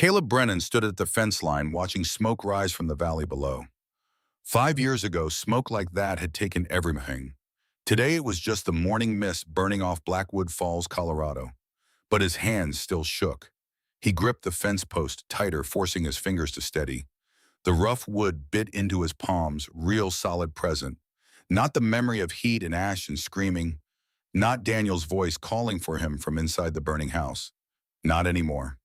Caleb Brennan stood at the fence line watching smoke rise from the valley below. 5 years ago, smoke like that had taken everything. Today it was just the morning mist burning off Blackwood Falls, Colorado. But his hands still shook. He gripped the fence post tighter, forcing his fingers to steady. The rough wood bit into his palms, real solid present. Not the memory of heat and ash and screaming. Not Daniel's voice calling for him from inside the burning house. Not anymore.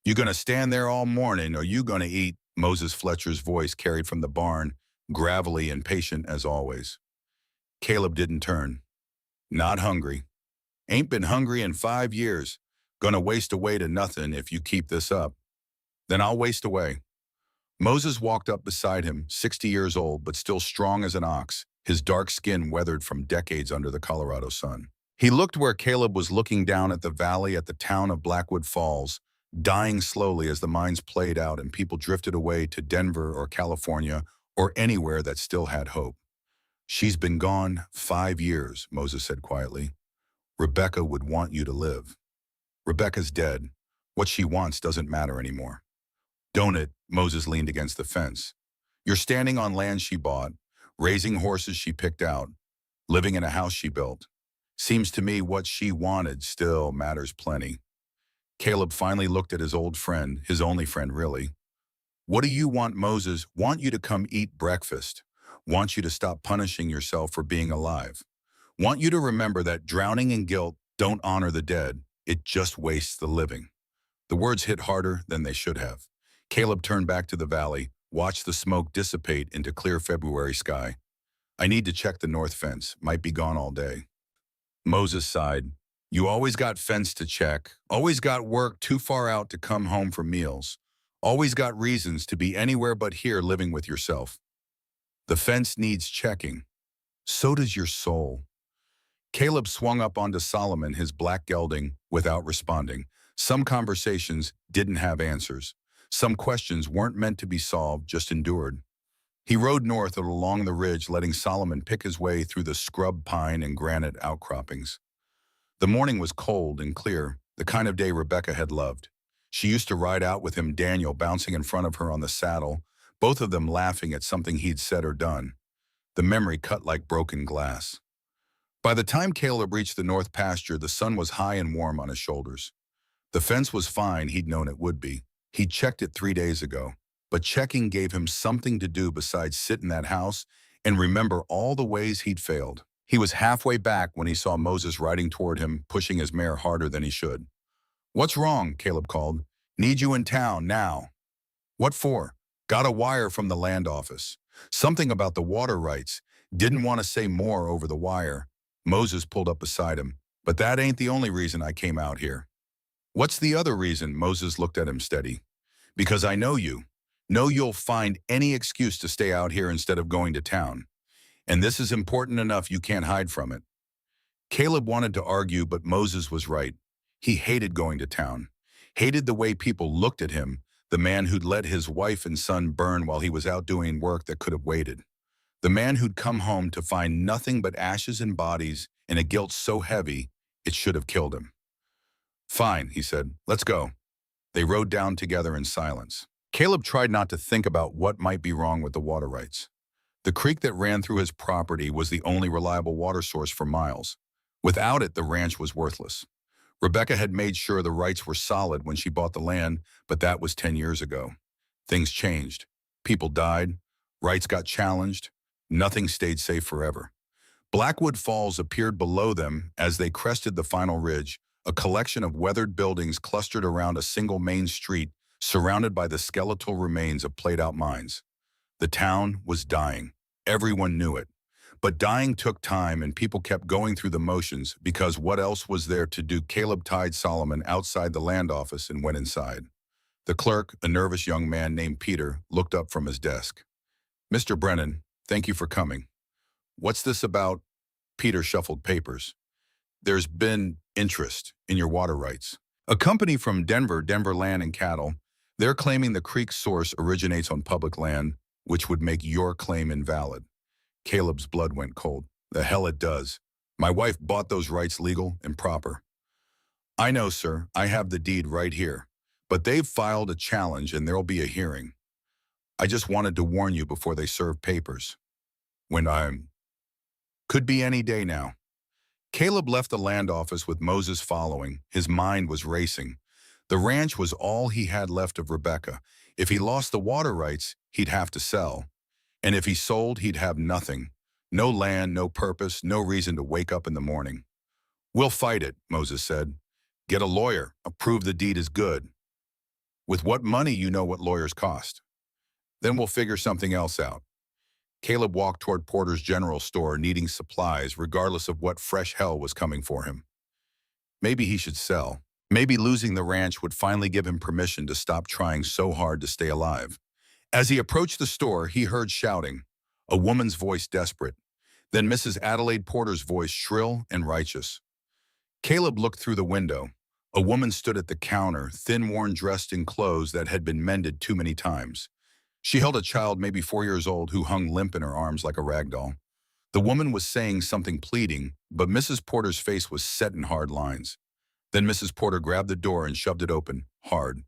"You gonna stand there all morning, or you gonna eat?" Moses Fletcher's voice carried from the barn, gravelly and patient as always. Caleb didn't turn. "Not hungry. Ain't been hungry in 5 years. Gonna waste away to nothing if you keep this up." "Then I'll waste away." Moses walked up beside him, 60 years old, but still strong as an ox, his dark skin weathered from decades under the Colorado sun. He looked where Caleb was looking down at the valley, at the town of Blackwood Falls, dying slowly as the mines played out and people drifted away to Denver or California or anywhere that still had hope. "She's been gone 5 years, Moses said quietly. "Rebecca would want you to live. Rebecca's dead. What she wants doesn't matter anymore." "Don't it?" Moses leaned against the fence. "You're standing on land she bought, raising horses she picked out, living in a house she built. Seems to me what she wanted still matters plenty." Caleb finally looked at his old friend, his only friend really. "What do you want, Moses?" "Want you to come eat breakfast. Want you to stop punishing yourself for being alive. Want you to remember that drowning in guilt don't honor the dead, it just wastes the living." The words hit harder than they should have. Caleb turned back to the valley, watched the smoke dissipate into clear February sky. "I need to check the north fence, might be gone all day." Moses sighed. "You always got fence to check, always got work too far out to come home for meals, always got reasons to be anywhere but here living with yourself. The fence needs checking. So does your soul." Caleb swung up onto Solomon, his black gelding, without responding. Some conversations didn't have answers. Some questions weren't meant to be solved, just endured. He rode north along the ridge, letting Solomon pick his way through the scrub pine and granite outcroppings. The morning was cold and clear, the kind of day Rebecca had loved. She used to ride out with him, Daniel bouncing in front of her on the saddle, both of them laughing at something he'd said or done. The memory cut like broken glass. By the time Caleb reached the north pasture, the sun was high and warm on his shoulders. The fence was fine, he'd known it would be. He'd checked it 3 days ago, but checking gave him something to do besides sit in that house and remember all the ways he'd failed. He was halfway back when he saw Moses riding toward him, pushing his mare harder than he should. "What's wrong?" Caleb called. "Need you in town, now." "What for?" "Got a wire from the land office. Something about the water rights. Didn't want to say more over the wire." Moses pulled up beside him. "But that ain't the only reason I came out here." "What's the other reason?" Moses looked at him steady. "Because I know you. Know you'll find any excuse to stay out here instead of going to town. And this is important enough you can't hide from it." Caleb wanted to argue, but Moses was right. He hated going to town. Hated the way people looked at him, the man who'd let his wife and son burn while he was out doing work that could have waited. The man who'd come home to find nothing but ashes and bodies and a guilt so heavy it should have killed him. "Fine," he said. "Let's go." They rode down together in silence. Caleb tried not to think about what might be wrong with the water rights. The creek that ran through his property was the only reliable water source for miles. Without it, the ranch was worthless. Rebecca had made sure the rights were solid when she bought the land, but that was 10 years ago. Things changed. People died. Rights got challenged. Nothing stayed safe forever. Blackwood Falls appeared below them as they crested the final ridge, a collection of weathered buildings clustered around a single main street, surrounded by the skeletal remains of played-out mines. The town was dying. Everyone knew it. But dying took time, and people kept going through the motions because what else was there to do? Caleb tied Solomon outside the land office and went inside. The clerk, a nervous young man named Peter, looked up from his desk. "Mr. Brennan, thank you for coming. What's this about?" Peter shuffled papers. "There's been interest in your water rights. A company from Denver Land and Cattle, they're claiming the creek's source originates on public land, which would make your claim invalid." Caleb's blood went cold. "The hell it does. My wife bought those rights legal and proper." "I know, sir. I have the deed right here. But they've filed a challenge and there'll be a hearing. I just wanted to warn you before they serve papers. When I'm... Could be any day now. Caleb left the land office with Moses following. His mind was racing. The ranch was all he had left of Rebecca. If he lost the water rights, he'd have to sell. And if he sold, he'd have nothing. No land, no purpose, no reason to wake up in the morning. We'll fight it, Moses said. Get a lawyer, prove the deed is good. With what money, you know what lawyers cost. Then we'll figure something else out. Caleb walked toward Porter's general store needing supplies regardless of what fresh hell was coming for him. Maybe he should sell. Maybe losing the ranch would finally give him permission to stop trying so hard to stay alive. As he approached the store, he heard shouting, a woman's voice desperate, then Mrs. Adelaide Porter's voice shrill and righteous. Caleb looked through the window. A woman stood at the counter, thin-worn, dressed in clothes that had been mended too many times. She held a child maybe 4 years old who hung limp in her arms like a rag doll. The woman was saying something pleading, but Mrs. Porter's face was set in hard lines. Then Mrs. Porter grabbed the door and shoved it open, hard.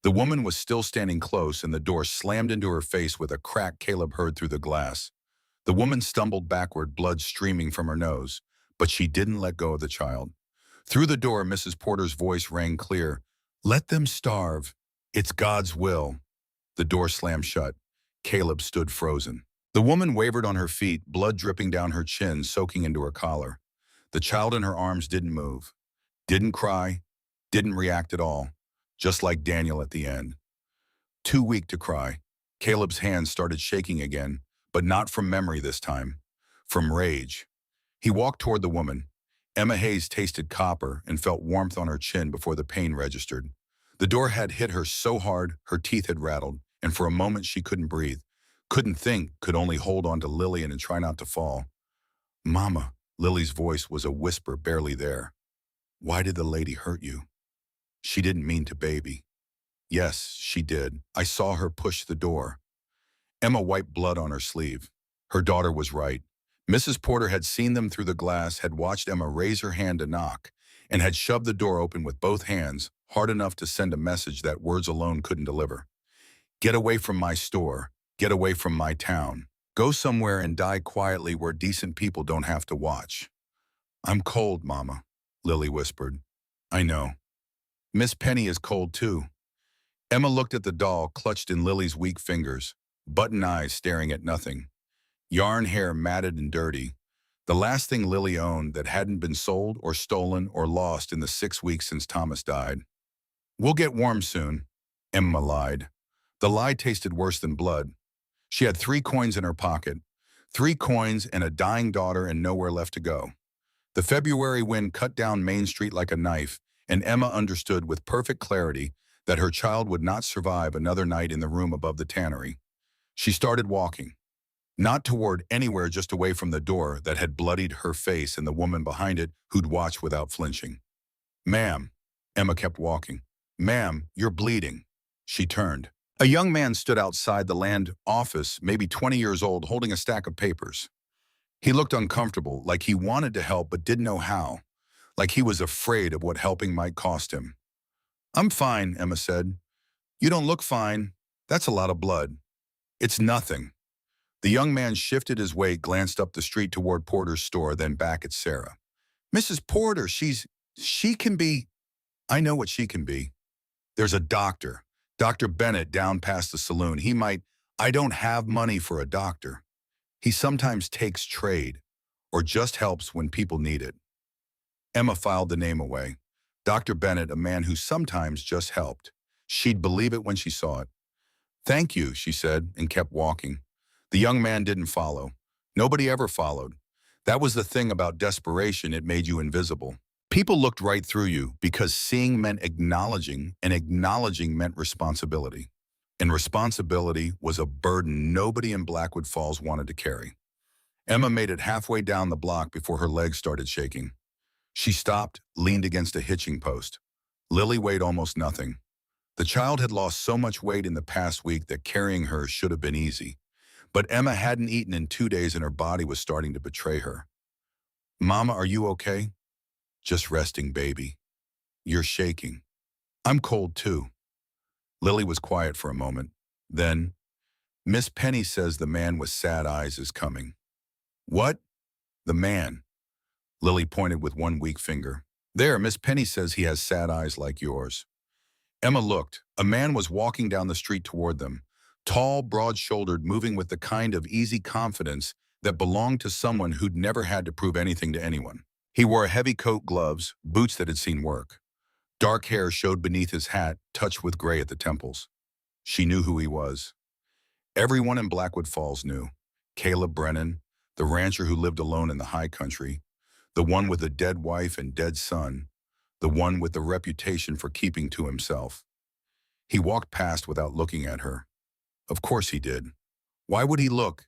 The woman was still standing close and the door slammed into her face with a crack Caleb heard through the glass. The woman stumbled backward, blood streaming from her nose, but she didn't let go of the child. Through the door, Mrs. Porter's voice rang clear. Let them starve. It's God's will. The door slammed shut. Caleb stood frozen. The woman wavered on her feet, blood dripping down her chin, soaking into her collar. The child in her arms didn't move, didn't cry, didn't react at all, just like Daniel at the end. Too weak to cry, Caleb's hands started shaking again, but not from memory this time, from rage. He walked toward the woman. Emma Hayes tasted copper and felt warmth on her chin before the pain registered. The door had hit her so hard her teeth had rattled, and for a moment she couldn't breathe, couldn't think, could only hold on to Lillian and try not to fall. Mama, Lily's voice was a whisper barely there. Why did the lady hurt you? She didn't mean to, baby. Yes, she did. I saw her push the door. Emma wiped blood on her sleeve. Her daughter was right. Mrs. Porter had seen them through the glass, had watched Emma raise her hand to knock, and had shoved the door open with both hands, hard enough to send a message that words alone couldn't deliver. Get away from my store. Get away from my town. Go somewhere and die quietly where decent people don't have to watch. I'm cold, Mama, Lily whispered. I know. Miss Penny is cold too. Emma looked at the doll clutched in Lily's weak fingers, button eyes staring at nothing. Yarn hair matted and dirty. The last thing Lily owned that hadn't been sold or stolen or lost in the 6 weeks since Thomas died. We'll get warm soon, Emma lied. The lie tasted worse than blood. She had 3 coins in her pocket, 3 coins and a dying daughter and nowhere left to go. The February wind cut down Main Street like a knife, and Emma understood with perfect clarity that her child would not survive another night in the room above the tannery. She started walking. Not toward anywhere, just away from the door that had bloodied her face and the woman behind it who'd watched without flinching. Ma'am, Emma kept walking. Ma'am, you're bleeding. She turned. A young man stood outside the land office, maybe 20 years old, holding a stack of papers. He looked uncomfortable, like he wanted to help but didn't know how, like he was afraid of what helping might cost him. I'm fine, Emma said. You don't look fine. That's a lot of blood. It's nothing. The young man shifted his weight, glanced up the street toward Porter's store, then back at Sarah. Mrs. Porter, she can be... I know what she can be. There's a doctor, Dr. Bennett, down past the saloon. He might... I don't have money for a doctor. He sometimes takes trade, or just helps when people need it. Emma filed the name away. Dr. Bennett, a man who sometimes just helped. She'd believe it when she saw it. Thank you, she said, and kept walking. The young man didn't follow. Nobody ever followed. That was the thing about desperation, it made you invisible. People looked right through you because seeing meant acknowledging, and acknowledging meant responsibility. And responsibility was a burden nobody in Blackwood Falls wanted to carry. Emma made it halfway down the block before her legs started shaking. She stopped, leaned against a hitching post. Lily weighed almost nothing. The child had lost so much weight in the past week that carrying her should have been easy. But Emma hadn't eaten in 2 days and her body was starting to betray her. Mama, are you okay? Just resting, baby. You're shaking. I'm cold too. Lily was quiet for a moment. Then, Miss Penny says the man with sad eyes is coming. What? The man. Lily pointed with one weak finger. There, Miss Penny says he has sad eyes like yours. Emma looked. A man was walking down the street toward them, tall, broad-shouldered, moving with the kind of easy confidence that belonged to someone who'd never had to prove anything to anyone. He wore a heavy coat, gloves, boots that had seen work. Dark hair showed beneath his hat, touched with gray at the temples. She knew who he was. Everyone in Blackwood Falls knew. Caleb Brennan, the rancher who lived alone in the high country, the one with a dead wife and dead son, the one with the reputation for keeping to himself. He walked past without looking at her. Of course he did. Why would he look?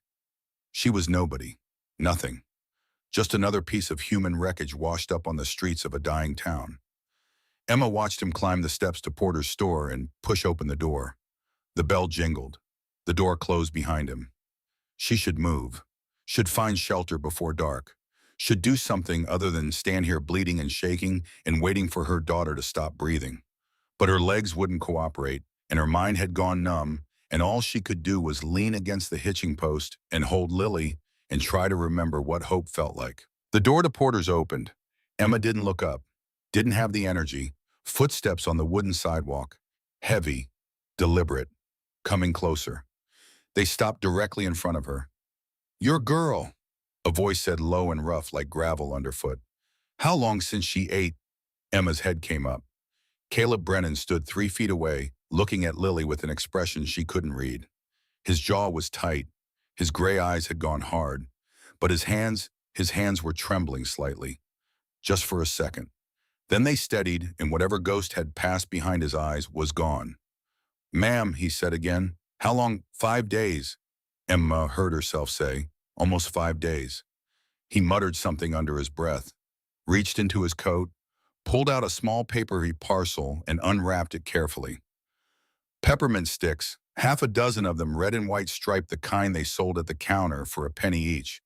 She was nobody. Nothing. Just another piece of human wreckage washed up on the streets of a dying town. Emma watched him climb the steps to Porter's store and push open the door. The bell jingled. The door closed behind him. She should move. Should find shelter before dark. Should do something other than stand here bleeding and shaking and waiting for her daughter to stop breathing. But her legs wouldn't cooperate, and her mind had gone numb, and all she could do was lean against the hitching post and hold Lily and try to remember what hope felt like. The door to Porter's opened. Emma didn't look up, didn't have the energy. Footsteps on the wooden sidewalk, heavy, deliberate, coming closer. They stopped directly in front of her. Your girl, a voice said low and rough like gravel underfoot. How long since she ate? Emma's head came up. Caleb Brennan stood 3 feet away, looking at Lily with an expression she couldn't read. His jaw was tight. His gray eyes had gone hard, but his hands were trembling slightly. Just for a second. Then they steadied, and whatever ghost had passed behind his eyes was gone. Ma'am, he said again. How long? 5 days, Emma heard herself say. Almost 5 days. He muttered something under his breath, reached into his coat, pulled out a small papery parcel and unwrapped it carefully. Peppermint sticks, 6 of them red and white striped, the kind they sold at the counter for a penny each.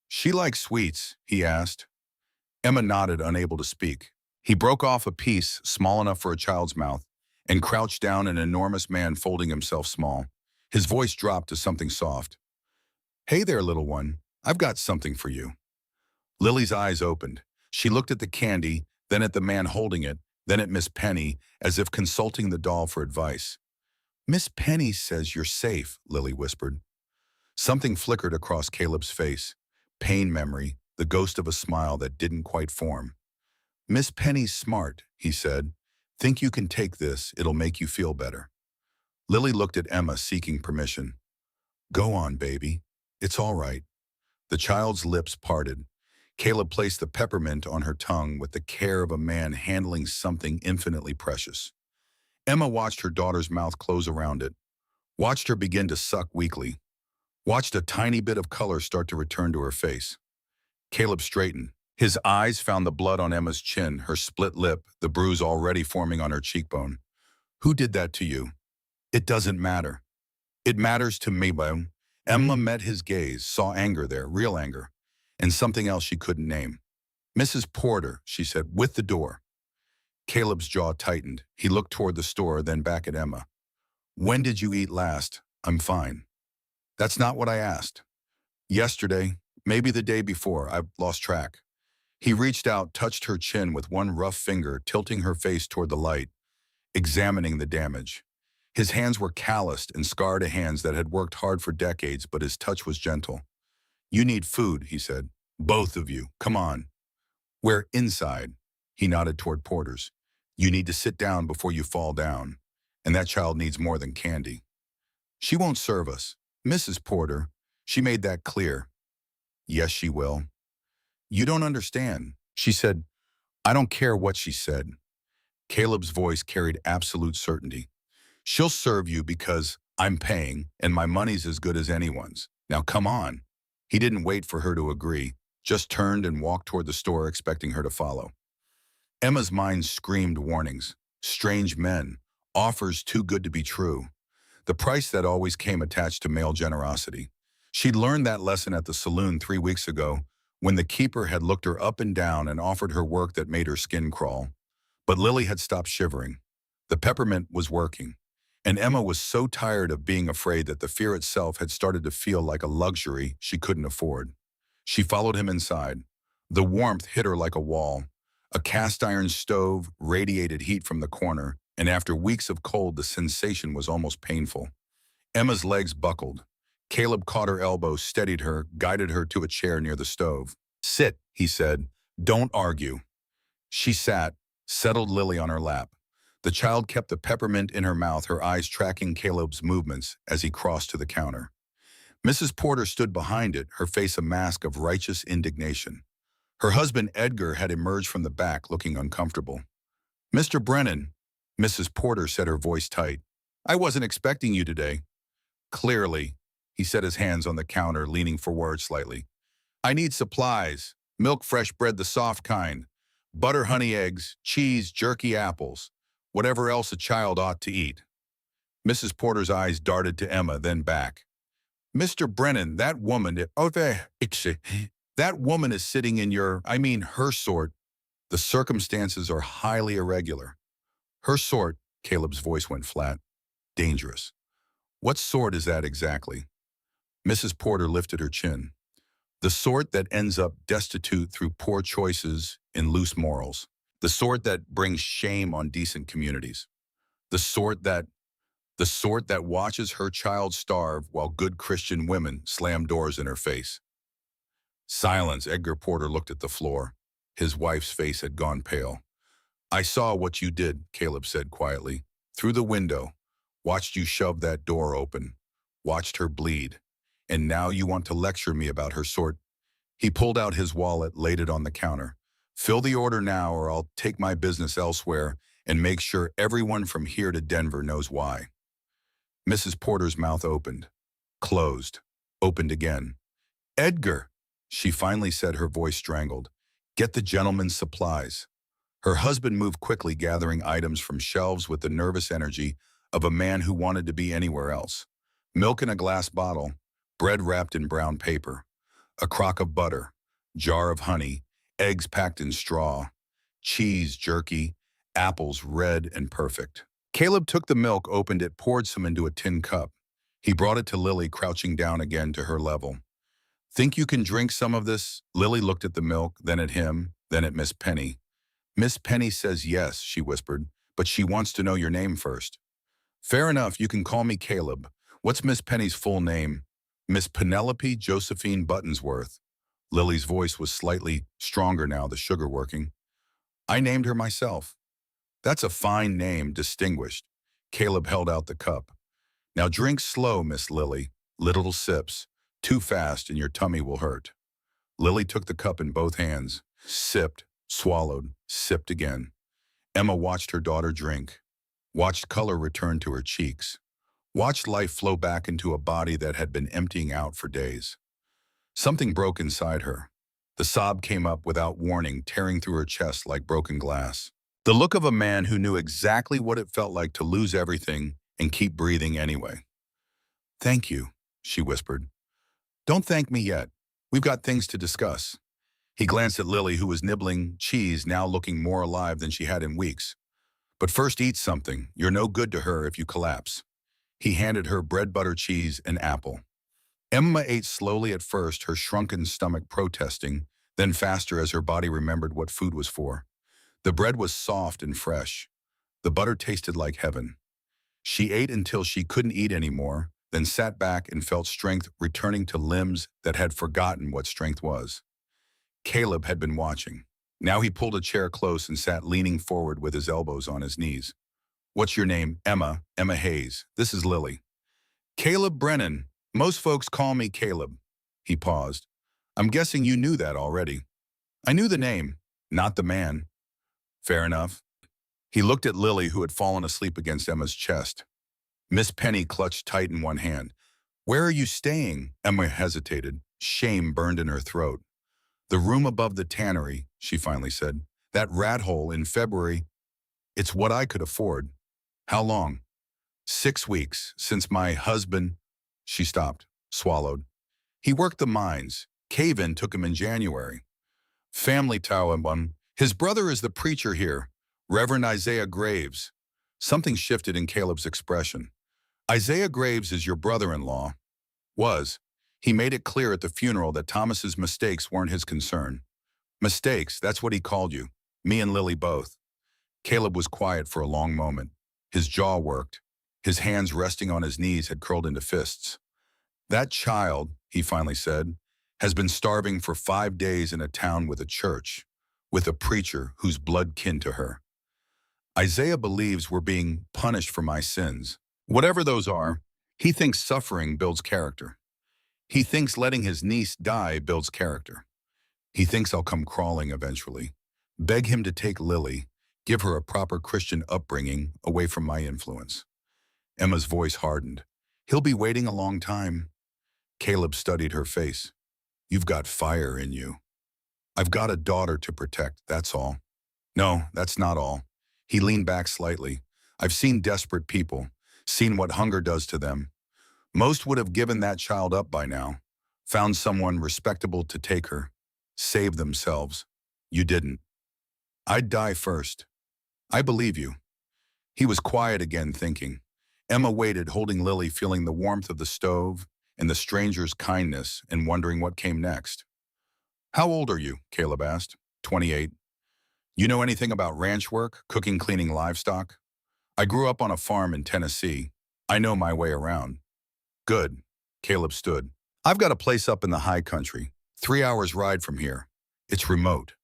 She likes sweets, he asked. Emma nodded, unable to speak. He broke off a piece small enough for a child's mouth and crouched down, an enormous man folding himself small. His voice dropped to something soft. Hey there, little one. I've got something for you. Lily's eyes opened. She looked at the candy, then at the man holding it, then at Miss Penny, as if consulting the doll for advice. Miss Penny says you're safe, Lily whispered. Something flickered across Caleb's face. Pain memory, the ghost of a smile that didn't quite form. Miss Penny's smart, he said. Think you can take this, it'll make you feel better. Lily looked at Emma, seeking permission. Go on, baby. It's all right. The child's lips parted. Caleb placed the peppermint on her tongue with the care of a man handling something infinitely precious. Emma watched her daughter's mouth close around it, watched her begin to suck weakly, watched a tiny bit of color start to return to her face. Caleb straightened. His eyes found the blood on Emma's chin, her split lip, the bruise already forming on her cheekbone. Who did that to you? It doesn't matter. It matters to me, Bo. Emma met his gaze, saw anger there, real anger, and something else she couldn't name. Mrs. Porter, she said, with the door. Caleb's jaw tightened. He looked toward the store, then back at Emma. When did you eat last? I'm fine. That's not what I asked. Yesterday, maybe the day before, I've lost track. He reached out, touched her chin with one rough finger, tilting her face toward the light, examining the damage. His hands were calloused and scarred, hands that had worked hard for decades, but his touch was gentle. You need food, he said. Both of you, come on. We're inside. He nodded toward Porter's. You need to sit down before you fall down, and that child needs more than candy. She won't serve us. Mrs. Porter, she made that clear. Yes, she will. You don't understand, she said. I don't care what she said. Caleb's voice carried absolute certainty. She'll serve you because I'm paying, and my money's as good as anyone's. Now come on. He didn't wait for her to agree, just turned and walked toward the store, expecting her to follow. Emma's mind screamed warnings. Strange men, offers too good to be true. The price that always came attached to male generosity. She'd learned that lesson at the saloon 3 weeks ago, when the keeper had looked her up and down and offered her work that made her skin crawl. But Lily had stopped shivering. The peppermint was working. And Emma was so tired of being afraid that the fear itself had started to feel like a luxury she couldn't afford. She followed him inside. The warmth hit her like a wall. A cast-iron stove radiated heat from the corner, and after weeks of cold, the sensation was almost painful. Emma's legs buckled. Caleb caught her elbow, steadied her, guided her to a chair near the stove. "Sit," he said. "Don't argue." She sat, settled Lily on her lap. The child kept the peppermint in her mouth, her eyes tracking Caleb's movements as he crossed to the counter. Mrs. Porter stood behind it, her face a mask of righteous indignation. Her husband Edgar had emerged from the back, looking uncomfortable. "Mr. Brennan," Mrs. Porter said, her voice tight. "I wasn't expecting you today." "Clearly," he set his hands on the counter, leaning forward slightly. "I need supplies. Milk, fresh bread, the soft kind. Butter, honey, eggs, cheese, jerky, apples. Whatever else a child ought to eat." Mrs. Porter's eyes darted to Emma, then back. "Mr. Brennan, that woman, that woman is sitting in her sort. The circumstances are highly irregular." "Her sort," Caleb's voice went flat. "Dangerous. What sort is that exactly?" Mrs. Porter lifted her chin. "The sort that ends up destitute through poor choices and loose morals. The sort that brings shame on decent communities. The sort that watches her child starve while good Christian women slam doors in her face." Silence. Edgar Porter looked at the floor. His wife's face had gone pale. "I saw what you did," Caleb said quietly. "Through the window. Watched you shove that door open. Watched her bleed. And now you want to lecture me about her sort." He pulled out his wallet, laid it on the counter. "Fill the order now, or I'll take my business elsewhere and make sure everyone from here to Denver knows why." Mrs. Porter's mouth opened, closed, opened again. "Edgar," she finally said, her voice strangled. "Get the gentleman's supplies." Her husband moved quickly, gathering items from shelves with the nervous energy of a man who wanted to be anywhere else. Milk in a glass bottle, bread wrapped in brown paper, a crock of butter, jar of honey, eggs packed in straw, cheese, jerky, apples red and perfect. Caleb took the milk, opened it, poured some into a tin cup. He brought it to Lily, crouching down again to her level. "Think you can drink some of this?" Lily looked at the milk, then at him, then at Miss Penny. "Miss Penny says yes," she whispered, "but she wants to know your name first." "Fair enough, you can call me Caleb. What's Miss Penny's full name?" "Miss Penelope Josephine Buttonsworth." Lily's voice was slightly stronger now, the sugar working. "I named her myself." "That's a fine name, distinguished." Caleb held out the cup. "Now drink slow, Miss Lily. Little sips. Too fast and your tummy will hurt." Lily took the cup in both hands, sipped, swallowed, sipped again. Emma watched her daughter drink, watched color return to her cheeks, watched life flow back into a body that had been emptying out for days. Something broke inside her. The sob came up without warning, tearing through her chest like broken glass. The look of a man who knew exactly what it felt like to lose everything and keep breathing anyway. "Thank you," she whispered. "Don't thank me yet. We've got things to discuss." He glanced at Lily, who was nibbling cheese, now looking more alive than she had in weeks. "But first eat something. You're no good to her if you collapse." He handed her bread, butter, cheese, and apple. Emma ate slowly at first, her shrunken stomach protesting, then faster as her body remembered what food was for. The bread was soft and fresh. The butter tasted like heaven. She ate until she couldn't eat anymore, then sat back and felt strength returning to limbs that had forgotten what strength was. Caleb had been watching. Now he pulled a chair close and sat leaning forward with his elbows on his knees. "What's your name?" "Emma. Emma Hayes. This is Lily." "Caleb Brennan. Most folks call me Caleb." He paused. "I'm guessing you knew that already." "I knew the name, not the man." "Fair enough." He looked at Lily, who had fallen asleep against Emma's chest. Miss Penny clutched tight in one hand. "Where are you staying?" Emma hesitated. Shame burned in her throat. "The room above the tannery," she finally said. "That rat hole in February. It's what I could afford." "How long?" 6 weeks, since my husband—" She stopped, swallowed. "He worked the mines. Cave-in took him in January. Family Tauenbun. His brother is the preacher here, Reverend Isaiah Graves. Something shifted in Caleb's expression. Isaiah Graves is your brother-in-law. Was. He made it clear at the funeral that Thomas's mistakes weren't his concern. Mistakes, that's what he called you. Me and Lily both. Caleb was quiet for a long moment. His jaw worked. His hands resting on his knees had curled into fists. That child, he finally said, has been starving for 5 days in a town with a church, with a preacher who's blood kin to her. Isaiah believes we're being punished for my sins. Whatever those are, he thinks suffering builds character. He thinks letting his niece die builds character. He thinks I'll come crawling eventually, beg him to take Lily, give her a proper Christian upbringing away from my influence. Emma's voice hardened. He'll be waiting a long time. Caleb studied her face. You've got fire in you. I've got a daughter to protect, that's all. No, that's not all. He leaned back slightly. I've seen desperate people, seen what hunger does to them. Most would have given that child up by now, found someone respectable to take her, save themselves. You didn't. I'd die first. I believe you. He was quiet again, thinking. Emma waited, holding Lily, feeling the warmth of the stove and the stranger's kindness and wondering what came next. How old are you? Caleb asked. 28. You know anything about ranch work, cooking, cleaning livestock? I grew up on a farm in Tennessee. I know my way around. Good. Caleb stood. I've got a place up in the high country, 3 hours ride from here. It's remote.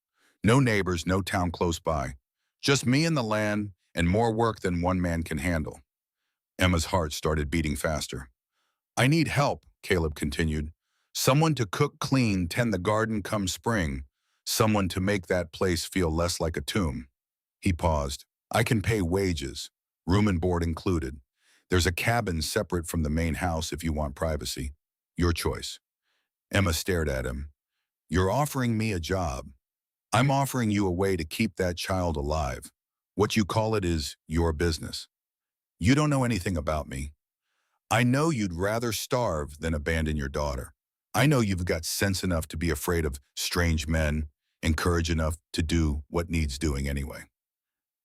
No neighbors, no town close by. Just me and the land, and more work than one man can handle. Emma's heart started beating faster. I need help, Caleb continued. Someone to cook, clean, tend the garden come spring. Someone to make that place feel less like a tomb. He paused. I can pay wages, room and board included. There's a cabin separate from the main house if you want privacy. Your choice. Emma stared at him. You're offering me a job. I'm offering you a way to keep that child alive. What you call it is your business. You don't know anything about me. I know you'd rather starve than abandon your daughter. I know you've got sense enough to be afraid of strange men and courage enough to do what needs doing anyway.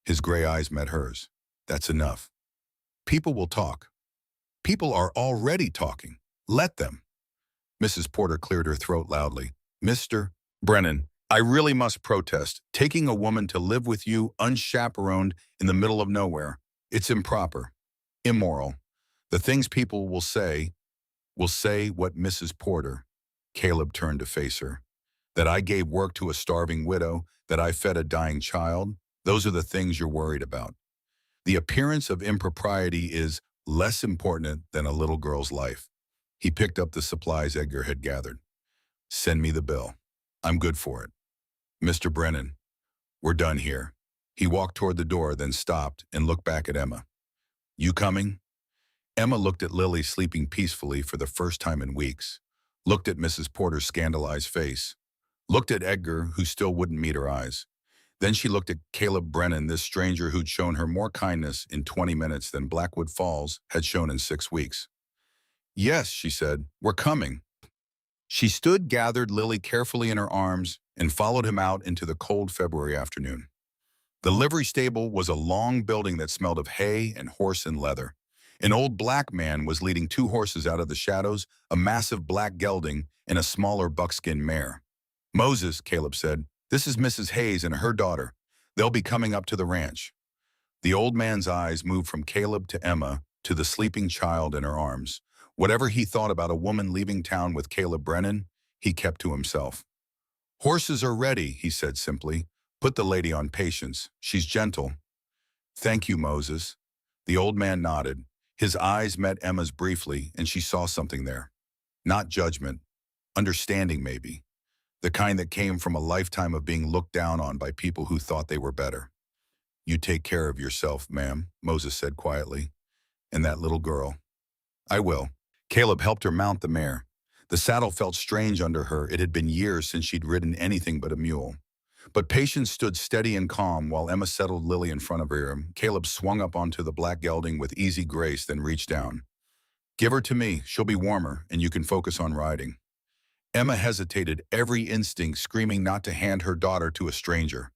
His gray eyes met hers. That's enough. People will talk. People are already talking. Let them. Mrs. Porter cleared her throat loudly. Mr. Brennan, I really must protest. Taking a woman to live with you unchaperoned in the middle of nowhere. It's improper. Immoral. The things people will say what Mrs. Porter. Caleb turned to face her. That I gave work to a starving widow, that I fed a dying child. Those are the things you're worried about. The appearance of impropriety is less important than a little girl's life. He picked up the supplies Edgar had gathered. Send me the bill. I'm good for it. Mr. Brennan, we're done here. He walked toward the door, then stopped and looked back at Emma. You coming? Emma looked at Lily sleeping peacefully for the first time in weeks, looked at Mrs. Porter's scandalized face, looked at Edgar, who still wouldn't meet her eyes. Then she looked at Caleb Brennan, this stranger who'd shown her more kindness in 20 minutes than Blackwood Falls had shown in 6 weeks. Yes, she said, we're coming. She stood, gathered Lily carefully in her arms, and followed him out into the cold February afternoon. The livery stable was a long building that smelled of hay and horse and leather. An old black man was leading 2 horses out of the shadows, a massive black gelding and a smaller buckskin mare. Moses, Caleb said, this is Mrs. Hayes and her daughter. They'll be coming up to the ranch. The old man's eyes moved from Caleb to Emma to the sleeping child in her arms. Whatever he thought about a woman leaving town with Caleb Brennan, he kept to himself. Horses are ready, he said simply. Put the lady on patience. She's gentle. Thank you, Moses. The old man nodded. His eyes met Emma's briefly, and she saw something there. Not judgment. Understanding, maybe. The kind that came from a lifetime of being looked down on by people who thought they were better. You take care of yourself, ma'am, Moses said quietly. And that little girl. I will. Caleb helped her mount the mare. The saddle felt strange under her. It had been years since she'd ridden anything but a mule. But Patience stood steady and calm while Emma settled Lily in front of her. Caleb swung up onto the black gelding with easy grace, then reached down. Give her to me. She'll be warmer, and you can focus on riding. Emma hesitated, every instinct screaming not to hand her daughter to a stranger.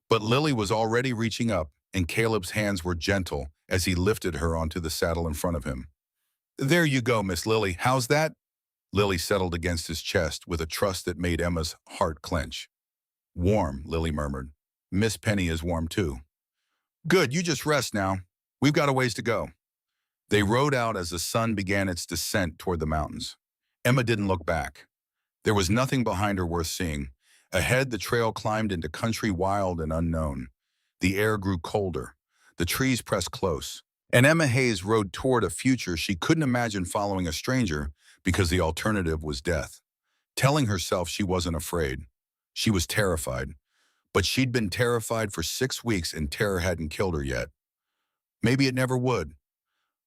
But Lily was already reaching up, and Caleb's hands were gentle as he lifted her onto the saddle in front of him. "There you go, Miss Lily. How's that?" Lily settled against his chest with a trust that made Emma's heart clench. "Warm," Lily murmured. "Miss Penny is warm too." "Good, you just rest now. We've got a ways to go." They rode out as the sun began its descent toward the mountains. Emma didn't look back. There was nothing behind her worth seeing. Ahead, the trail climbed into country wild and unknown. The air grew colder. The trees pressed close. And Emma Hayes rode toward a future she couldn't imagine following a stranger because the alternative was death. Telling herself she wasn't afraid. She was terrified. But she'd been terrified for 6 weeks and terror hadn't killed her yet. Maybe it never would.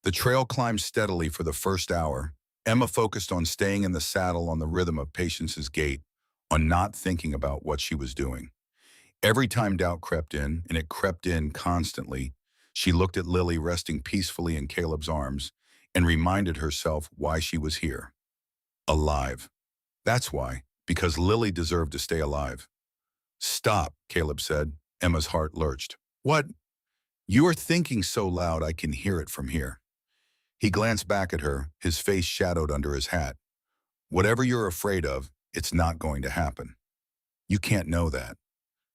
The trail climbed steadily for the first hour. Emma focused on staying in the saddle on the rhythm of Patience's gait, on not thinking about what she was doing. Every time doubt crept in, and it crept in constantly, she looked at Lily resting peacefully in Caleb's arms and reminded herself why she was here. Alive. That's why, because Lily deserved to stay alive. "Stop," Caleb said. Emma's heart lurched. "What?" "You are thinking so loud I can hear it from here." He glanced back at her, his face shadowed under his hat. "Whatever you're afraid of, it's not going to happen. You can't know that."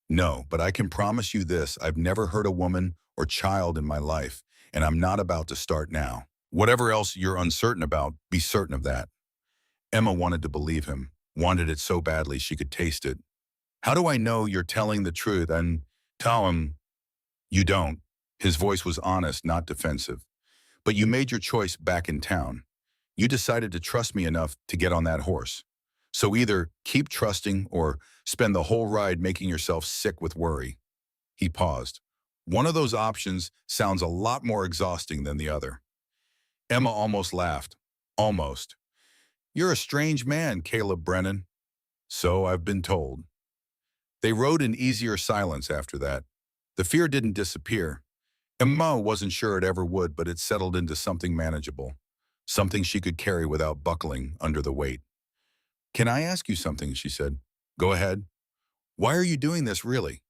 "No, but I can promise you this, I've never hurt a woman or child in my life, and I'm not about to start now. Whatever else you're uncertain about, be certain of that." Emma wanted to believe him, wanted it so badly she could taste it. "How do I know you're telling the truth and tell him you don't?" His voice was honest, not defensive. "But you made your choice back in town. You decided to trust me enough to get on that horse. So either keep trusting or spend the whole ride making yourself sick with worry." He paused. "One of those options sounds a lot more exhausting than the other." Emma almost laughed. Almost. "You're a strange man, Caleb Brennan." "So I've been told." They rode in easier silence after that. The fear didn't disappear. Emma wasn't sure it ever would, but it settled into something manageable, something she could carry without buckling under the weight. "Can I ask you something?" she said. "Go ahead." "Why are you doing this, really?"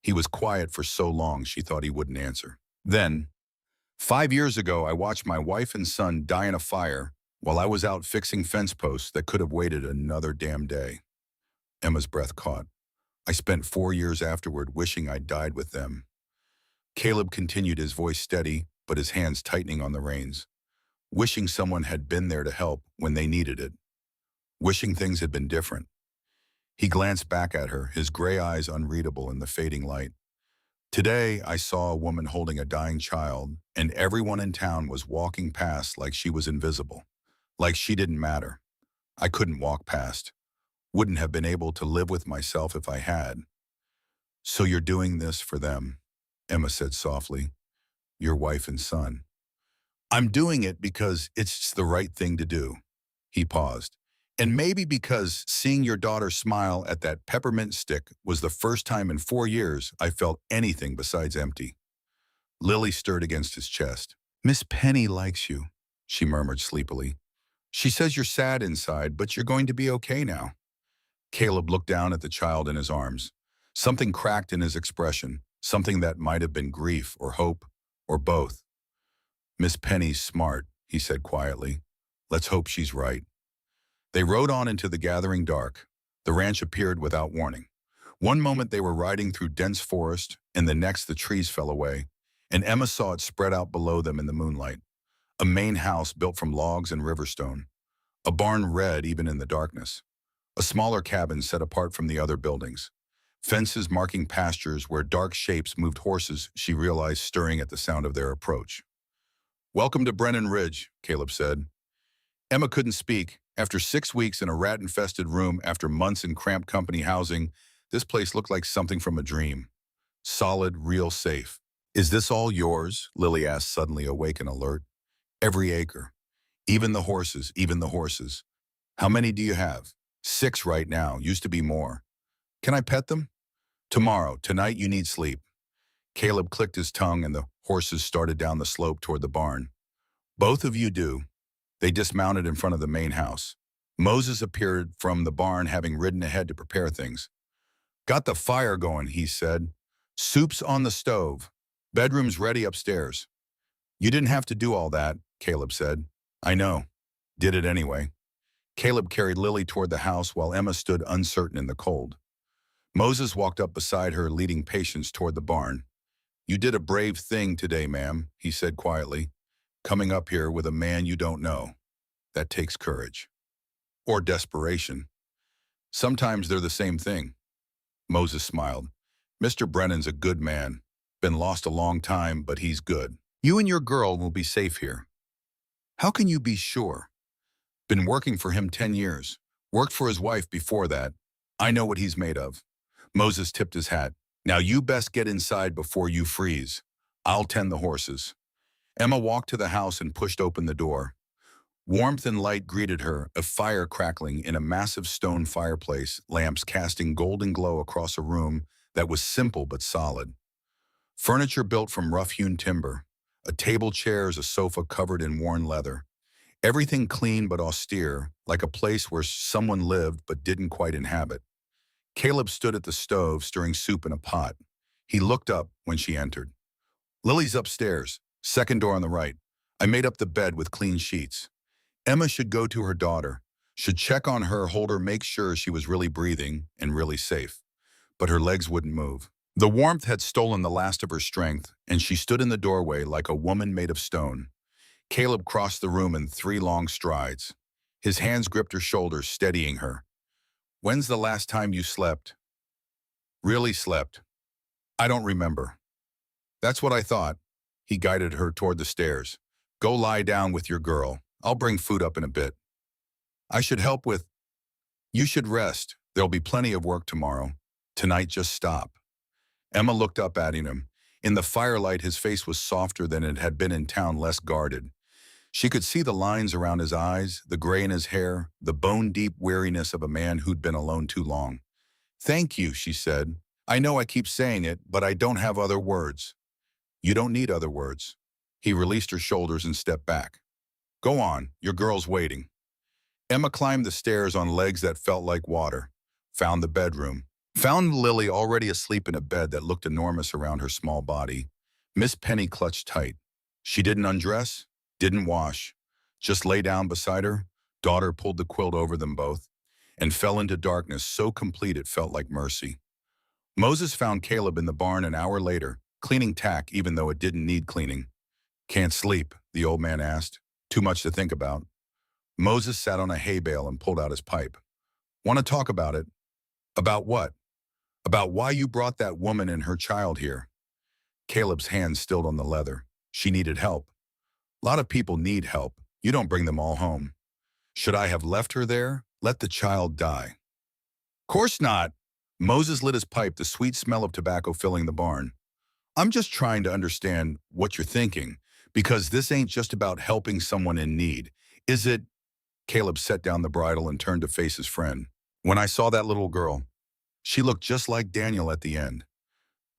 He was quiet for so long she thought he wouldn't answer. Then, 5 years ago, I watched my wife and son die in a fire while I was out fixing fence posts that could have waited another damn day. Emma's breath caught. "I spent 4 years afterward wishing I'd died with them." Caleb continued, his voice steady, but his hands tightening on the reins. "Wishing someone had been there to help when they needed it. Wishing things had been different." He glanced back at her, his gray eyes unreadable in the fading light. "Today, I saw a woman holding a dying child, and everyone in town was walking past like she was invisible, like she didn't matter. I couldn't walk past. Wouldn't have been able to live with myself if I had." "So you're doing this for them," Emma said softly. "Your wife and son." "I'm doing it because it's the right thing to do." He paused. "And maybe because seeing your daughter smile at that peppermint stick was the first time in 4 years I felt anything besides empty." Lily stirred against his chest. "Miss Penny likes you," she murmured sleepily. "She says you're sad inside, but you're going to be okay now." Caleb looked down at the child in his arms. Something cracked in his expression, something that might have been grief or hope, or both. "Miss Penny's smart," he said quietly. "Let's hope she's right." They rode on into the gathering dark. The ranch appeared without warning. One moment they were riding through dense forest, and the next the trees fell away, and Emma saw it spread out below them in the moonlight. A main house built from logs and riverstone. A barn red even in the darkness. A smaller cabin set apart from the other buildings. Fences marking pastures where dark shapes moved horses, she realized, stirring at the sound of their approach. "Welcome to Brennan Ridge," Caleb said. Emma couldn't speak. After 6 weeks in a rat-infested room, after months in cramped company housing, this place looked like something from a dream. Solid, real, safe. "Is this all yours?" Lily asked, suddenly awake and alert. "Every acre. Even the horses, even the horses." "How many do you have?" "6 right now, used to be more." "Can I pet them?" "Tomorrow. Tonight you need sleep." Caleb clicked his tongue and the horses started down the slope toward the barn. "Both of you do." They dismounted in front of the main house. Moses appeared from the barn, having ridden ahead to prepare things. "Got the fire going," he said. "Soup's on the stove." Bedroom's ready upstairs. You didn't have to do all that, Caleb said. I know. Did it anyway. Caleb carried Lily toward the house while Emma stood uncertain in the cold. Moses walked up beside her, leading Patience toward the barn. You did a brave thing today, ma'am, he said quietly. Coming up here with a man you don't know. That takes courage. Or desperation. Sometimes they're the same thing. Moses smiled. Mr. Brennan's a good man. Been lost a long time, but he's good. You and your girl will be safe here. How can you be sure? Been working for him 10 years. Worked for his wife before that. I know what he's made of. Moses tipped his hat. Now you best get inside before you freeze. I'll tend the horses. Emma walked to the house and pushed open the door. Warmth and light greeted her, a fire crackling in a massive stone fireplace, lamps casting golden glow across a room that was simple but solid. Furniture built from rough-hewn timber, a table, chairs, a sofa covered in worn leather. Everything clean but austere, like a place where someone lived but didn't quite inhabit. Caleb stood at the stove, stirring soup in a pot. He looked up when she entered. Lily's upstairs, second door on the right. I made up the bed with clean sheets. Emma should go to her daughter, should check on her, hold her, make sure she was really breathing and really safe. But her legs wouldn't move. The warmth had stolen the last of her strength, and she stood in the doorway like a woman made of stone. Caleb crossed the room in 3 long strides. His hands gripped her shoulders, steadying her. When's the last time you slept? Really slept? I don't remember. That's what I thought. He guided her toward the stairs. Go lie down with your girl. I'll bring food up in a bit. I should help with... You should rest. There'll be plenty of work tomorrow. Tonight, just stop. Emma looked up at him. In the firelight, his face was softer than it had been in town, less guarded. She could see the lines around his eyes, the gray in his hair, the bone-deep weariness of a man who'd been alone too long. Thank you, she said. I know I keep saying it, but I don't have other words. You don't need other words. He released her shoulders and stepped back. Go on, your girl's waiting. Emma climbed the stairs on legs that felt like water, found the bedroom, found Lily already asleep in a bed that looked enormous around her small body. Miss Penny clutched tight. She didn't undress, didn't wash, just lay down beside her. Daughter pulled the quilt over them both and fell into darkness so complete it felt like mercy. Moses found Caleb in the barn an hour later, cleaning tack even though it didn't need cleaning. Can't sleep, the old man asked. Too much to think about. Moses sat on a hay bale and pulled out his pipe. Want to talk about it? About what? About why you brought that woman and her child here. Caleb's hand stilled on the leather. She needed help. A lot of people need help. You don't bring them all home. Should I have left her there? Let the child die. Course not. Moses lit his pipe, the sweet smell of tobacco filling the barn. I'm just trying to understand what you're thinking, because this ain't just about helping someone in need. Is it? Caleb set down the bridle and turned to face his friend. When I saw that little girl, she looked just like Daniel at the end.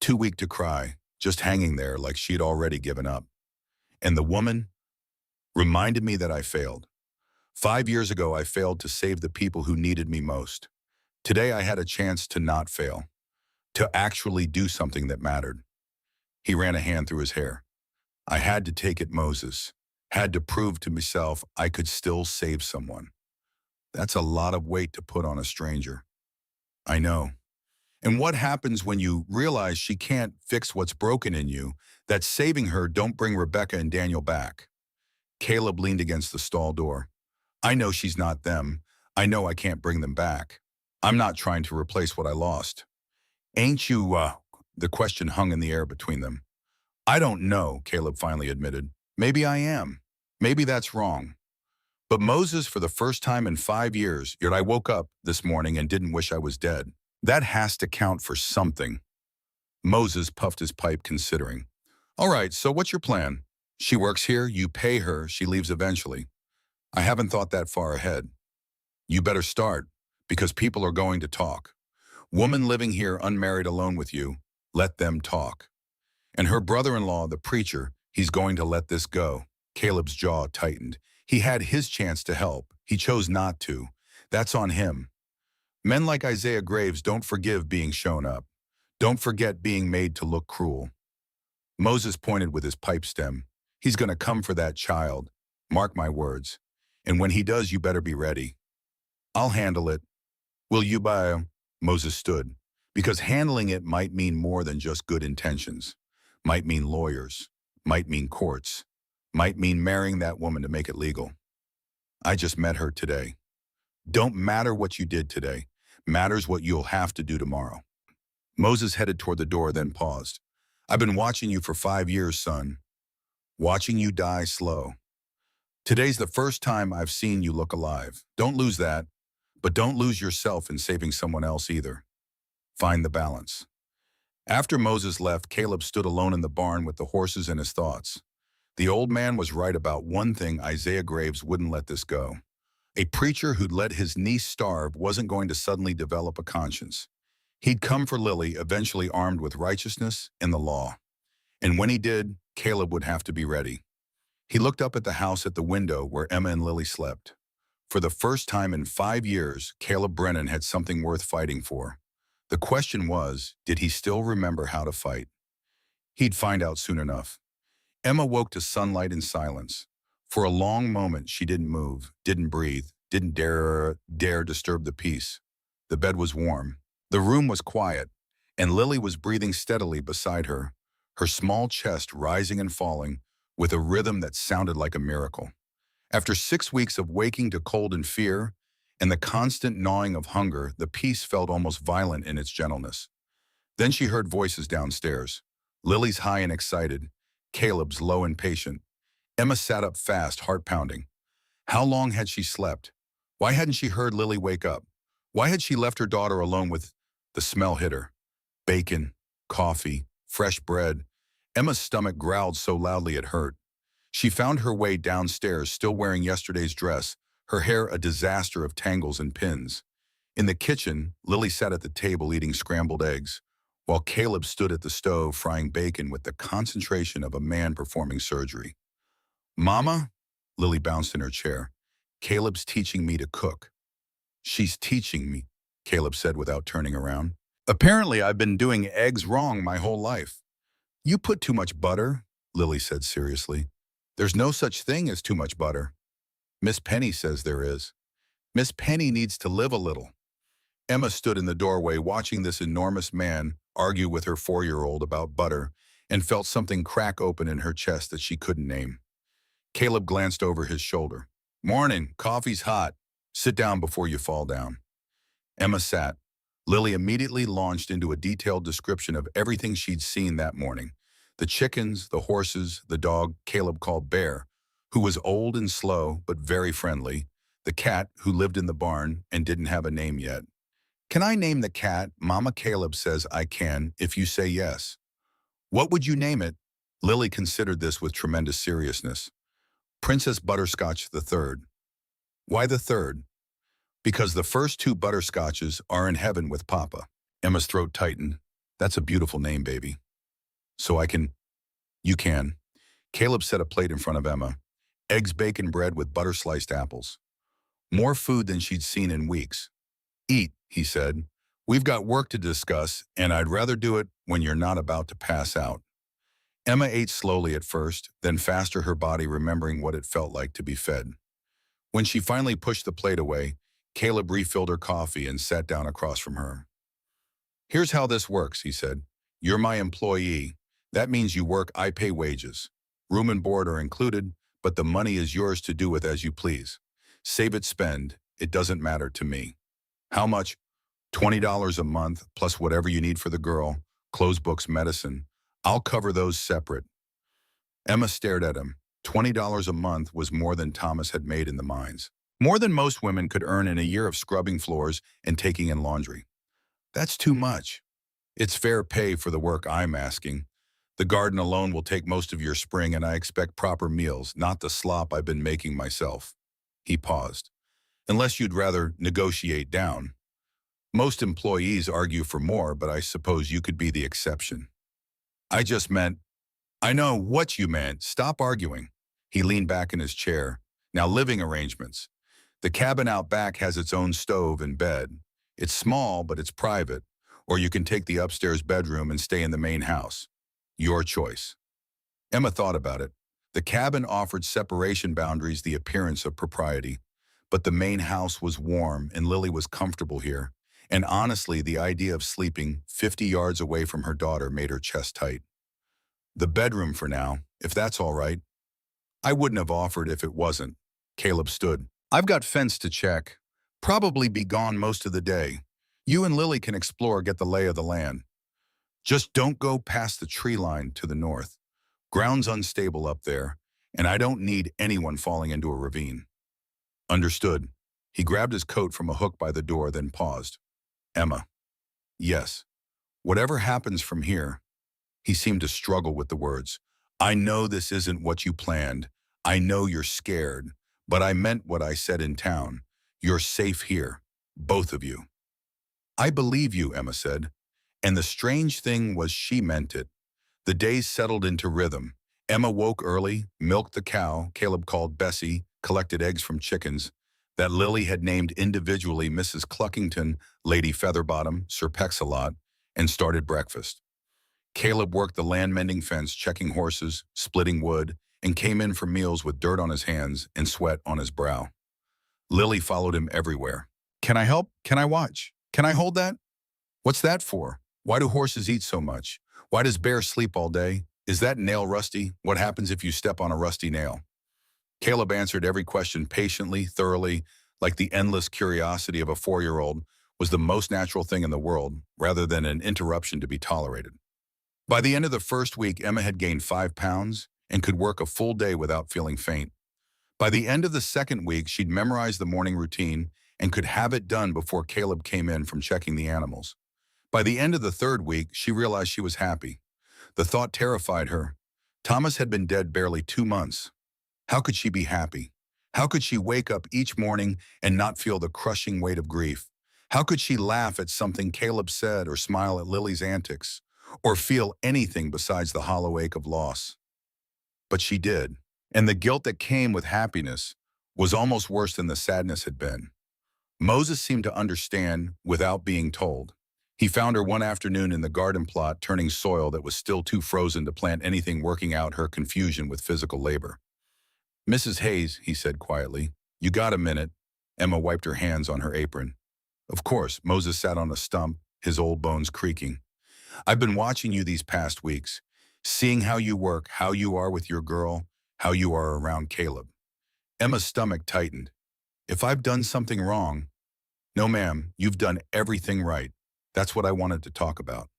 Too weak to cry, just hanging there like she'd already given up. And the woman reminded me that I failed. 5 years ago, I failed to save the people who needed me most. Today, I had a chance to not fail, to actually do something that mattered. He ran a hand through his hair. I had to take it, Moses. Had to prove to myself I could still save someone. That's a lot of weight to put on a stranger. I know. And what happens when you realize she can't fix what's broken in you, that saving her don't bring Rebecca and Daniel back? Caleb leaned against the stall door. I know she's not them. I know I can't bring them back. I'm not trying to replace what I lost. Ain't you, The question hung in the air between them. I don't know, Caleb finally admitted. Maybe I am. Maybe that's wrong. But Moses, for the first time in 5 years, yet I woke up this morning and didn't wish I was dead. That has to count for something. Moses puffed his pipe, considering. All right, so what's your plan? She works here, you pay her, she leaves eventually. I haven't thought that far ahead. You better start, because people are going to talk. Woman living here unmarried alone with you, let them talk. And her brother-in-law, the preacher, he's going to let this go. Caleb's jaw tightened. He had his chance to help. He chose not to. That's on him. Men like Isaiah Graves don't forgive being shown up. Don't forget being made to look cruel. Moses pointed with his pipe stem. He's going to come for that child. Mark my words. And when he does, you better be ready. I'll handle it. Will you buy? Moses stood. Because handling it might mean more than just good intentions. Might mean lawyers. Might mean courts. Might mean marrying that woman to make it legal. I just met her today. Don't matter what you did today. Matters what you'll have to do tomorrow. Moses headed toward the door, then paused. I've been watching you for 5 years, son. Watching you die slow. Today's the first time I've seen you look alive. Don't lose that, but don't lose yourself in saving someone else either. Find the balance. After Moses left, Caleb stood alone in the barn with the horses and his thoughts. The old man was right about one thing: Isaiah Graves wouldn't let this go. A preacher who'd let his niece starve wasn't going to suddenly develop a conscience. He'd come for Lily, eventually armed with righteousness and the law. And when he did, Caleb would have to be ready. He looked up at the house at the window where Emma and Lily slept. For the first time in 5 years, Caleb Brennan had something worth fighting for. The question was, did he still remember how to fight? He'd find out soon enough. Emma woke to sunlight and silence. For a long moment, she didn't move, didn't breathe, didn't dare disturb the peace. The bed was warm. The room was quiet, and Lily was breathing steadily beside her, her small chest rising and falling with a rhythm that sounded like a miracle. After 6 weeks of waking to cold and fear and the constant gnawing of hunger, the peace felt almost violent in its gentleness. Then she heard voices downstairs. Lily's high and excited, Caleb's low and patient. Emma sat up fast, heart pounding. How long had she slept? Why hadn't she heard Lily wake up? Why had she left her daughter alone with the smell hit her? Bacon, coffee, fresh bread. Emma's stomach growled so loudly it hurt. She found her way downstairs, still wearing yesterday's dress, her hair a disaster of tangles and pins. In the kitchen, Lily sat at the table eating scrambled eggs, while Caleb stood at the stove frying bacon with the concentration of a man performing surgery. Mama? Lily bounced in her chair. Caleb's teaching me to cook. She's teaching me, Caleb said without turning around. Apparently, I've been doing eggs wrong my whole life. You put too much butter, Lily said seriously. There's no such thing as too much butter. Miss Penny says there is. Miss Penny needs to live a little. Emma stood in the doorway watching this enormous man argue with her 4-year-old about butter and felt something crack open in her chest that she couldn't name. Caleb glanced over his shoulder. Morning, coffee's hot. Sit down before you fall down. Emma sat. Lily immediately launched into a detailed description of everything she'd seen that morning. The chickens, the horses, the dog Caleb called Bear, who was old and slow but very friendly, the cat who lived in the barn and didn't have a name yet. Can I name the cat? Mama Caleb says I can if you say yes. What would you name it? Lily considered this with tremendous seriousness. Princess Butterscotch the Third. Why the third? Because the first 2 butterscotches are in heaven with Papa. Emma's throat tightened. That's a beautiful name, baby. So you can. Caleb set a plate in front of Emma. Eggs, bacon, bread with butter-sliced apples. More food than she'd seen in weeks. Eat, he said. We've got work to discuss, and I'd rather do it when you're not about to pass out. Emma ate slowly at first, then faster, her body remembering what it felt like to be fed. When she finally pushed the plate away, Caleb refilled her coffee and sat down across from her. Here's how this works, he said. You're my employee. That means you work, I pay wages. Room and board are included, but the money is yours to do with as you please. Save it, spend. It doesn't matter to me. How much? $20 a month, plus whatever you need for the girl, clothes, books, medicine. I'll cover those separate. Emma stared at him. $20 a month was more than Thomas had made in the mines. More than most women could earn in a year of scrubbing floors and taking in laundry. That's too much. It's fair pay for the work I'm asking. The garden alone will take most of your spring, and I expect proper meals, not the slop I've been making myself. He paused. Unless you'd rather negotiate down. Most employees argue for more, but I suppose you could be the exception. I just meant, I know what you meant. Stop arguing. He leaned back in his chair. Now, living arrangements. The cabin out back has its own stove and bed. It's small, but it's private. Or you can take the upstairs bedroom and stay in the main house. Your choice. Emma thought about it. The cabin offered separation boundaries the appearance of propriety, but the main house was warm and Lily was comfortable here. And honestly, the idea of sleeping 50 yards away from her daughter made her chest tight. The bedroom for now, if that's all right. I wouldn't have offered if it wasn't. Caleb stood. I've got fence to check. Probably be gone most of the day. You and Lily can explore, get the lay of the land. Just don't go past the tree line to the north. Ground's unstable up there, and I don't need anyone falling into a ravine. Understood. He grabbed his coat from a hook by the door, then paused. Emma. Yes. Whatever happens from here. He seemed to struggle with the words. I know this isn't what you planned. I know you're scared, but I meant what I said in town. You're safe here, both of you. I believe you, Emma said. And the strange thing was she meant it. The days settled into rhythm. Emma woke early, milked the cow Caleb called Bessie, collected eggs from chickens that Lily had named individually Mrs. Cluckington, Lady Featherbottom, Sir Peck-a-Lot, and started breakfast. Caleb worked the land-mending fence, checking horses, splitting wood, and came in for meals with dirt on his hands and sweat on his brow. Lily followed him everywhere. Can I help? Can I watch? Can I hold that? What's that for? Why do horses eat so much? Why does Bear sleep all day? Is that nail rusty? What happens if you step on a rusty nail? Caleb answered every question patiently, thoroughly, like the endless curiosity of a 4-year-old was the most natural thing in the world, rather than an interruption to be tolerated. By the end of the first week, Emma had gained 5 pounds and could work a full day without feeling faint. By the end of the second week, she'd memorized the morning routine and could have it done before Caleb came in from checking the animals. By the end of the third week, she realized she was happy. The thought terrified her. Thomas had been dead barely 2 months. How could she be happy? How could she wake up each morning and not feel the crushing weight of grief? How could she laugh at something Caleb said or smile at Lily's antics, or feel anything besides the hollow ache of loss? But she did, and the guilt that came with happiness was almost worse than the sadness had been. Moses seemed to understand without being told. He found her one afternoon in the garden plot turning soil that was still too frozen to plant anything, working out her confusion with physical labor. Mrs. Hayes, he said quietly, you got a minute? Emma wiped her hands on her apron. Of course. Moses sat on a stump, his old bones creaking. I've been watching you these past weeks, seeing how you work, how you are with your girl, how you are around Caleb. Emma's stomach tightened. If I've done something wrong... No, ma'am, you've done everything right. That's what I wanted to talk about.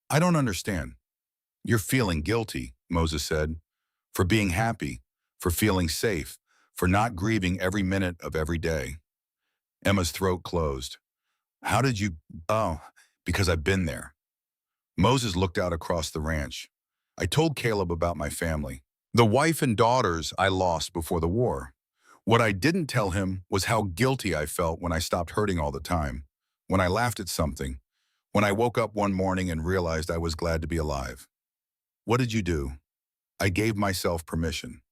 I don't understand. You're feeling guilty, Moses said, for being happy, for feeling safe, for not grieving every minute of every day. Emma's throat closed. How did you... Oh, because I've been there. Moses looked out across the ranch. I told Caleb about my family, the wife and daughters I lost before the war. What I didn't tell him was how guilty I felt when I stopped hurting all the time, when I laughed at something, when I woke up one morning and realized I was glad to be alive. What did you do? I gave myself permission.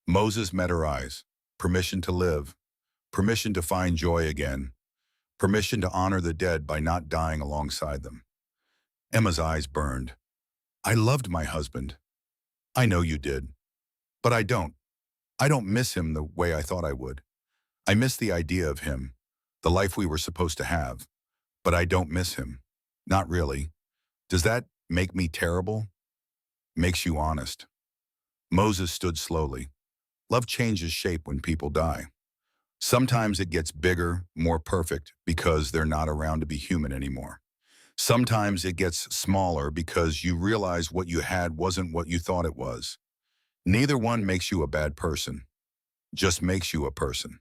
Moses met her eyes. Permission to live. Permission to find joy again. Permission to honor the dead by not dying alongside them. Emma's eyes burned. I loved my husband. I know you did. But I don't. I don't miss him the way I thought I would. I miss the idea of him, the life we were supposed to have. But I don't miss him. Not really. Does that make me terrible? Makes you honest. Moses stood slowly. Love changes shape when people die. Sometimes it gets bigger, more perfect, because they're not around to be human anymore. Sometimes it gets smaller because you realize what you had wasn't what you thought it was. Neither one makes you a bad person, just makes you a person.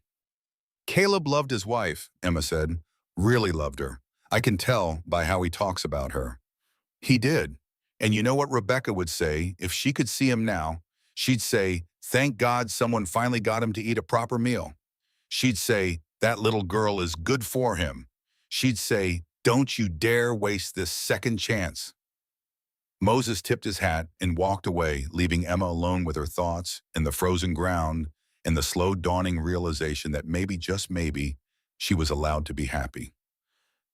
Caleb loved his wife, Emma said, really loved her. I can tell by how he talks about her. He did. And you know what Rebecca would say if she could see him now? She'd say, thank God someone finally got him to eat a proper meal. She'd say, that little girl is good for him. She'd say, don't you dare waste this second chance. Moses tipped his hat and walked away, leaving Emma alone with her thoughts and the frozen ground and the slow dawning realization that maybe, just maybe, she was allowed to be happy.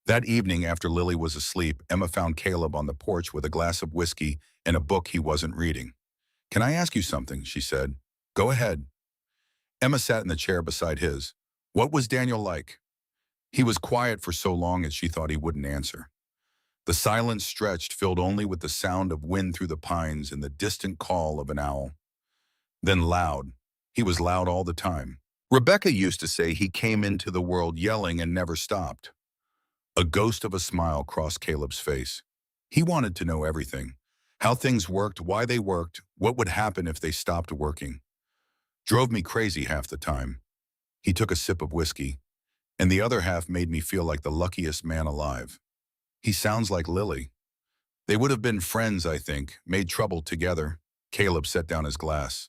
That evening, after Lily was asleep, Emma found Caleb on the porch with a glass of whiskey and a book he wasn't reading. "Can I ask you something?" she said. "Go ahead." Emma sat in the chair beside his. "What was Daniel like?" He was quiet for so long as she thought he wouldn't answer. The silence stretched, filled only with the sound of wind through the pines and the distant call of an owl. Then loud. He was loud all the time. Rebecca used to say he came into the world yelling and never stopped. A ghost of a smile crossed Caleb's face. He wanted to know everything. How things worked, why they worked, what would happen if they stopped working. Drove me crazy half the time. He took a sip of whiskey, and the other half made me feel like the luckiest man alive. He sounds like Lily. They would have been friends, I think, made trouble together. Caleb set down his glass.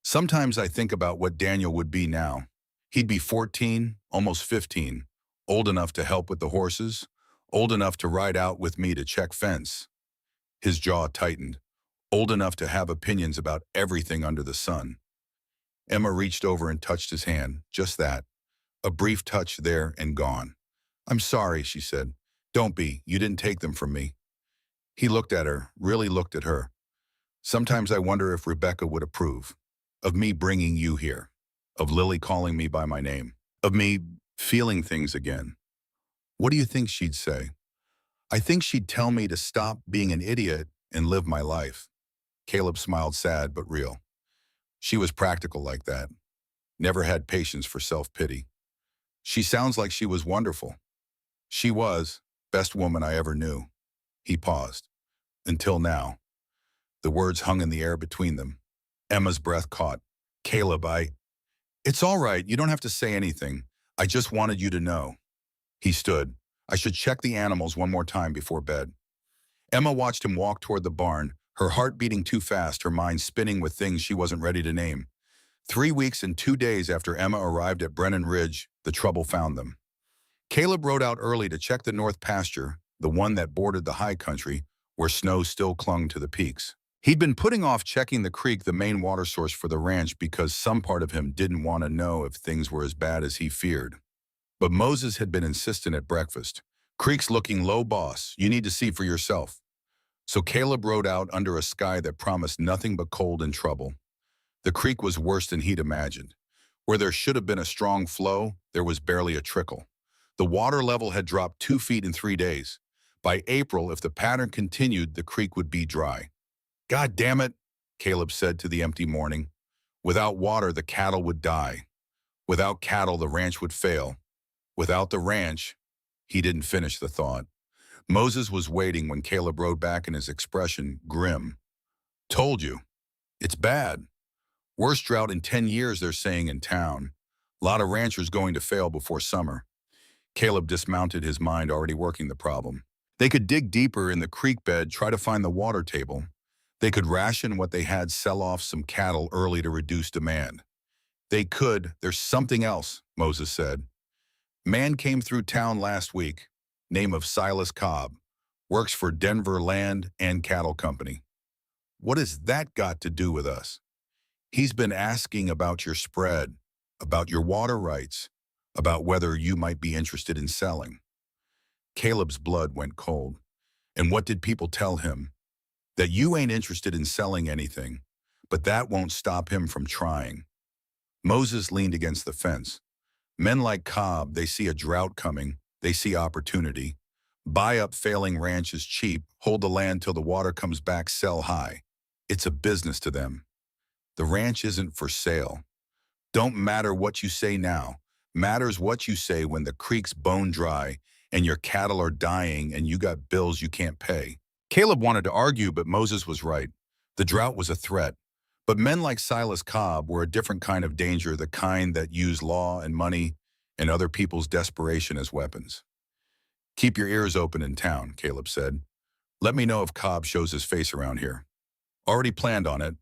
Sometimes I think about what Daniel would be now. He'd be 14, almost 15, old enough to help with the horses, old enough to ride out with me to check fence. His jaw tightened, old enough to have opinions about everything under the sun. Emma reached over and touched his hand, just that. A brief touch there and gone. "I'm sorry," she said. "Don't be. You didn't take them from me." He looked at her, really looked at her. "Sometimes I wonder if Rebecca would approve of me bringing you here, of Lily calling me by my name, of me feeling things again. What do you think she'd say?" "I think she'd tell me to stop being an idiot and live my life." Caleb smiled, sad but real. She was practical like that. Never had patience for self-pity. "She sounds like she was wonderful." "She was. Best woman I ever knew." He paused. "Until now." The words hung in the air between them. Emma's breath caught. "Caleb, It's all right. You don't have to say anything. I just wanted you to know." He stood. "I should check the animals one more time before bed." Emma watched him walk toward the barn, her heart beating too fast, her mind spinning with things she wasn't ready to name. 3 weeks and 2 days after Emma arrived at Brennan Ridge, the trouble found them. Caleb rode out early to check the north pasture, the one that bordered the high country, where snow still clung to the peaks. He'd been putting off checking the creek, the main water source for the ranch, because some part of him didn't want to know if things were as bad as he feared. But Moses had been insistent at breakfast. "Creek's looking low, boss. You need to see for yourself." So Caleb rode out under a sky that promised nothing but cold and trouble. The creek was worse than he'd imagined. Where there should have been a strong flow, there was barely a trickle. The water level had dropped 2 feet in 3 days. By April, if the pattern continued, the creek would be dry. "God damn it," Caleb said to the empty morning. Without water, the cattle would die. Without cattle, the ranch would fail. Without the ranch, he didn't finish the thought. Moses was waiting when Caleb rode back, in his expression grim. "Told you. It's bad. Worst drought in 10 years, they're saying in town. Lot of ranchers going to fail before summer." Caleb dismounted, his mind already working the problem. They could dig deeper in the creek bed, try to find the water table. They could ration what they had, sell off some cattle early to reduce demand. There's something else, Moses said. "Man came through town last week, name of Silas Cobb, works for Denver Land and Cattle Company." "What has that got to do with us?" "He's been asking about your spread, about your water rights, about whether you might be interested in selling." Caleb's blood went cold. "And what did people tell him?" "That you ain't interested in selling anything, but that won't stop him from trying." Moses leaned against the fence. "Men like Cobb, they see a drought coming, they see opportunity. Buy up failing ranches cheap, hold the land till the water comes back, sell high. It's a business to them. The ranch isn't for sale. Don't matter what you say now. Matters what you say when the creek's bone dry and your cattle are dying and you got bills you can't pay." Caleb wanted to argue, but Moses was right. The drought was a threat. But men like Silas Cobb were a different kind of danger, the kind that used law and money and other people's desperation as weapons. "Keep your ears open in town," Caleb said. "Let me know if Cobb shows his face around here." "Already planned on it."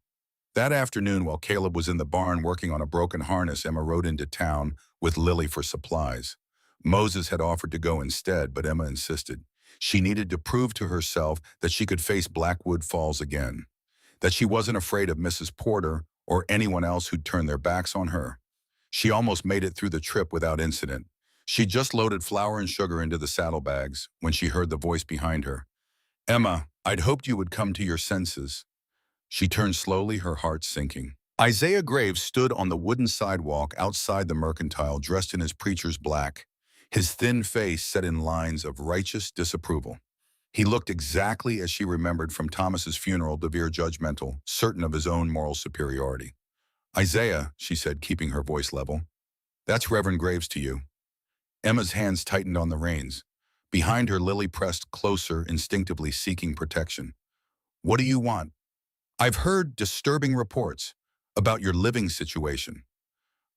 That afternoon, while Caleb was in the barn working on a broken harness, Emma rode into town with Lily for supplies. Moses had offered to go instead, but Emma insisted. She needed to prove to herself that she could face Blackwood Falls again, that she wasn't afraid of Mrs. Porter or anyone else who'd turned their backs on her. She almost made it through the trip without incident. She just loaded flour and sugar into the saddlebags when she heard the voice behind her. "Emma, I'd hoped you would come to your senses." She turned slowly, her heart sinking. Isaiah Graves stood on the wooden sidewalk outside the mercantile, dressed in his preacher's black, his thin face set in lines of righteous disapproval. He looked exactly as she remembered from Thomas's funeral, severe, judgmental, certain of his own moral superiority. "Isaiah," she said, keeping her voice level, "that's Reverend Graves to you." Emma's hands tightened on the reins. Behind her, Lily pressed closer, instinctively seeking protection. "What do you want?" "I've heard disturbing reports about your living situation."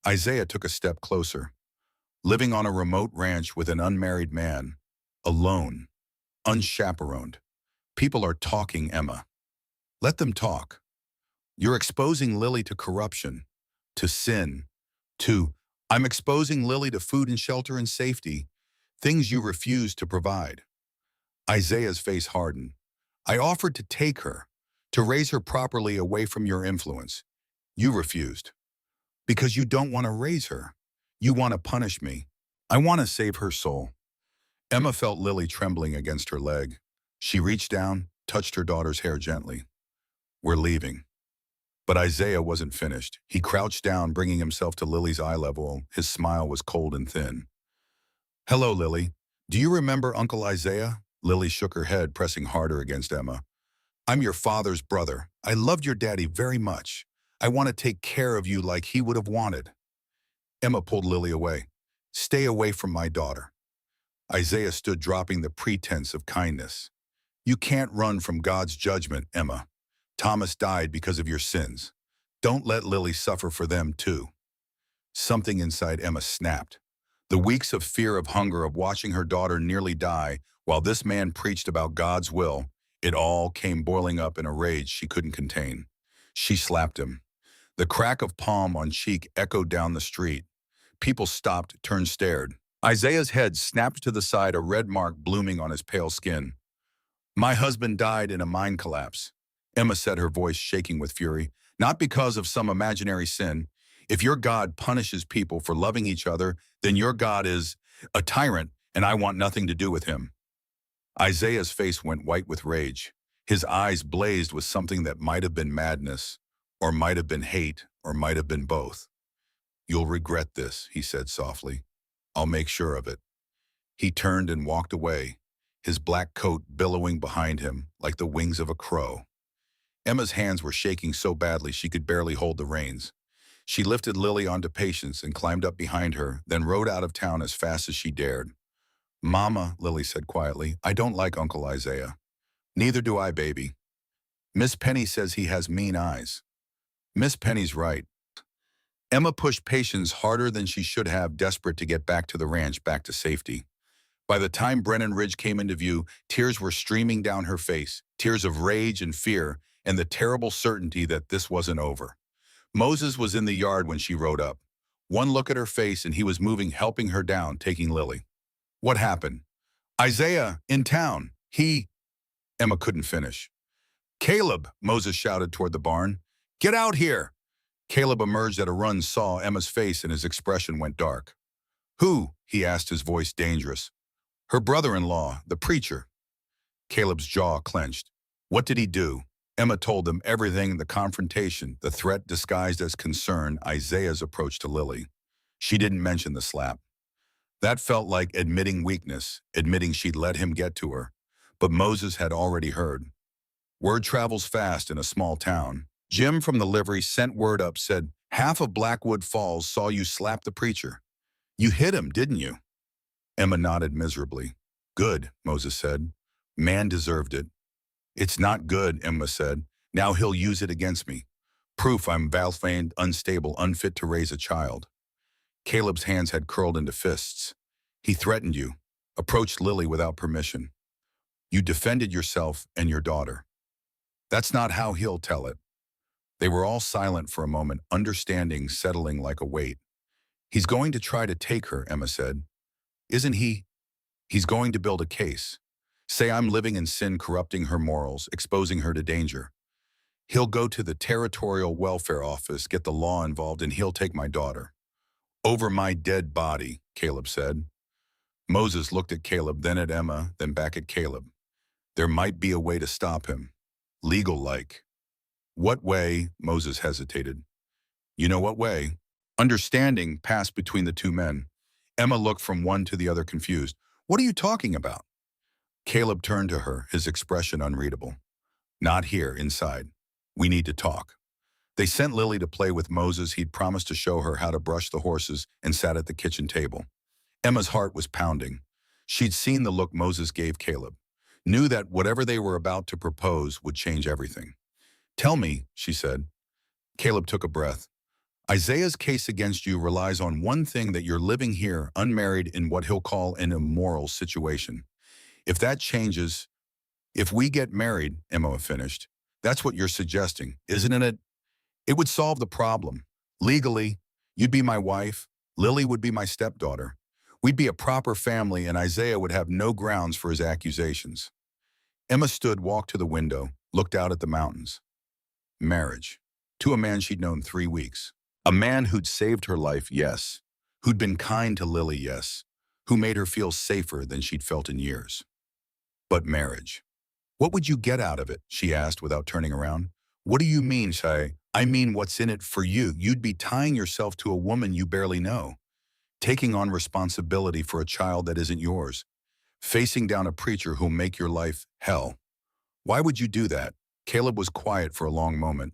Isaiah took a step closer. "Living on a remote ranch with an unmarried man, alone, unchaperoned. People are talking, Emma. Let them talk. You're exposing Lily to corruption, to sin, to... I'm exposing Lily to food and shelter and safety, things you refuse to provide." Isaiah's face hardened. "I offered to take her, to raise her properly away from your influence. You refused. Because you don't want to raise her. You want to punish me. I want to save her soul." Emma felt Lily trembling against her leg. She reached down, touched her daughter's hair gently. "We're leaving." But Isaiah wasn't finished. He crouched down, bringing himself to Lily's eye level. His smile was cold and thin. "Hello, Lily. Do you remember Uncle Isaiah?" Lily shook her head, pressing harder against Emma. "I'm your father's brother. I loved your daddy very much. I want to take care of you like he would have wanted." Emma pulled Lily away. "Stay away from my daughter." Isaiah stood, dropping the pretense of kindness. "You can't run from God's judgment, Emma. Thomas died because of your sins. Don't let Lily suffer for them, too." Something inside Emma snapped. The weeks of fear, of hunger, of watching her daughter nearly die while this man preached about God's will, it all came boiling up in a rage she couldn't contain. She slapped him. The crack of palm on cheek echoed down the street. People stopped, turned, stared. Isaiah's head snapped to the side, a red mark blooming on his pale skin. "My husband died in a mine collapse," Emma said, her voice shaking with fury. "Not because of some imaginary sin. If your God punishes people for loving each other, then your God is a tyrant, and I want nothing to do with him." Isaiah's face went white with rage. His eyes blazed with something that might have been madness, or might have been hate, or might have been both. "You'll regret this," he said softly. "I'll make sure of it." He turned and walked away, his black coat billowing behind him like the wings of a crow. Emma's hands were shaking so badly she could barely hold the reins. She lifted Lily onto Patience and climbed up behind her, then rode out of town as fast as she dared. "Mama," Lily said quietly, "I don't like Uncle Isaiah." "Neither do I, baby. Miss Penny says he has mean eyes." "Miss Penny's right." Emma pushed Patience harder than she should have, desperate to get back to the ranch, back to safety. By the time Brennan Ridge came into view, tears were streaming down her face, tears of rage and fear, and the terrible certainty that this wasn't over. Moses was in the yard when she rode up. One look at her face and he was moving, helping her down, taking Lily. "What happened?" "Isaiah, in town. He..." Emma couldn't finish. "Caleb," Moses shouted toward the barn. "Get out here." Caleb emerged at a run, saw Emma's face, and his expression went dark. "Who?" he asked, his voice dangerous. "Her brother-in-law, the preacher." Caleb's jaw clenched. "What did he do?" Emma told them everything, the confrontation, the threat disguised as concern, Isaiah's approach to Lily. She didn't mention the slap. That felt like admitting weakness, admitting she'd let him get to her. But Moses had already heard. Word travels fast in a small town. Jim from the livery sent word up, said, "Half of Blackwood Falls saw you slap the preacher. You hit him, didn't you?" Emma nodded miserably. "Good," Moses said. "Man deserved it." "It's not good," Emma said. "Now he'll use it against me. Proof I'm valfeined, unstable, unfit to raise a child." Caleb's hands had curled into fists. "He threatened you, approached Lily without permission. You defended yourself and your daughter. That's not how he'll tell it." They were all silent for a moment, understanding settling like a weight. "He's going to try to take her," Emma said. "Isn't he? He's going to build a case. Say I'm living in sin, corrupting her morals, exposing her to danger. He'll go to the territorial welfare office, get the law involved, and he'll take my daughter. Over my dead body," Caleb said. Moses looked at Caleb, then at Emma, then back at Caleb. There might be a way to stop him. Legal-like. What way? Moses hesitated. You know what way? Understanding passed between the two men. Emma looked from one to the other confused. What are you talking about? Caleb turned to her, his expression unreadable. Not here, inside. We need to talk. They sent Lily to play with Moses. He'd promised to show her how to brush the horses and sat at the kitchen table. Emma's heart was pounding. She'd seen the look Moses gave Caleb, knew that whatever they were about to propose would change everything. Tell me, she said. Caleb took a breath. Isaiah's case against you relies on one thing, that you're living here unmarried in what he'll call an immoral situation. If that changes, if we get married, Emma finished, that's what you're suggesting, isn't it? It would solve the problem. Legally, you'd be my wife, Lily would be my stepdaughter. We'd be a proper family and Isaiah would have no grounds for his accusations. Emma stood, walked to the window, looked out at the mountains. Marriage. To a man she'd known 3 weeks. A man who'd saved her life, yes. Who'd been kind to Lily, yes. Who made her feel safer than she'd felt in years. But marriage. What would you get out of it? She asked without turning around. What do you mean, Shai? I mean, what's in it for you? You'd be tying yourself to a woman you barely know, taking on responsibility for a child that isn't yours, facing down a preacher who'll make your life hell. Why would you do that? Caleb was quiet for a long moment.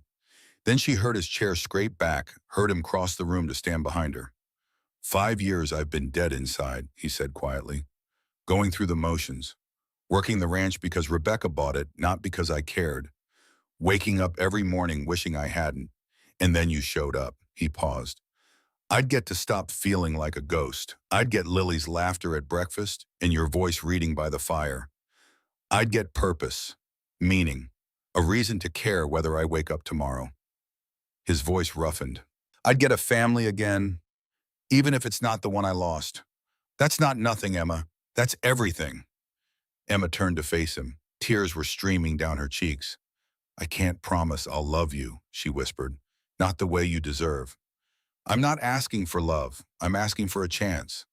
Then she heard his chair scrape back, heard him cross the room to stand behind her. 5 years I've been dead inside, he said quietly, going through the motions, working the ranch because Rebecca bought it, not because I cared, waking up every morning wishing I hadn't, and then you showed up. He paused. I'd get to stop feeling like a ghost. I'd get Lily's laughter at breakfast and your voice reading by the fire. I'd get purpose, meaning, a reason to care whether I wake up tomorrow. His voice roughened. I'd get a family again, even if it's not the one I lost. That's not nothing, Emma. That's everything. Emma turned to face him. Tears were streaming down her cheeks. I can't promise I'll love you, she whispered. Not the way you deserve. I'm not asking for love. I'm asking for a chance.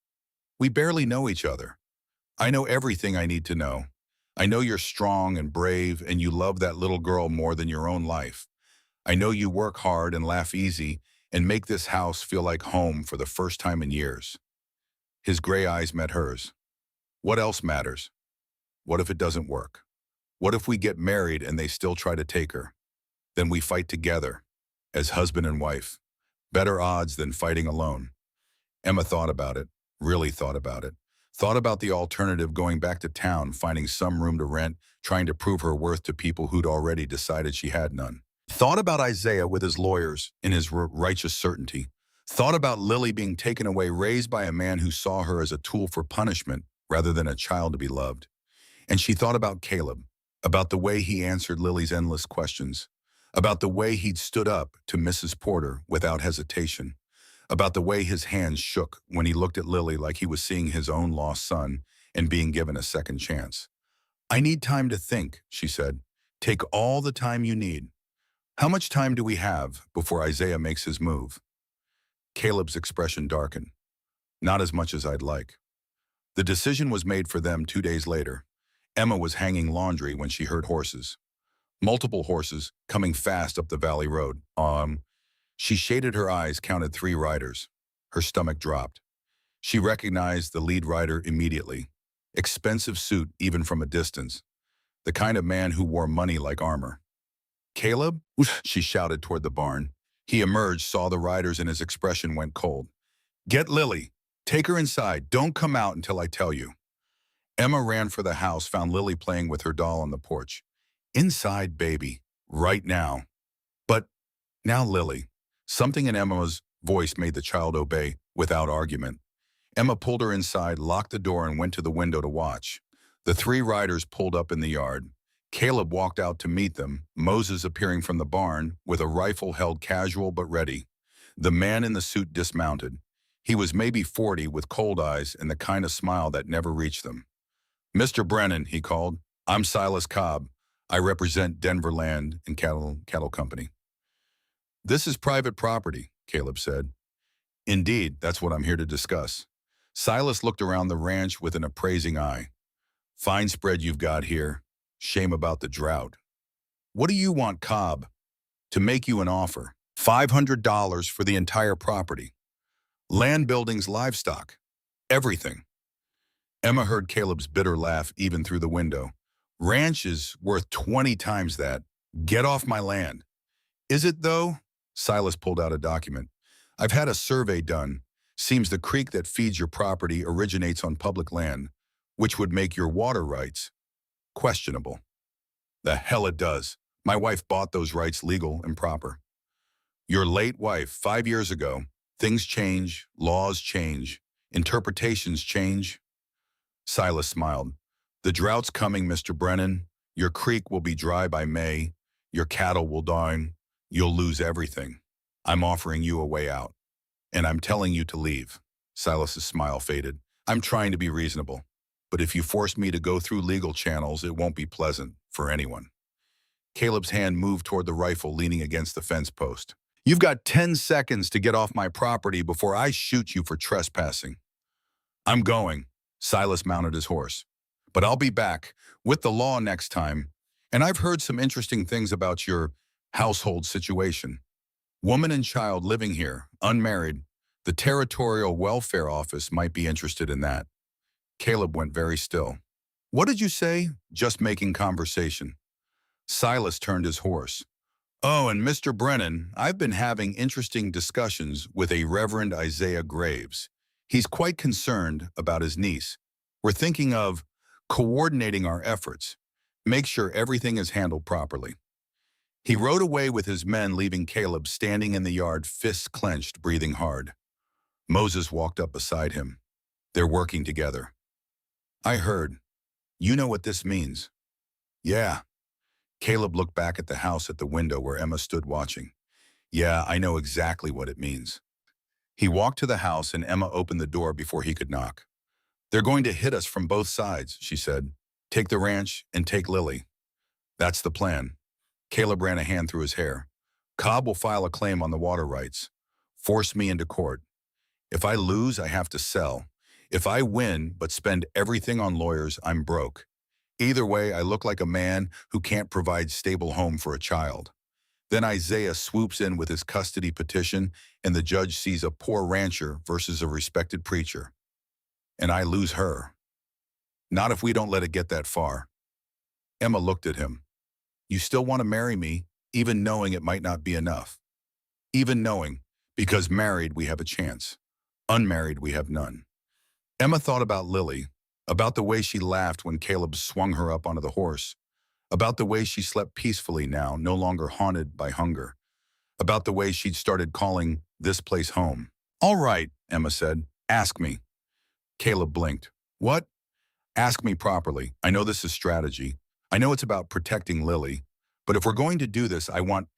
We barely know each other. I know everything I need to know. I know you're strong and brave and you love that little girl more than your own life. I know you work hard and laugh easy and make this house feel like home for the first time in years. His gray eyes met hers. What else matters? What if it doesn't work? What if we get married and they still try to take her? Then we fight together, as husband and wife. Better odds than fighting alone. Emma thought about it, really thought about it. Thought about the alternative, going back to town, finding some room to rent, trying to prove her worth to people who'd already decided she had none. Thought about Isaiah with his lawyers in his righteous certainty. Thought about Lily being taken away, raised by a man who saw her as a tool for punishment rather than a child to be loved. And she thought about Caleb, about the way he answered Lily's endless questions, about the way he'd stood up to Mrs. Porter without hesitation, about the way his hands shook when he looked at Lily like he was seeing his own lost son and being given a second chance. I need time to think, she said. Take all the time you need. How much time do we have before Isaiah makes his move? Caleb's expression darkened. Not as much as I'd like. The decision was made for them 2 days later. Emma was hanging laundry when she heard horses. Multiple horses coming fast up the valley road. She shaded her eyes, counted 3 riders. Her stomach dropped. She recognized the lead rider immediately. Expensive suit even from a distance. The kind of man who wore money like armor. Caleb? She shouted toward the barn. He emerged, saw the riders, and his expression went cold. Get Lily. Take her inside. Don't come out until I tell you. Emma ran for the house, found Lily playing with her doll on the porch. Inside, baby. Right now. But now, Lily. Something in Emma's voice made the child obey without argument. Emma pulled her inside, locked the door, and went to the window to watch. The 3 riders pulled up in the yard. Caleb walked out to meet them, Moses appearing from the barn with a rifle held casual but ready. The man in the suit dismounted. He was maybe 40, with cold eyes and the kind of smile that never reached them. Mr. Brennan, he called. I'm Silas Cobb. I represent Denver Land and Cattle Company. This is private property, Caleb said. Indeed, that's what I'm here to discuss. Silas looked around the ranch with an appraising eye. Fine spread you've got here. Shame about the drought. What do you want, Cobb? to make you an offer. $500 for the entire property. Land, buildings, livestock. Everything. Emma heard Caleb's bitter laugh even through the window. Ranch is worth 20 times that. Get off my land. Is it, though? Silas pulled out a document. I've had a survey done. Seems the creek that feeds your property originates on public land, which would make your water rights questionable. The hell it does. My wife bought those rights legal and proper. Your late wife, 5 years ago. Things change, laws change, interpretations change. Silas smiled. The drought's coming, Mr. Brennan. Your creek will be dry by May. Your cattle will die. You'll lose everything. I'm offering you a way out. And I'm telling you to leave. Silas's smile faded. I'm trying to be reasonable. But if you force me to go through legal channels, it won't be pleasant for anyone. Caleb's hand moved toward the rifle leaning against the fence post. You've got 10 seconds to get off my property before I shoot you for trespassing. I'm going. Silas mounted his horse. But I'll be back with the law next time. And I've heard some interesting things about your household situation. Woman and child living here, unmarried. The Territorial Welfare Office might be interested in that. Caleb went very still. What did you say? Just making conversation. Silas turned his horse. Oh, and Mr. Brennan, I've been having interesting discussions with a Reverend Isaiah Graves. He's quite concerned about his niece. We're thinking of coordinating our efforts. Make sure everything is handled properly. He rode away with his men, leaving Caleb standing in the yard, fists clenched, breathing hard. Moses walked up beside him. They're working together. I heard. You know what this means? Yeah. Caleb looked back at the house at the window where Emma stood watching. Yeah, I know exactly what it means. He walked to the house and Emma opened the door before he could knock. They're going to hit us from both sides, she said. Take the ranch and take Lily. That's the plan. Caleb ran a hand through his hair. Cobb will file a claim on the water rights. Force me into court. If I lose, I have to sell. If I win but spend everything on lawyers, I'm broke. Either way, I look like a man who can't provide stable home for a child. Then Isaiah swoops in with his custody petition and the judge sees a poor rancher versus a respected preacher. And I lose her. Not if we don't let it get that far. Emma looked at him. You still want to marry me, even knowing it might not be enough. Even knowing, because married we have a chance. Unmarried we have none. Emma thought about Lily, about the way she laughed when Caleb swung her up onto the horse, about the way she slept peacefully now, no longer haunted by hunger, about the way she'd started calling this place home. All right, Emma said, ask me. Caleb blinked. What? Ask me properly. I know this is strategy. I know it's about protecting Lily. But if we're going to do this, I want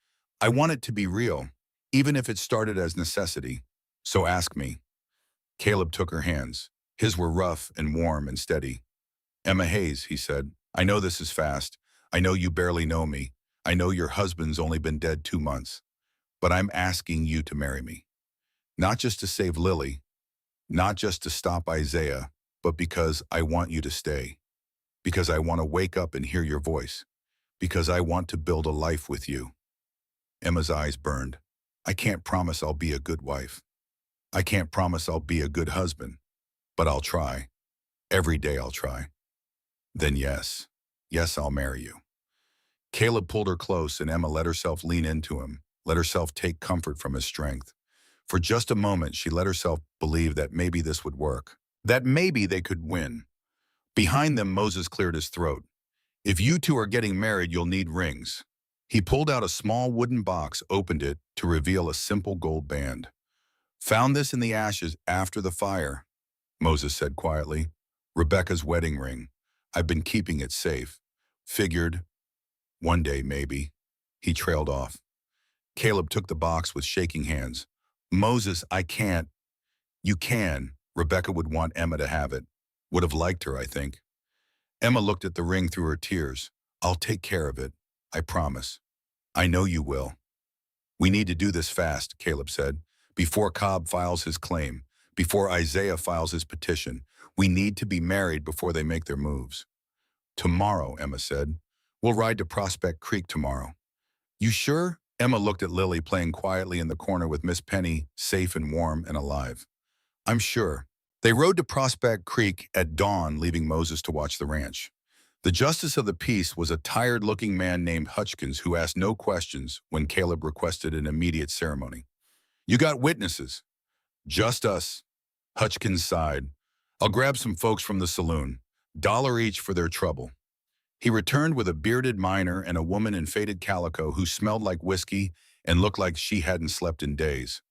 it to be real, even if it started as necessity. So ask me. Caleb took her hands. His were rough and warm and steady. Emma Hayes, he said, I know this is fast. I know you barely know me. I know your husband's only been dead 2 months. But I'm asking you to marry me. Not just to save Lily, not just to stop Isaiah, but because I want you to stay. Because I want to wake up and hear your voice. Because I want to build a life with you. Emma's eyes burned. I can't promise I'll be a good wife. I can't promise I'll be a good husband. But I'll try. Every day I'll try. Then yes, I'll marry you. Caleb pulled her close and Emma let herself lean into him, let herself take comfort from his strength. For just a moment, she let herself believe that maybe this would work, that maybe they could win. Behind them, Moses cleared his throat. If you two are getting married, you'll need rings. He pulled out a small wooden box, opened it to reveal a simple gold band. Found this in the ashes after the fire, Moses said quietly. Rebecca's wedding ring. I've been keeping it safe. Figured, one day maybe. He trailed off. Caleb took the box with shaking hands. Moses, I can't. You can. Rebecca would want Emma to have it. Would have liked her, I think. Emma looked at the ring through her tears. I'll take care of it. I promise. I know you will. We need to do this fast, Caleb said. Before Cobb files his claim, before Isaiah files his petition, we need to be married before they make their moves. Tomorrow, Emma said. We'll ride to Prospect Creek tomorrow. You sure? Emma looked at Lily playing quietly in the corner with Miss Penny, safe and warm and alive. I'm sure. They rode to Prospect Creek at dawn, leaving Moses to watch the ranch. The justice of the peace was a tired-looking man named Hutchkins who asked no questions when Caleb requested an immediate ceremony. You got witnesses. Just us. Hutchkins sighed. I'll grab some folks from the saloon. $1 each for their trouble. He returned with a bearded miner and a woman in faded calico who smelled like whiskey and looked like she hadn't slept in days.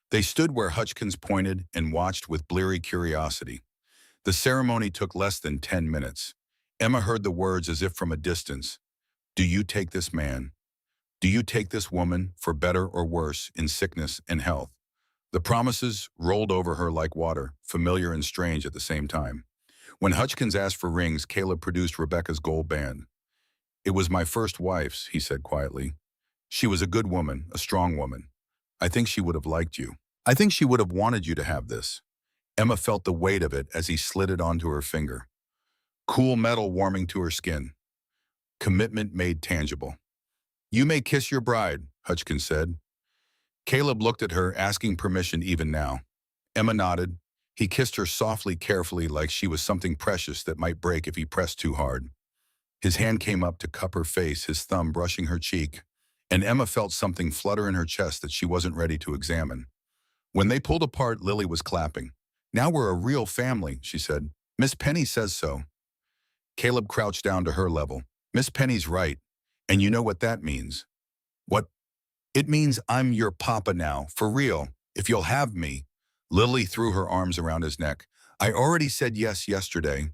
They stood where Hutchkins pointed and watched with bleary curiosity. The ceremony took less than 10 minutes. Emma heard the words as if from a distance. Do you take this man? Do you take this woman, for better or worse, in sickness and health? The promises rolled over her like water, familiar and strange at the same time. When Hutchkins asked for rings, Caleb produced Rebecca's gold band. It was my first wife's, he said quietly. She was a good woman, a strong woman. I think she would have liked you. I think she would have wanted you to have this. Emma felt the weight of it as he slid it onto her finger. Cool metal warming to her skin. Commitment made tangible. You may kiss your bride, Hutchkins said. Caleb looked at her, asking permission even now. Emma nodded. He kissed her softly, carefully, like she was something precious that might break if he pressed too hard. His hand came up to cup her face, his thumb brushing her cheek, and Emma felt something flutter in her chest that she wasn't ready to examine. When they pulled apart, Lily was clapping. Now we're a real family, she said. Miss Penny says so. Caleb crouched down to her level. Miss Penny's right, and you know what that means. What? It means I'm your papa now, for real, if you'll have me. Lily threw her arms around his neck. I already said yes yesterday.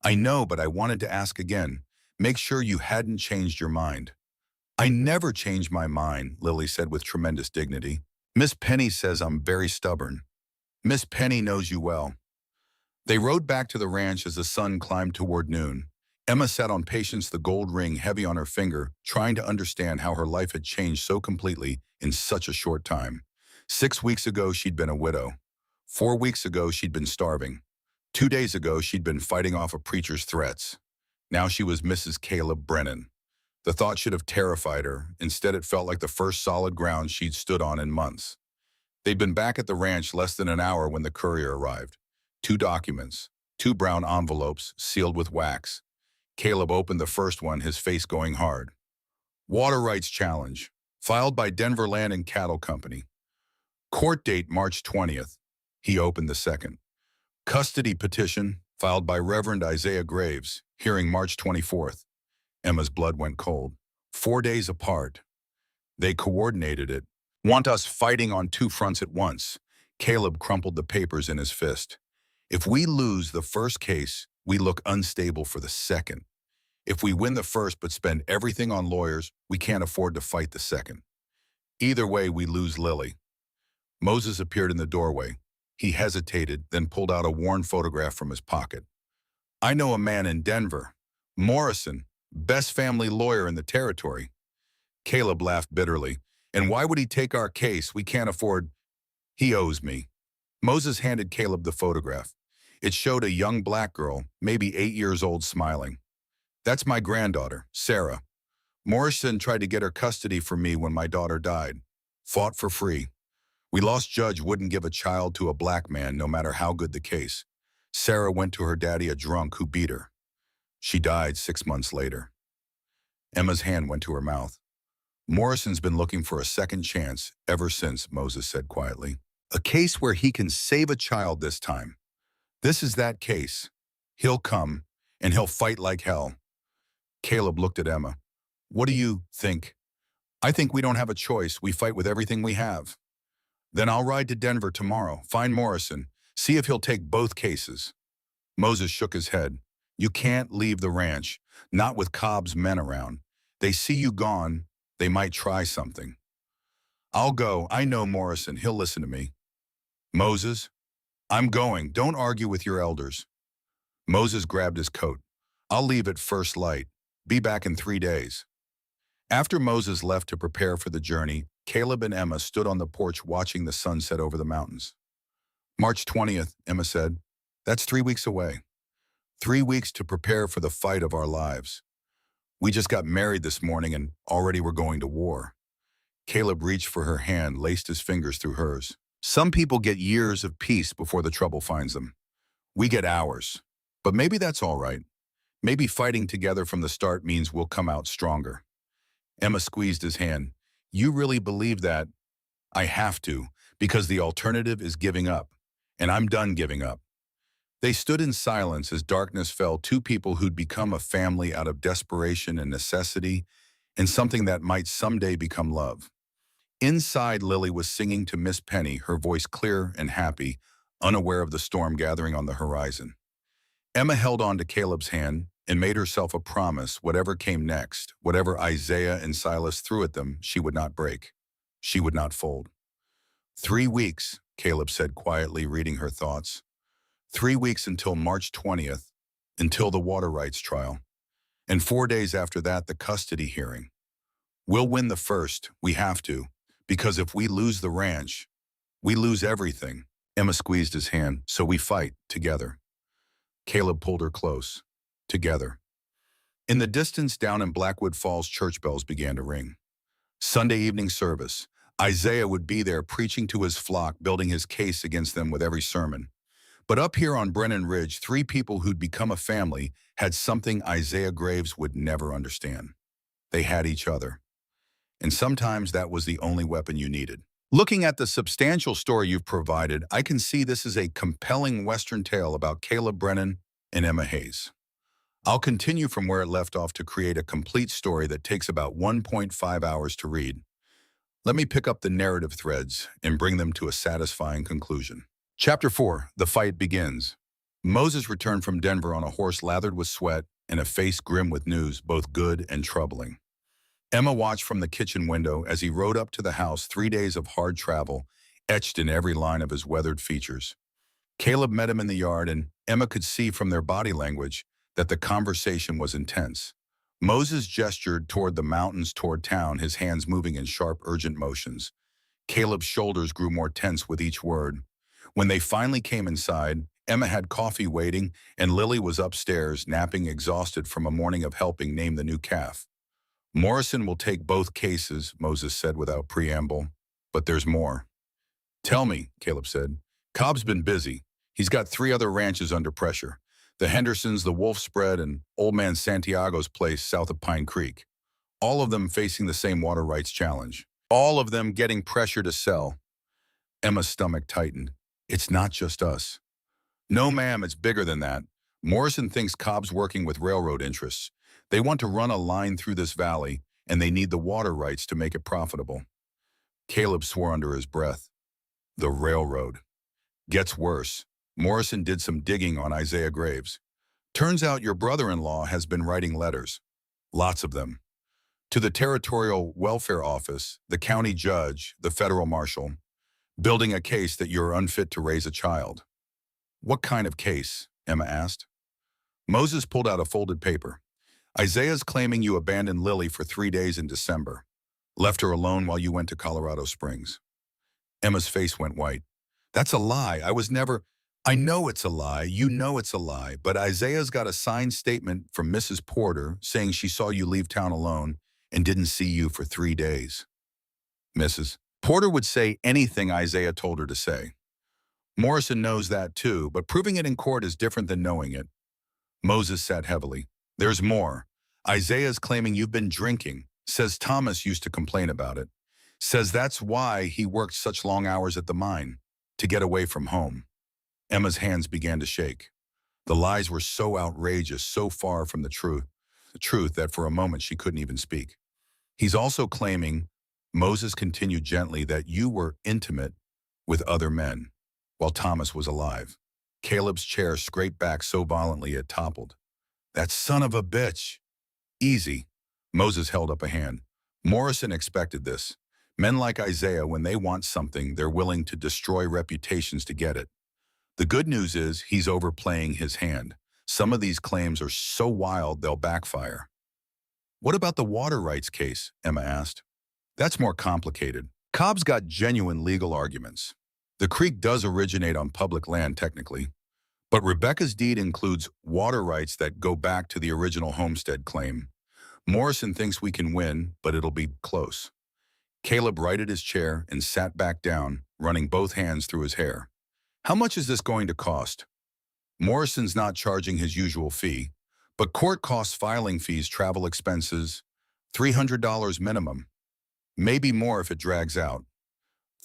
I know, but I wanted to ask again. Make sure you hadn't changed your mind. I never change my mind, Lily said with tremendous dignity. Miss Penny says I'm very stubborn. Miss Penny knows you well. They rode back to the ranch as the sun climbed toward noon. Emma sat on Patience, the gold ring heavy on her finger, trying to understand how her life had changed so completely in such a short time. 6 weeks ago, she'd been a widow. 4 weeks ago, she'd been starving. 2 days ago, she'd been fighting off a preacher's threats. Now she was Mrs. Caleb Brennan. The thought should have terrified her. Instead, it felt like the first solid ground she'd stood on in months. They'd been back at the ranch less than an hour when the courier arrived. 2 documents, 2 brown envelopes sealed with wax. Caleb opened the first one, his face going hard. Water rights challenge, filed by Denver Land and Cattle Company. Court date March 20th. He opened the second. Custody petition, filed by Reverend Isaiah Graves, hearing March 24th. Emma's blood went cold. 4 days apart. They coordinated it. Want us fighting on 2 fronts at once. Caleb crumpled the papers in his fist. If we lose the first case, we look unstable for the second. If we win the first but spend everything on lawyers, we can't afford to fight the second. Either way, we lose Lily. Moses appeared in the doorway. He hesitated, then pulled out a worn photograph from his pocket. I know a man in Denver. Morrison, best family lawyer in the territory. Caleb laughed bitterly. And why would he take our case? We can't afford. He owes me. Moses handed Caleb the photograph. It showed a young black girl, maybe 8 years old, smiling. That's my granddaughter, Sarah. Morrison tried to get her custody for me when my daughter died. Fought for free. We lost judge wouldn't give a child to a black man no matter how good the case. Sarah went to her daddy, a drunk who beat her. She died 6 months later. Emma's hand went to her mouth. Morrison's been looking for a second chance ever since, Moses said quietly. A case where he can save a child this time. This is that case. He'll come, and he'll fight like hell. Caleb looked at Emma. What do you think? I think we don't have a choice. We fight with everything we have. Then I'll ride to Denver tomorrow, find Morrison, see if he'll take both cases. Moses shook his head. You can't leave the ranch, not with Cobb's men around. They see you gone, they might try something. I'll go. I know Morrison. He'll listen to me. Moses, I'm going. Don't argue with your elders. Moses grabbed his coat. I'll leave at first light. Be back in 3 days. After Moses left to prepare for the journey, Caleb and Emma stood on the porch watching the sunset over the mountains. March 20th, Emma said. That's 3 weeks away. 3 weeks to prepare for the fight of our lives. We just got married this morning and already we're going to war. Caleb reached for her hand, laced his fingers through hers. Some people get years of peace before the trouble finds them. We get hours. But maybe that's all right. Maybe fighting together from the start means we'll come out stronger. Emma squeezed his hand. You really believe that? I have to, because the alternative is giving up. And I'm done giving up. They stood in silence as darkness fell, two people who'd become a family out of desperation and necessity, and something that might someday become love. Inside, Lily was singing to Miss Penny, her voice clear and happy, unaware of the storm gathering on the horizon. Emma held on to Caleb's hand and made herself a promise, whatever came next, whatever Isaiah and Silas threw at them, she would not break. She would not fold. 3 weeks, Caleb said quietly, reading her thoughts. 3 weeks until March 20th, until the water rights trial. And 4 days after that, the custody hearing. We'll win the first, we have to, because if we lose the ranch, we lose everything. Emma squeezed his hand, so we fight together. Caleb pulled her close. Together. In the distance down in Blackwood Falls, church bells began to ring. Sunday evening service. Isaiah would be there preaching to his flock, building his case against them with every sermon. But up here on Brennan Ridge, 3 people who'd become a family had something Isaiah Graves would never understand. They had each other. And sometimes that was the only weapon you needed. Looking at the substantial story you've provided, I can see this is a compelling Western tale about Caleb Brennan and Emma Hayes. I'll continue from where it left off to create a complete story that takes about 1.5 hours to read. Let me pick up the narrative threads and bring them to a satisfying conclusion. Chapter 4, The Fight Begins. Moses returned from Denver on a horse lathered with sweat and a face grim with news, both good and troubling. Emma watched from the kitchen window as he rode up to the house, 3 days of hard travel, etched in every line of his weathered features. Caleb met him in the yard, and Emma could see from their body language that the conversation was intense. Moses gestured toward the mountains, toward town, his hands moving in sharp, urgent motions. Caleb's shoulders grew more tense with each word. When they finally came inside, Emma had coffee waiting, and Lily was upstairs, napping, exhausted from a morning of helping name the new calf. Morrison will take both cases, Moses said without preamble. But there's more. Tell me, Caleb said. Cobb's been busy. He's got 3 other ranches under pressure. The Hendersons, the Wolf Spread, and Old Man Santiago's place south of Pine Creek. All of them facing the same water rights challenge. All of them getting pressure to sell. Emma's stomach tightened. It's not just us. No, ma'am, it's bigger than that. Morrison thinks Cobb's working with railroad interests. They want to run a line through this valley, and they need the water rights to make it profitable. Caleb swore under his breath. The railroad. Gets worse. Morrison did some digging on Isaiah Graves. Turns out your brother-in-law has been writing letters. Lots of them. To the Territorial Welfare Office, the county judge, the federal marshal, building a case that you're unfit to raise a child. What kind of case? Emma asked. Moses pulled out a folded paper. Isaiah's claiming you abandoned Lily for 3 days in December. Left her alone while you went to Colorado Springs. Emma's face went white. That's a lie. I know it's a lie. You know it's a lie. But Isaiah's got a signed statement from Mrs. Porter saying she saw you leave town alone and didn't see you for 3 days. Mrs. Porter would say anything Isaiah told her to say. Morrison knows that too, but proving it in court is different than knowing it. Moses sat heavily. There's more. Isaiah's claiming you've been drinking. Says Thomas used to complain about it. Says that's why he worked such long hours at the mine, to get away from home. Emma's hands began to shake. The lies were so outrageous, so far from the truth that for a moment she couldn't even speak. He's also claiming, Moses continued gently, that you were intimate with other men while Thomas was alive. Caleb's chair scraped back so violently it toppled. That son of a bitch. Easy. Moses held up a hand. Morrison expected this. Men like Isaiah, when they want something, they're willing to destroy reputations to get it. The good news is he's overplaying his hand. Some of these claims are so wild they'll backfire. What about the water rights case? Emma asked. That's more complicated. Cobb's got genuine legal arguments. The creek does originate on public land technically, but Rebecca's deed includes water rights that go back to the original homestead claim. Morrison thinks we can win, but it'll be close. Caleb righted his chair and sat back down, running both hands through his hair. How much is this going to cost? Morrison's not charging his usual fee, but court costs, filing fees, travel expenses, $300 minimum. Maybe more if it drags out.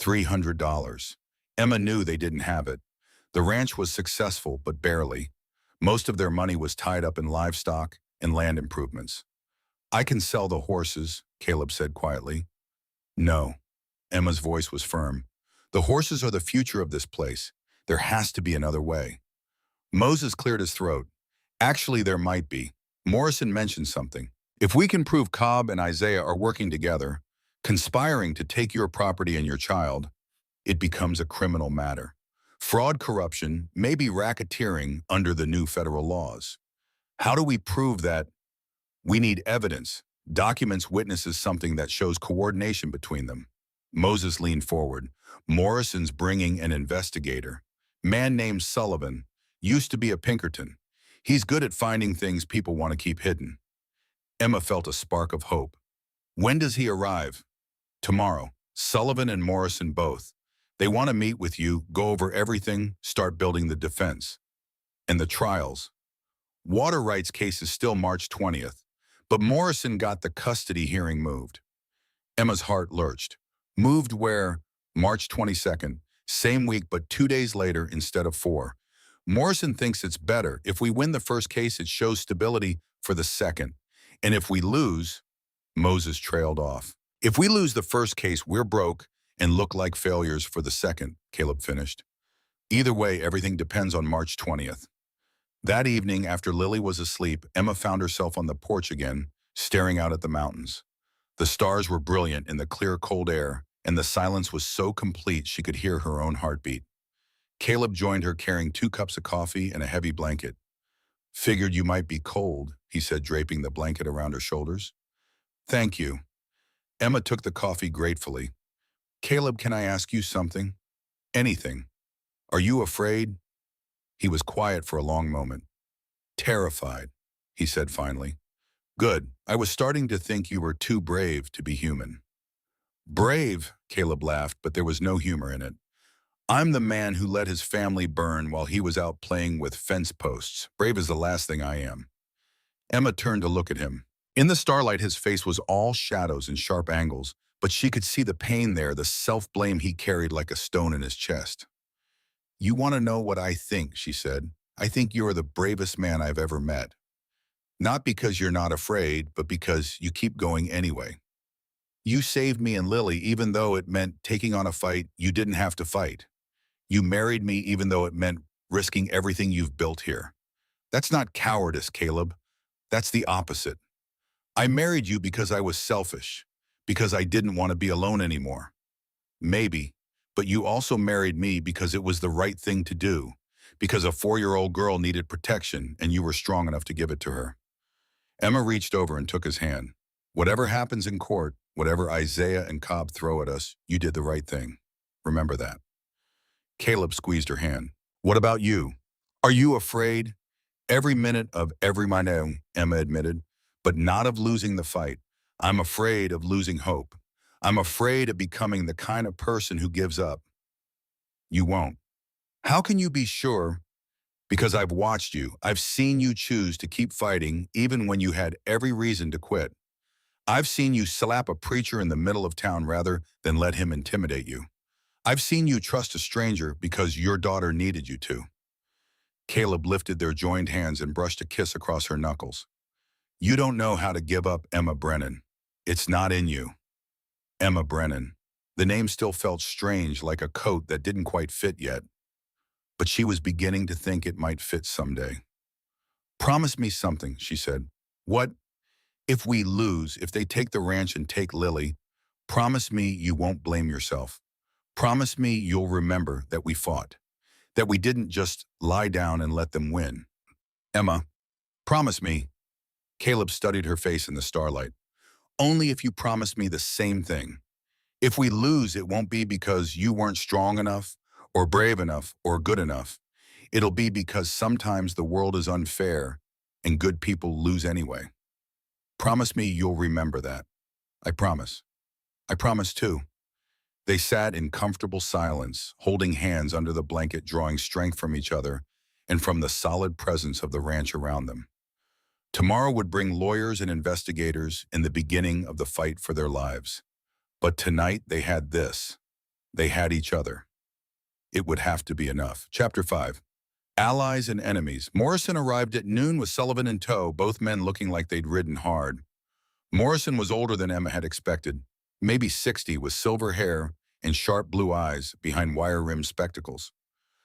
$300. Emma knew they didn't have it. The ranch was successful, but barely. Most of their money was tied up in livestock and land improvements. I can sell the horses, Caleb said quietly. No. Emma's voice was firm. The horses are the future of this place. There has to be another way. Moses cleared his throat. Actually, there might be. Morrison mentioned something. If we can prove Cobb and Isaiah are working together, conspiring to take your property and your child, it becomes a criminal matter. Fraud, corruption, maybe racketeering under the new federal laws. How do we prove that? We need evidence, documents, witnesses, something that shows coordination between them. Moses leaned forward. Morrison's bringing an investigator. Man named Sullivan. Used to be a Pinkerton. He's good at finding things people want to keep hidden. Emma felt a spark of hope. When does he arrive? Tomorrow. Sullivan and Morrison both. They want to meet with you, go over everything, start building the defense. And the trials. Water rights case is still March 20th, but Morrison got the custody hearing moved. Emma's heart lurched. Moved where? March 22nd, same week but 2 days later instead of 4. Morrison thinks it's better. If we win the first case, it shows stability for the second. And if we lose, Moses trailed off. If we lose the first case, we're broke and look like failures for the second, Caleb finished. Either way, everything depends on March 20th. That evening, after Lily was asleep, Emma found herself on the porch again, staring out at the mountains. The stars were brilliant in the clear, cold air, and the silence was so complete she could hear her own heartbeat. Caleb joined her carrying 2 cups of coffee and a heavy blanket. Figured you might be cold, he said, draping the blanket around her shoulders. Thank you. Emma took the coffee gratefully. Caleb, can I ask you something? Anything. Are you afraid? He was quiet for a long moment. Terrified, he said finally. Good. I was starting to think you were too brave to be human. Brave, Caleb laughed, but there was no humor in it. I'm the man who let his family burn while he was out playing with fence posts. Brave is the last thing I am. Emma turned to look at him. In the starlight, his face was all shadows and sharp angles, but she could see the pain there, the self-blame he carried like a stone in his chest. You want to know what I think, she said. I think you are the bravest man I've ever met. Not because you're not afraid, but because you keep going anyway. You saved me and Lily even though it meant taking on a fight you didn't have to fight. You married me even though it meant risking everything you've built here. That's not cowardice, Caleb. That's the opposite. I married you because I was selfish, because I didn't want to be alone anymore. Maybe, but you also married me because it was the right thing to do, because a 4-year-old girl needed protection and you were strong enough to give it to her. Emma reached over and took his hand. Whatever happens in court, whatever Isaiah and Cobb throw at us, you did the right thing. Remember that. Caleb squeezed her hand. What about you? Are you afraid? Every minute of every minute, Emma admitted, but not of losing the fight. I'm afraid of losing hope. I'm afraid of becoming the kind of person who gives up. You won't. How can you be sure? Because I've watched you. I've seen you choose to keep fighting even when you had every reason to quit. I've seen you slap a preacher in the middle of town rather than let him intimidate you. I've seen you trust a stranger because your daughter needed you to. Caleb lifted their joined hands and brushed a kiss across her knuckles. You don't know how to give up, Emma Brennan. It's not in you. Emma Brennan. The name still felt strange, like a coat that didn't quite fit yet. But she was beginning to think it might fit someday. Promise me something, she said. What? If we lose, if they take the ranch and take Lily, promise me you won't blame yourself. Promise me you'll remember that we fought, that we didn't just lie down and let them win. Emma, promise me. Caleb studied her face in the starlight. Only if you promise me the same thing. If we lose, it won't be because you weren't strong enough, or brave enough, or good enough. It'll be because sometimes the world is unfair and good people lose anyway. Promise me you'll remember that. I promise. I promise too. They sat in comfortable silence, holding hands under the blanket, drawing strength from each other and from the solid presence of the ranch around them. Tomorrow would bring lawyers and investigators in the beginning of the fight for their lives. But tonight they had this. They had each other. It would have to be enough. Chapter 5. Allies and enemies. Morrison arrived at noon with Sullivan in tow, both men looking like they'd ridden hard. Morrison was older than Emma had expected, maybe 60, with silver hair and sharp blue eyes behind wire-rimmed spectacles.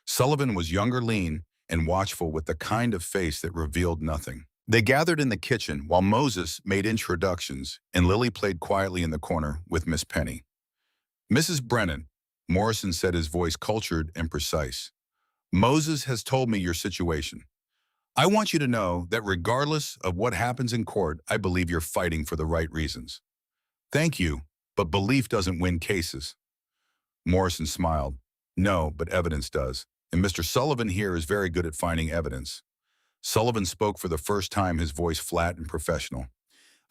Sullivan was younger, lean, and watchful, with the kind of face that revealed nothing. They gathered in the kitchen while Moses made introductions and Lily played quietly in the corner with Miss Penny. "Mrs. Brennan," Morrison said, his voice cultured and precise. "Moses has told me your situation. I want you to know that regardless of what happens in court, I believe you're fighting for the right reasons." "Thank you, but belief doesn't win cases." Morrison smiled. "No, but evidence does. And Mr. Sullivan here is very good at finding evidence." Sullivan spoke for the first time, his voice flat and professional.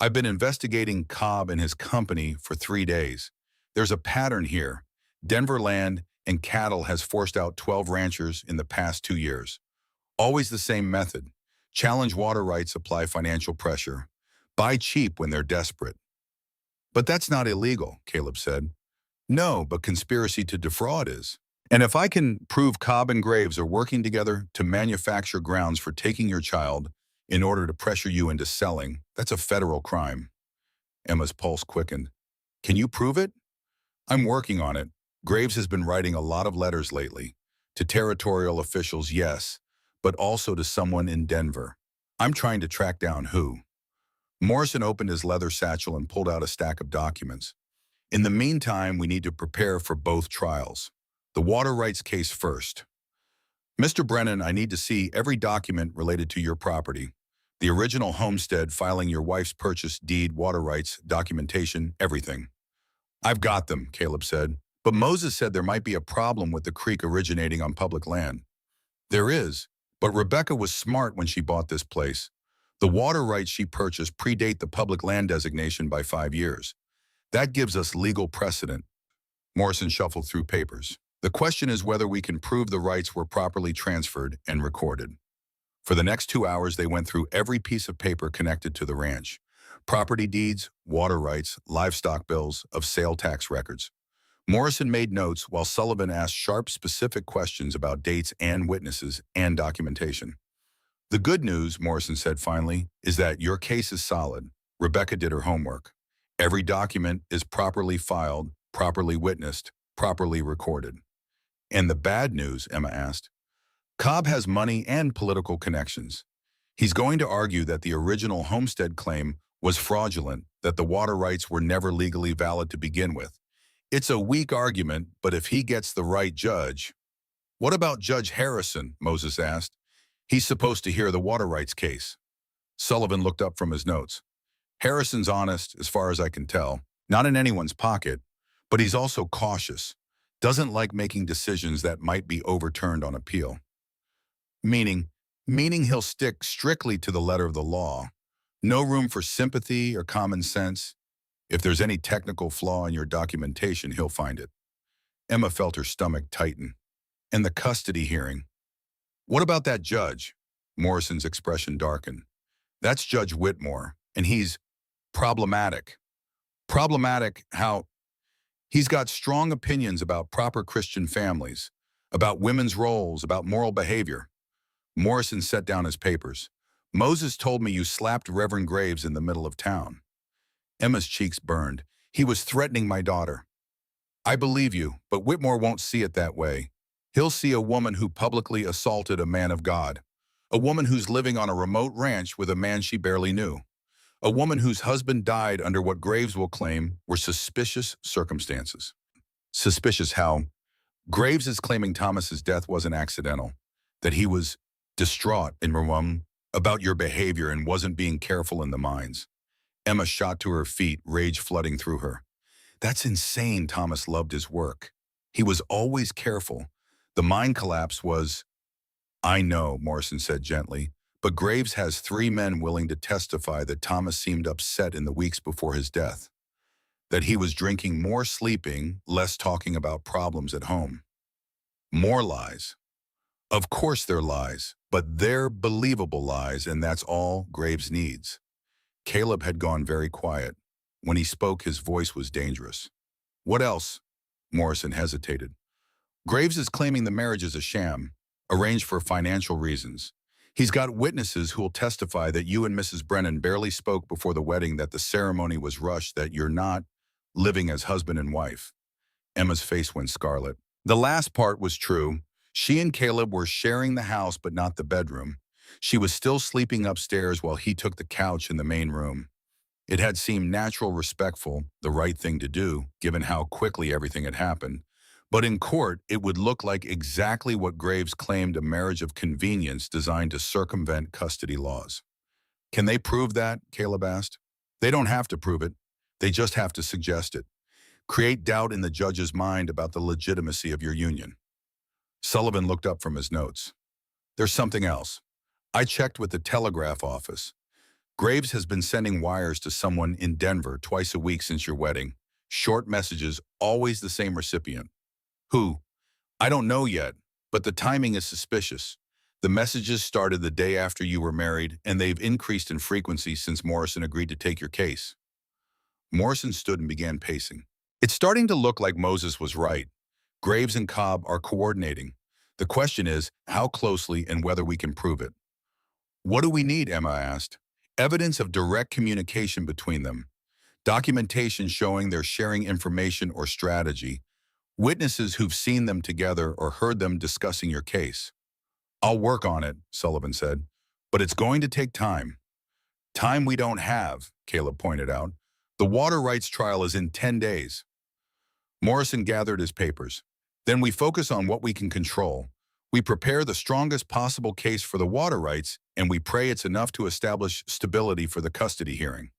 "I've been investigating Cobb and his company for 3 days. There's a pattern here. Denver Land and Cattle has forced out 12 ranchers in the past 2 years. Always the same method. Challenge water rights, apply financial pressure. Buy cheap when they're desperate." "But that's not illegal," Caleb said. "No, but conspiracy to defraud is. And if I can prove Cobb and Graves are working together to manufacture grounds for taking your child in order to pressure you into selling, that's a federal crime." Emma's pulse quickened. "Can you prove it?" "I'm working on it. Graves has been writing a lot of letters lately. To territorial officials, yes, but also to someone in Denver. I'm trying to track down who." Morrison opened his leather satchel and pulled out a stack of documents. "In the meantime, we need to prepare for both trials. The water rights case first. Mr. Brennan, I need to see every document related to your property. The original homestead, filing your wife's purchase deed, water rights, documentation, everything." "I've got them," Caleb said. "But Moses said there might be a problem with the creek originating on public land." "There is, but Rebecca was smart when she bought this place. The water rights she purchased predate the public land designation by 5 years. That gives us legal precedent." Morrison shuffled through papers. "The question is whether we can prove the rights were properly transferred and recorded." For the next 2 hours, they went through every piece of paper connected to the ranch. Property deeds, water rights, livestock bills, of sale tax records. Morrison made notes while Sullivan asked sharp, specific questions about dates and witnesses and documentation. "The good news," Morrison said finally, "is that your case is solid. Rebecca did her homework. Every document is properly filed, properly witnessed, properly recorded." "And the bad news?" Emma asked. "Cobb has money and political connections. He's going to argue that the original homestead claim was fraudulent, that the water rights were never legally valid to begin with. It's a weak argument, but if he gets the right judge—" "What about Judge Harrison?" Moses asked. "He's supposed to hear the water rights case." Sullivan looked up from his notes. "Harrison's honest, as far as I can tell. Not in anyone's pocket, but he's also cautious. Doesn't like making decisions that might be overturned on appeal." Meaning he'll stick strictly to the letter of the law. No room for sympathy or common sense. If there's any technical flaw in your documentation, he'll find it. Emma felt her stomach tighten. "And the custody hearing?" "What about that judge?" Morrison's expression darkened. "That's Judge Whitmore, and he's problematic." "Problematic how?" "He's got strong opinions about proper Christian families, about women's roles, about moral behavior." Morrison set down his papers. "Moses told me you slapped Reverend Graves in the middle of town." Emma's cheeks burned. "He was threatening my daughter." "I believe you, but Whitmore won't see it that way. He'll see a woman who publicly assaulted a man of God, a woman who's living on a remote ranch with a man she barely knew, a woman whose husband died under what Graves will claim were suspicious circumstances." "Suspicious how?" "Graves is claiming Thomas's death wasn't accidental, that he was distraught in Rwam about your behavior and wasn't being careful in the mines." Emma shot to her feet, rage flooding through her. "That's insane. Thomas loved his work. He was always careful. The mine collapse was—" "I know," Morrison said gently, "but Graves has 3 men willing to testify that Thomas seemed upset in the weeks before his death." that he was drinking more sleeping, less talking about problems at home. More lies. Of course they're lies, but they're believable lies, and that's all Graves needs. Caleb had gone very quiet. When he spoke, his voice was dangerous. What else? Morrison hesitated. Graves is claiming the marriage is a sham, arranged for financial reasons. He's got witnesses who will testify that you and Mrs. Brennan barely spoke before the wedding, that the ceremony was rushed, that you're not living as husband and wife. Emma's face went scarlet. The last part was true. She and Caleb were sharing the house, but not the bedroom. She was still sleeping upstairs while he took the couch in the main room. It had seemed natural, respectful, the right thing to do, given how quickly everything had happened. But in court, it would look like exactly what Graves claimed, a marriage of convenience designed to circumvent custody laws. Can they prove that? Caleb asked. They don't have to prove it. They just have to suggest it. Create doubt in the judge's mind about the legitimacy of your union. Sullivan looked up from his notes. There's something else. I checked with the telegraph office. Graves has been sending wires to someone in Denver twice a week since your wedding. Short messages, always the same recipient. Who? I don't know yet, but the timing is suspicious. The messages started the day after you were married, and they've increased in frequency since Morrison agreed to take your case. Morrison stood and began pacing. It's starting to look like Moses was right. Graves and Cobb are coordinating. The question is how closely and whether we can prove it. What do we need? Emma asked. Evidence of direct communication between them. Documentation showing they're sharing information or strategy. Witnesses who've seen them together or heard them discussing your case. I'll work on it, Sullivan said, but it's going to take time. Time we don't have, Caleb pointed out. The water rights trial is in 10 days. Morrison gathered his papers. Then we focus on what we can control. We prepare the strongest possible case for the water rights, and we pray it's enough to establish stability for the custody hearing.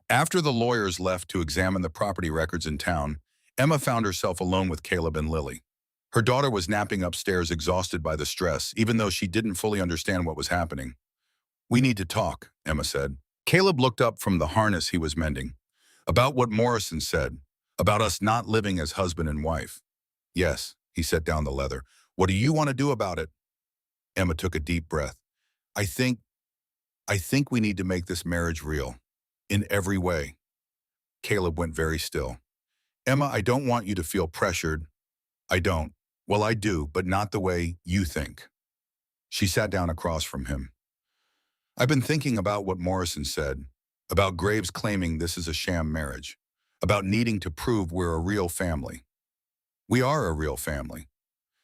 After the lawyers left to examine the property records in town, Emma found herself alone with Caleb and Lily. Her daughter was napping upstairs, exhausted by the stress, even though she didn't fully understand what was happening. We need to talk, Emma said. Caleb looked up from the harness he was mending. About what Morrison said, about us not living as husband and wife. Yes, he set down the leather. What do you want to do about it? Emma took a deep breath. I think we need to make this marriage real. In every way. Caleb went very still. Emma, I don't want you to feel pressured. I don't. Well, I do, but not the way you think. She sat down across from him. I've been thinking about what Morrison said, about Graves claiming this is a sham marriage, about needing to prove we're a real family. We are a real family,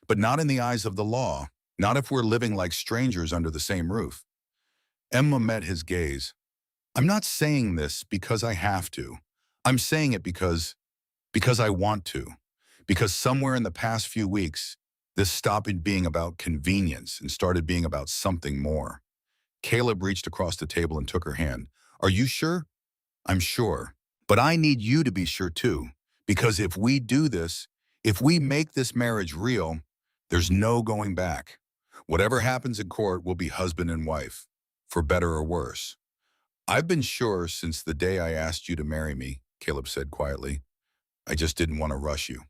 but not in the eyes of the law, not if we're living like strangers under the same roof. Emma met his gaze. I'm not saying this because I have to. I'm saying it because I want to. Because somewhere in the past few weeks, this stopped being about convenience and started being about something more. Caleb reached across the table and took her hand. Are you sure? I'm sure. But I need you to be sure too. Because if we do this, if we make this marriage real, there's no going back. Whatever happens in court will be husband and wife, for better or worse. I've been sure since the day I asked you to marry me, Caleb said quietly. I just didn't want to rush you.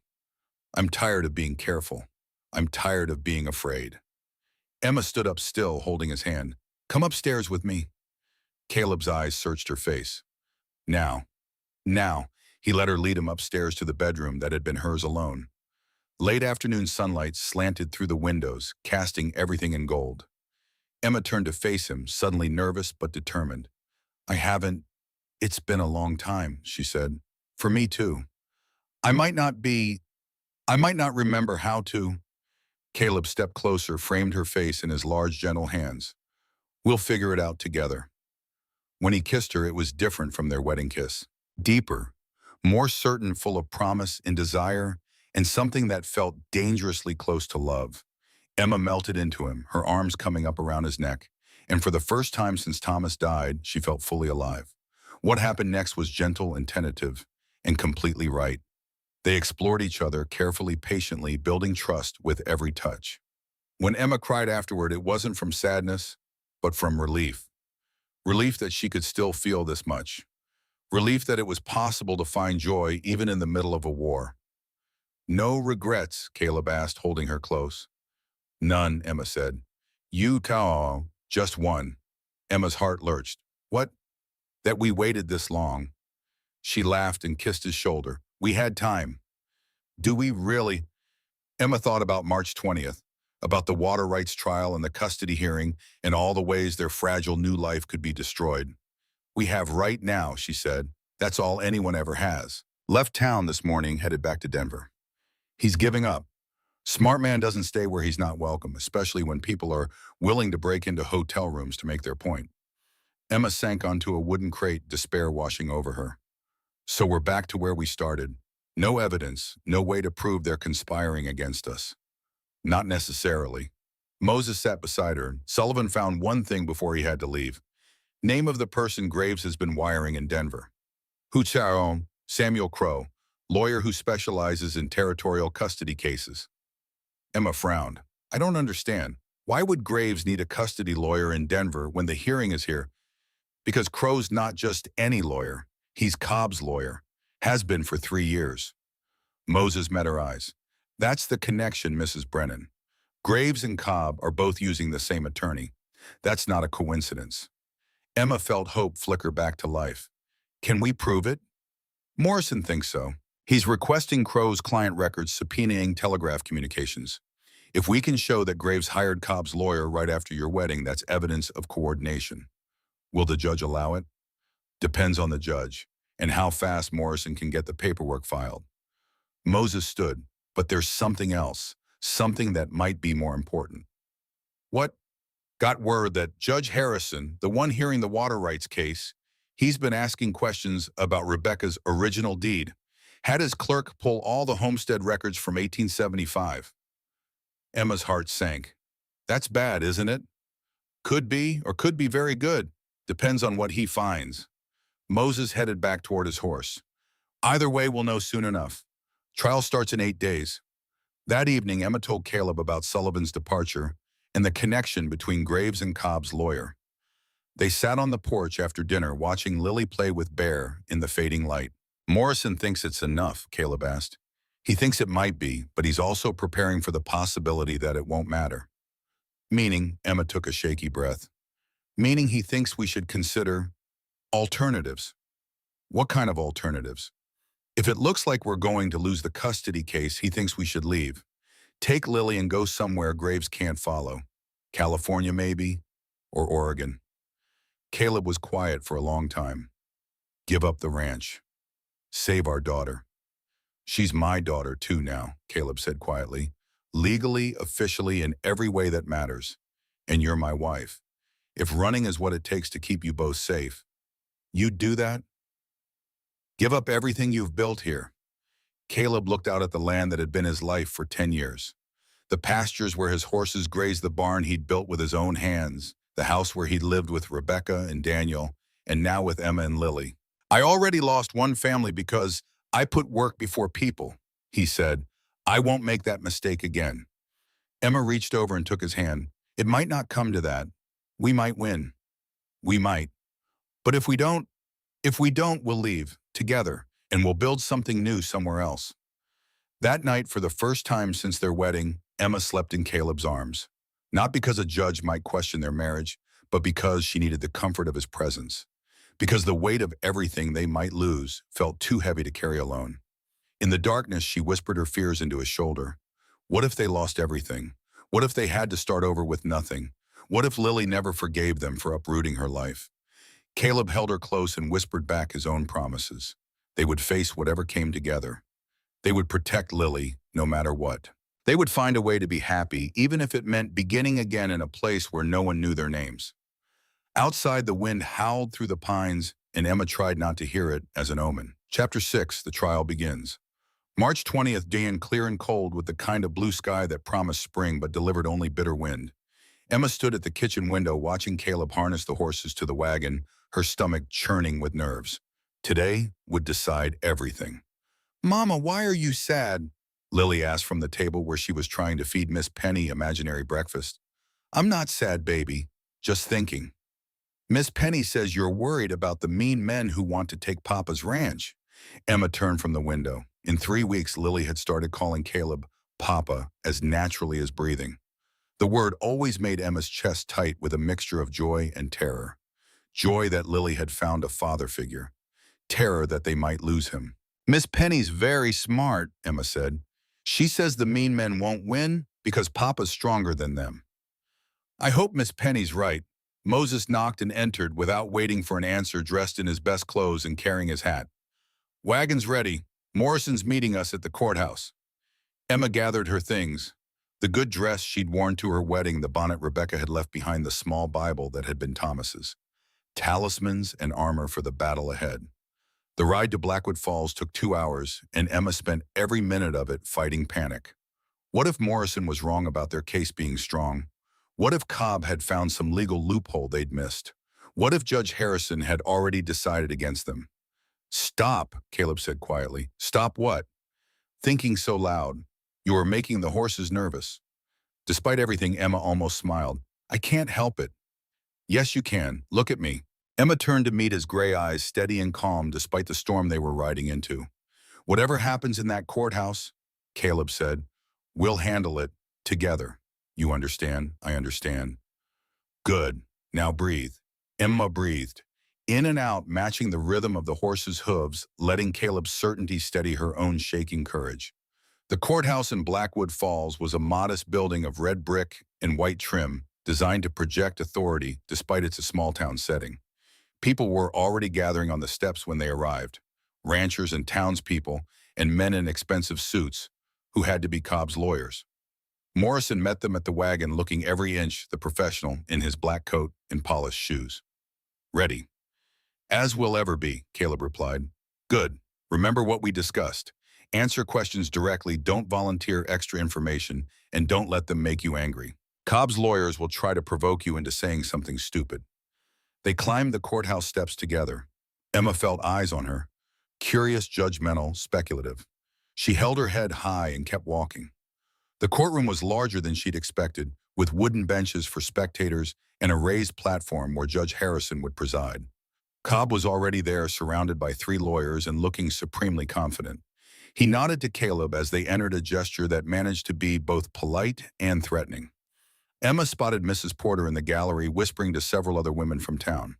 I'm tired of being careful. I'm tired of being afraid. Emma stood up still, holding his hand. Come upstairs with me. Caleb's eyes searched her face. Now, he let her lead him upstairs to the bedroom that had been hers alone. Late afternoon sunlight slanted through the windows, casting everything in gold. Emma turned to face him, suddenly nervous but determined. It's been a long time, she said. For me too. I might not remember how to. Caleb stepped closer, framed her face in his large, gentle hands. We'll figure it out together. When he kissed her, it was different from their wedding kiss. Deeper, more certain, full of promise and desire, and something that felt dangerously close to love. Emma melted into him, her arms coming up around his neck, and for the first time since Thomas died, she felt fully alive. What happened next was gentle and tentative, and completely right. They explored each other carefully, patiently, building trust with every touch. When Emma cried afterward, it wasn't from sadness, but from relief. Relief that she could still feel this much. Relief that it was possible to find joy even in the middle of a war. No regrets, Caleb asked, holding her close. None, Emma said. You, Tao, just one. Emma's heart lurched. What? That we waited this long. She laughed and kissed his shoulder. We had time. Do we really? Emma thought about March 20th, about the water rights trial and the custody hearing and all the ways their fragile new life could be destroyed. We have right now, she said. That's all anyone ever has. Left town this morning, headed back to Denver. He's giving up. Smart man doesn't stay where he's not welcome, especially when people are willing to break into hotel rooms to make their point. Emma sank onto a wooden crate, despair washing over her. So we're back to where we started. No evidence, no way to prove they're conspiring against us. Not necessarily. Moses sat beside her. Sullivan found one thing before he had to leave. Name of the person Graves has been wiring in Denver. Hu Charon, Samuel Crow, lawyer who specializes in territorial custody cases. Emma frowned. I don't understand. Why would Graves need a custody lawyer in Denver when the hearing is here? Because Crow's not just any lawyer. He's Cobb's lawyer. Has been for 3 years. Moses met her eyes. That's the connection, Mrs. Brennan. Graves and Cobb are both using the same attorney. That's not a coincidence. Emma felt hope flicker back to life. Can we prove it? Morrison thinks so. He's requesting Crow's client records subpoenaing telegraph communications. If we can show that Graves hired Cobb's lawyer right after your wedding, that's evidence of coordination. Will the judge allow it? Depends on the judge and how fast Morrison can get the paperwork filed. Moses stood, but there's something else, something that might be more important. What? Got word that Judge Harrison, the one hearing the water rights case, he's been asking questions about Rebecca's original deed. Had his clerk pull all the homestead records from 1875. Emma's heart sank. That's bad, isn't it? Could be, or could be very good. Depends on what he finds. Moses headed back toward his horse. Either way, we'll know soon enough. Trial starts in 8 days. That evening, Emma told Caleb about Sullivan's departure and the connection between Graves and Cobb's lawyer. They sat on the porch after dinner watching Lily play with Bear in the fading light. Morrison thinks it's enough, Caleb asked. He thinks it might be, but he's also preparing for the possibility that it won't matter. Meaning, Emma took a shaky breath. Meaning he thinks we should consider alternatives. What kind of alternatives? If it looks like we're going to lose the custody case, he thinks we should leave. Take Lily and go somewhere Graves can't follow. California, maybe? Or Oregon. Caleb was quiet for a long time. Give up the ranch. Save our daughter. She's my daughter too now, Caleb said quietly. Legally, officially, in every way that matters. And you're my wife. If running is what it takes to keep you both safe, you'd do that? Give up everything you've built here. Caleb looked out at the land that had been his life for 10 years. The pastures where his horses grazed, the barn he'd built with his own hands, the house where he'd lived with Rebecca and Daniel, and now with Emma and Lily. I already lost one family because I put work before people, he said. I won't make that mistake again. Emma reached over and took his hand. It might not come to that. We might win. We might. But if we don't, we'll leave, together, and we'll build something new somewhere else. That night, for the first time since their wedding, Emma slept in Caleb's arms. Not because a judge might question their marriage, but because she needed the comfort of his presence. Because the weight of everything they might lose felt too heavy to carry alone. In the darkness, she whispered her fears into his shoulder. What if they lost everything? What if they had to start over with nothing? What if Lily never forgave them for uprooting her life? Caleb held her close and whispered back his own promises. They would face whatever came together. They would protect Lily, no matter what. They would find a way to be happy, even if it meant beginning again in a place where no one knew their names. Outside, the wind howled through the pines, and Emma tried not to hear it as an omen. Chapter 6, the trial begins. March 20th, day and clear and cold with the kind of blue sky that promised spring but delivered only bitter wind. Emma stood at the kitchen window watching Caleb harness the horses to the wagon, her stomach churning with nerves. Today would decide everything. Mama, why are you sad? Lily asked from the table where she was trying to feed Miss Penny imaginary breakfast. I'm not sad, baby. Just thinking. Miss Penny says you're worried about the mean men who want to take Papa's ranch. Emma turned from the window. In 3 weeks, Lily had started calling Caleb Papa as naturally as breathing. The word always made Emma's chest tight with a mixture of joy and terror. Joy that Lily had found a father figure. Terror that they might lose him. Miss Penny's very smart, Emma said. She says the mean men won't win because Papa's stronger than them. I hope Miss Penny's right. Moses knocked and entered without waiting for an answer, dressed in his best clothes and carrying his hat. Wagon's ready. Morrison's meeting us at the courthouse. Emma gathered her things. The good dress she'd worn to her wedding, the bonnet Rebecca had left behind, the small Bible that had been Thomas's. Talismans and armor for the battle ahead. The ride to Blackwood Falls took 2 hours, and Emma spent every minute of it fighting panic. What if Morrison was wrong about their case being strong? What if Cobb had found some legal loophole they'd missed? What if Judge Harrison had already decided against them? Stop, Caleb said quietly. Stop what? Thinking so loud. You are making the horses nervous. Despite everything, Emma almost smiled. I can't help it. Yes, you can. Look at me. Emma turned to meet his gray eyes, steady and calm despite the storm they were riding into. Whatever happens in that courthouse, Caleb said, we'll handle it together. You understand? I understand. Good. Now breathe. Emma breathed. In and out, matching the rhythm of the horse's hooves, letting Caleb's certainty steady her own shaking courage. The courthouse in Blackwood Falls was a modest building of red brick and white trim, designed to project authority despite its small-town setting. People were already gathering on the steps when they arrived, ranchers and townspeople, and men in expensive suits, who had to be Cobb's lawyers. Morrison met them at the wagon, looking every inch the professional in his black coat and polished shoes. Ready. As we'll ever be, Caleb replied. Good. Remember what we discussed. Answer questions directly, don't volunteer extra information, and don't let them make you angry. Cobb's lawyers will try to provoke you into saying something stupid. They climbed the courthouse steps together. Emma felt eyes on her, curious, judgmental, speculative. She held her head high and kept walking. The courtroom was larger than she'd expected, with wooden benches for spectators and a raised platform where Judge Harrison would preside. Cobb was already there, surrounded by 3 lawyers and looking supremely confident. He nodded to Caleb as they entered, a gesture that managed to be both polite and threatening. Emma spotted Mrs. Porter in the gallery, whispering to several other women from town.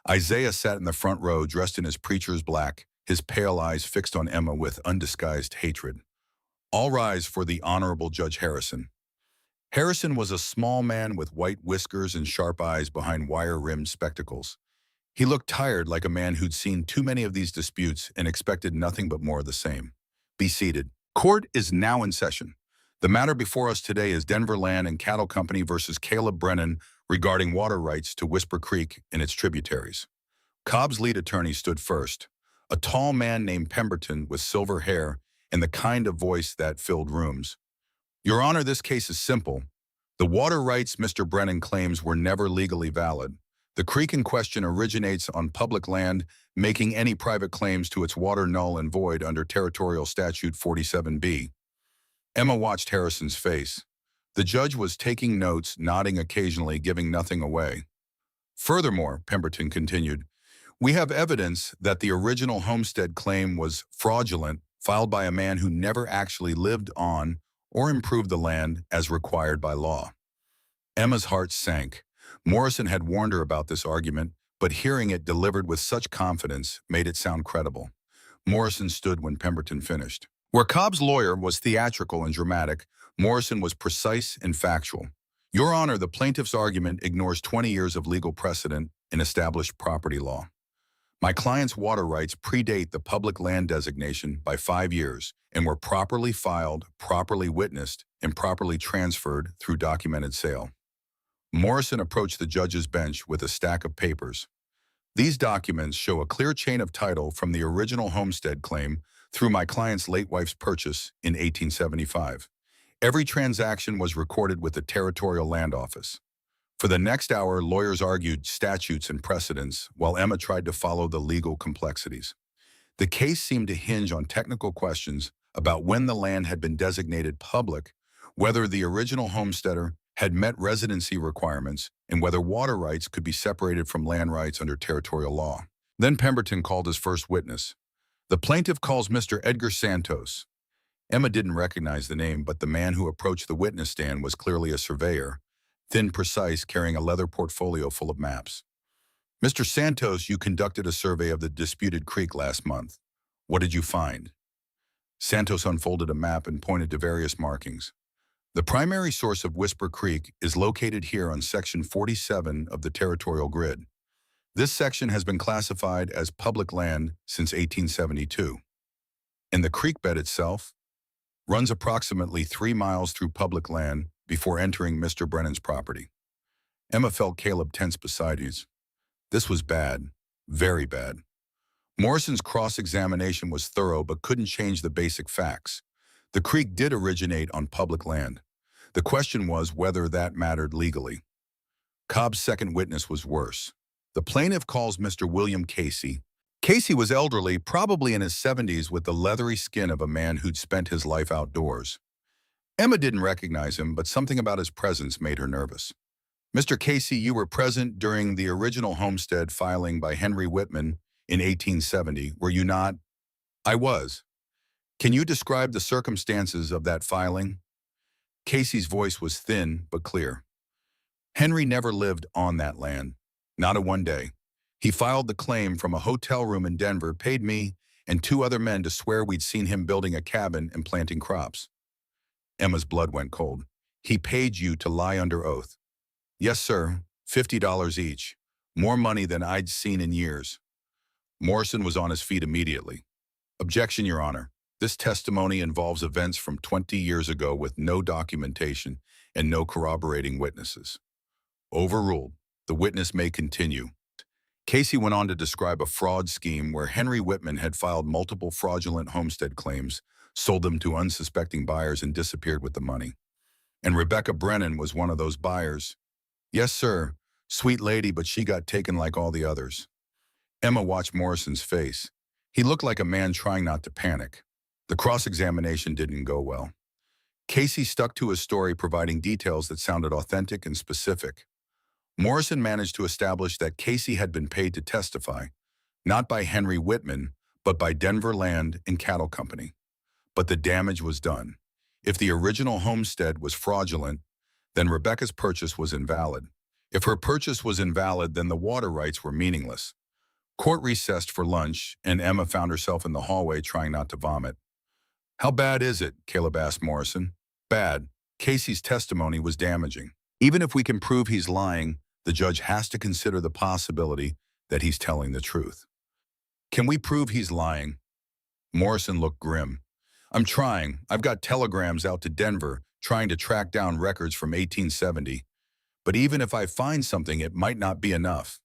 Isaiah sat in the front row, dressed in his preacher's black, his pale eyes fixed on Emma with undisguised hatred. All rise for the Honorable Judge Harrison. Harrison was a small man with white whiskers and sharp eyes behind wire-rimmed spectacles. He looked tired, like a man who'd seen too many of these disputes and expected nothing but more of the same. Be seated. Court is now in session. The matter before us today is Denver Land and Cattle Company versus Caleb Brennan regarding water rights to Whisper Creek and its tributaries. Cobb's lead attorney stood first, a tall man named Pemberton with silver hair and the kind of voice that filled rooms. Your Honor, this case is simple. The water rights Mr. Brennan claims were never legally valid. The creek in question originates on public land, making any private claims to its water null and void under Territorial Statute 47B. Emma watched Harrison's face. The judge was taking notes, nodding occasionally, giving nothing away. Furthermore, Pemberton continued, we have evidence that the original homestead claim was fraudulent, filed by a man who never actually lived on or improved the land as required by law. Emma's heart sank. Morrison had warned her about this argument, but hearing it delivered with such confidence made it sound credible. Morrison stood when Pemberton finished. Where Cobb's lawyer was theatrical and dramatic, Morrison was precise and factual. Your Honor, the plaintiff's argument ignores 20 years of legal precedent in established property law. My client's water rights predate the public land designation by 5 years and were properly filed, properly witnessed, and properly transferred through documented sale. Morrison approached the judge's bench with a stack of papers. These documents show a clear chain of title from the original homestead claim through my client's late wife's purchase in 1875. Every transaction was recorded with the Territorial Land Office. For the next hour, lawyers argued statutes and precedents, while Emma tried to follow the legal complexities. The case seemed to hinge on technical questions about when the land had been designated public, whether the original homesteader had met residency requirements, and whether water rights could be separated from land rights under territorial law. Then Pemberton called his first witness. The plaintiff calls Mr. Edgar Santos. Emma didn't recognize the name, but the man who approached the witness stand was clearly a surveyor, thin, precise, carrying a leather portfolio full of maps. Mr. Santos, you conducted a survey of the disputed creek last month. What did you find? Santos unfolded a map and pointed to various markings. The primary source of Whisper Creek is located here on Section 47 of the territorial grid. This section has been classified as public land since 1872. And the creek bed itself runs approximately 3 miles through public land before entering Mr. Brennan's property. Emma felt Caleb tense beside her. This was bad, very bad. Morrison's cross-examination was thorough but couldn't change the basic facts. The creek did originate on public land. The question was whether that mattered legally. Cobb's second witness was worse. The plaintiff calls Mr. William Casey. Casey was elderly, probably in his 70s, with the leathery skin of a man who'd spent his life outdoors. Emma didn't recognize him, but something about his presence made her nervous. Mr. Casey, you were present during the original homestead filing by Henry Whitman in 1870, were you not? I was. Can you describe the circumstances of that filing? Casey's voice was thin but clear. Henry never lived on that land, not a one day. He filed the claim from a hotel room in Denver, paid me and 2 other men to swear we'd seen him building a cabin and planting crops. Emma's blood went cold. He paid you to lie under oath. Yes, sir, $50 each. More money than I'd seen in years. Morrison was on his feet immediately. Objection, Your Honor. This testimony involves events from 20 years ago with no documentation and no corroborating witnesses. Overruled. The witness may continue. Casey went on to describe a fraud scheme where Henry Whitman had filed multiple fraudulent homestead claims, sold them to unsuspecting buyers, and disappeared with the money. And Rebecca Brennan was one of those buyers. Yes, sir. Sweet lady, but she got taken like all the others. Emma watched Morrison's face. He looked like a man trying not to panic. The cross-examination didn't go well. Casey stuck to his story, providing details that sounded authentic and specific. Morrison managed to establish that Casey had been paid to testify, not by Henry Whitman, but by Denver Land and Cattle Company. But the damage was done. If the original homestead was fraudulent, then Rebecca's purchase was invalid. If her purchase was invalid, then the water rights were meaningless. Court recessed for lunch, and Emma found herself in the hallway trying not to vomit. How bad is it? Caleb asked Morrison. Bad. Casey's testimony was damaging. Even if we can prove he's lying, the judge has to consider the possibility that he's telling the truth. Can we prove he's lying? Morrison looked grim. I'm trying. I've got telegrams out to Denver trying to track down records from 1870. But even if I find something, it might not be enough.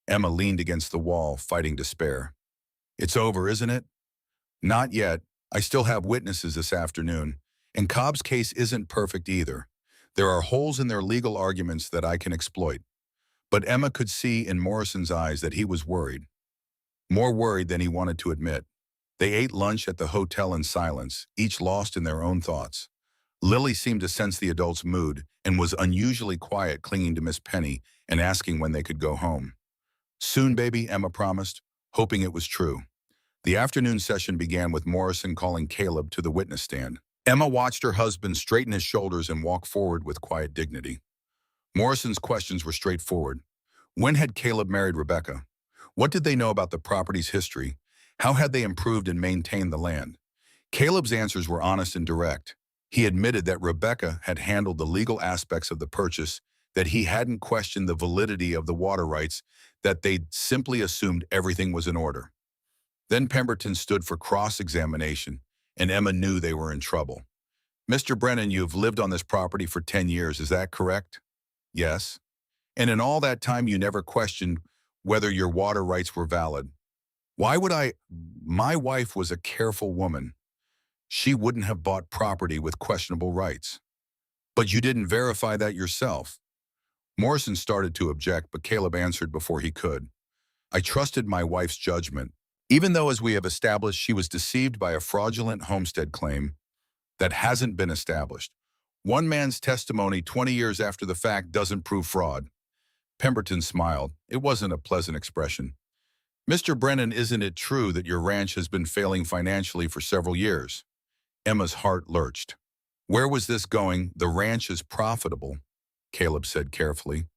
Emma leaned against the wall, fighting despair. It's over, isn't it? Not yet. I still have witnesses this afternoon, and Cobb's case isn't perfect either. There are holes in their legal arguments that I can exploit. But Emma could see in Morrison's eyes that he was worried. More worried than he wanted to admit. They ate lunch at the hotel in silence, each lost in their own thoughts. Lily seemed to sense the adult's mood and was unusually quiet, clinging to Miss Penny and asking when they could go home. Soon, baby, Emma promised, hoping it was true. The afternoon session began with Morrison calling Caleb to the witness stand. Emma watched her husband straighten his shoulders and walk forward with quiet dignity. Morrison's questions were straightforward. When had Caleb married Rebecca? What did they know about the property's history? How had they improved and maintained the land? Caleb's answers were honest and direct. He admitted that Rebecca had handled the legal aspects of the purchase, that he hadn't questioned the validity of the water rights, that they'd simply assumed everything was in order. Then Pemberton stood for cross-examination, and Emma knew they were in trouble. Mr. Brennan, you've lived on this property for 10 years, is that correct? Yes. And in all that time, you never questioned whether your water rights were valid. Why would I? My wife was a careful woman. She wouldn't have bought property with questionable rights. But you didn't verify that yourself. Morrison started to object, but Caleb answered before he could. I trusted my wife's judgment, even though, as we have established, she was deceived by a fraudulent homestead claim that hasn't been established. One man's testimony 20 years after the fact doesn't prove fraud. Pemberton smiled. It wasn't a pleasant expression. Mr. Brennan, isn't it true that your ranch has been failing financially for several years? Emma's heart lurched. Where was this going? The ranch is profitable, Caleb said carefully,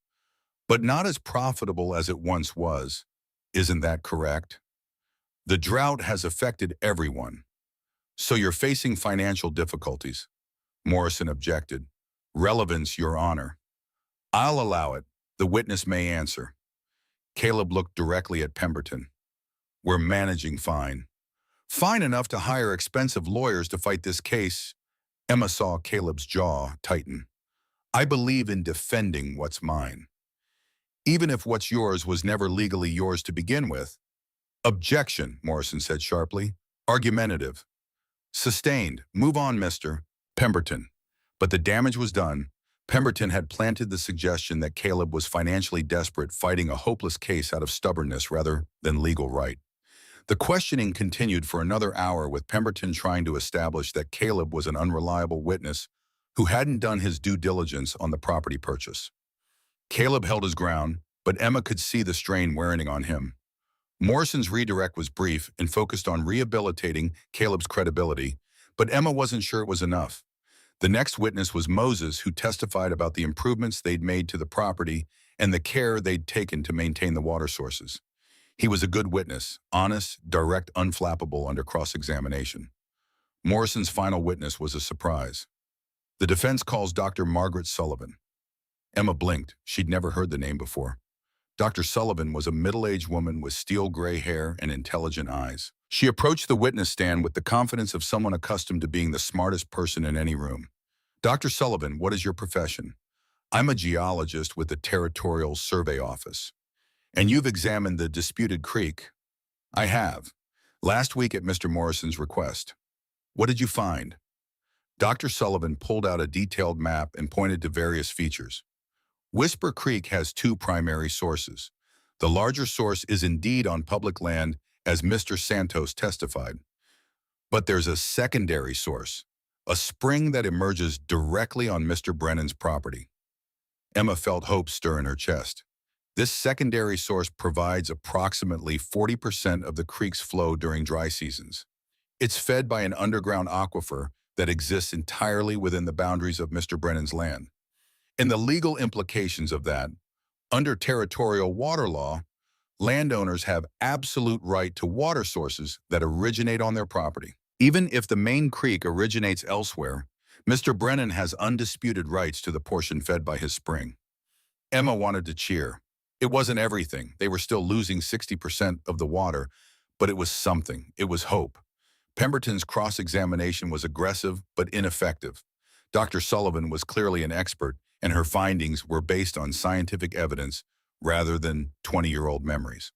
but not as profitable as it once was. Isn't that correct? The drought has affected everyone. So you're facing financial difficulties. Morrison objected. Relevance, Your Honor. I'll allow it. The witness may answer. Caleb looked directly at Pemberton. We're managing fine. Fine enough to hire expensive lawyers to fight this case. Emma saw Caleb's jaw tighten. I believe in defending what's mine, even if what's yours was never legally yours to begin with. Objection, Morrison said sharply. Argumentative. Sustained. Move on, Mr. Pemberton. But the damage was done. Pemberton had planted the suggestion that Caleb was financially desperate, fighting a hopeless case out of stubbornness rather than legal right. The questioning continued for another hour, with Pemberton trying to establish that Caleb was an unreliable witness who hadn't done his due diligence on the property purchase. Caleb held his ground, but Emma could see the strain wearing on him. Morrison's redirect was brief and focused on rehabilitating Caleb's credibility, but Emma wasn't sure it was enough. The next witness was Moses, who testified about the improvements they'd made to the property and the care they'd taken to maintain the water sources. He was a good witness, honest, direct, unflappable under cross-examination. Morrison's final witness was a surprise. The defense calls Dr. Margaret Sullivan. Emma blinked. She'd never heard the name before. Dr. Sullivan was a middle-aged woman with steel-gray hair and intelligent eyes. She approached the witness stand with the confidence of someone accustomed to being the smartest person in any room. Dr. Sullivan, what is your profession? I'm a geologist with the Territorial Survey Office. And you've examined the disputed creek? I have. Last week at Mr. Morrison's request. What did you find? Dr. Sullivan pulled out a detailed map and pointed to various features. Whisper Creek has two primary sources. The larger source is indeed on public land, as Mr. Santos testified. But there's a secondary source, a spring that emerges directly on Mr. Brennan's property. Emma felt hope stir in her chest. This secondary source provides approximately 40% of the creek's flow during dry seasons. It's fed by an underground aquifer that exists entirely within the boundaries of Mr. Brennan's land. And the legal implications of that, under territorial water law, landowners have absolute right to water sources that originate on their property. Even if the main creek originates elsewhere, Mr. Brennan has undisputed rights to the portion fed by his spring. Emma wanted to cheer. It wasn't everything. They were still losing 60% of the water, but it was something. It was hope. Pemberton's cross-examination was aggressive but ineffective. Dr. Sullivan was clearly an expert, and her findings were based on scientific evidence rather than 20-year-old memories.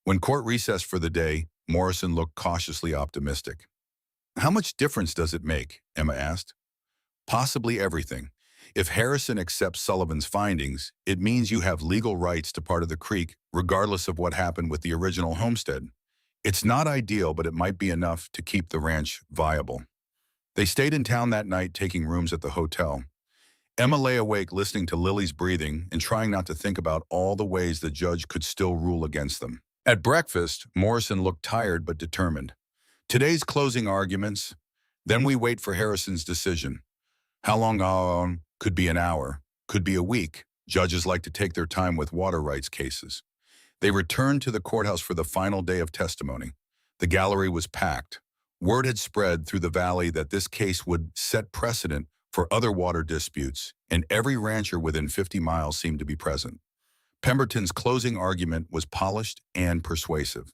When court recessed for the day, Morrison looked cautiously optimistic. How much difference does it make? Emma asked. Possibly everything. If Harrison accepts Sullivan's findings, it means you have legal rights to part of the creek, regardless of what happened with the original homestead. It's not ideal, but it might be enough to keep the ranch viable. They stayed in town that night, taking rooms at the hotel. Emma lay awake listening to Lily's breathing and trying not to think about all the ways the judge could still rule against them. At breakfast, Morrison looked tired but determined. Today's closing arguments, then we wait for Harrison's decision. How long? Could be an hour, could be a week. Judges like to take their time with water rights cases. They returned to the courthouse for the final day of testimony. The gallery was packed. Word had spread through the valley that this case would set precedent for other water disputes, and every rancher within 50 miles seemed to be present. Pemberton's closing argument was polished and persuasive.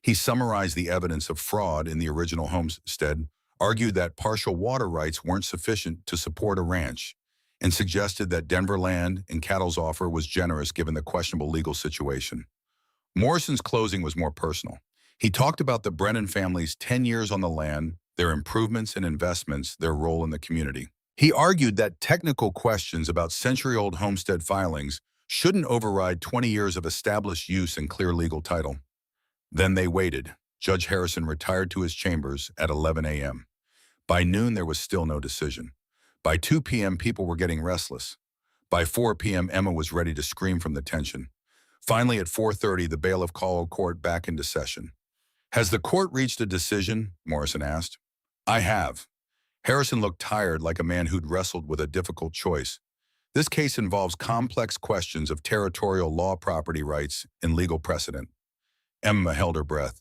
He summarized the evidence of fraud in the original homestead, argued that partial water rights weren't sufficient to support a ranch, and suggested that Denver land and cattle's offer was generous given the questionable legal situation. Morrison's closing was more personal. He talked about the Brennan family's 10 years on the land, their improvements and investments, their role in the community. He argued that technical questions about century-old homestead filings shouldn't override 20 years of established use and clear legal title. Then they waited. Judge Harrison retired to his chambers at 11 a.m. By noon, there was still no decision. By 2 p.m., people were getting restless. By 4 p.m., Emma was ready to scream from the tension. Finally, at 4:30, the bailiff called court back into session. "Has the court reached a decision?" Morrison asked. "I have." Harrison looked tired, like a man who'd wrestled with a difficult choice. This case involves complex questions of territorial law, property rights, and legal precedent. Emma held her breath.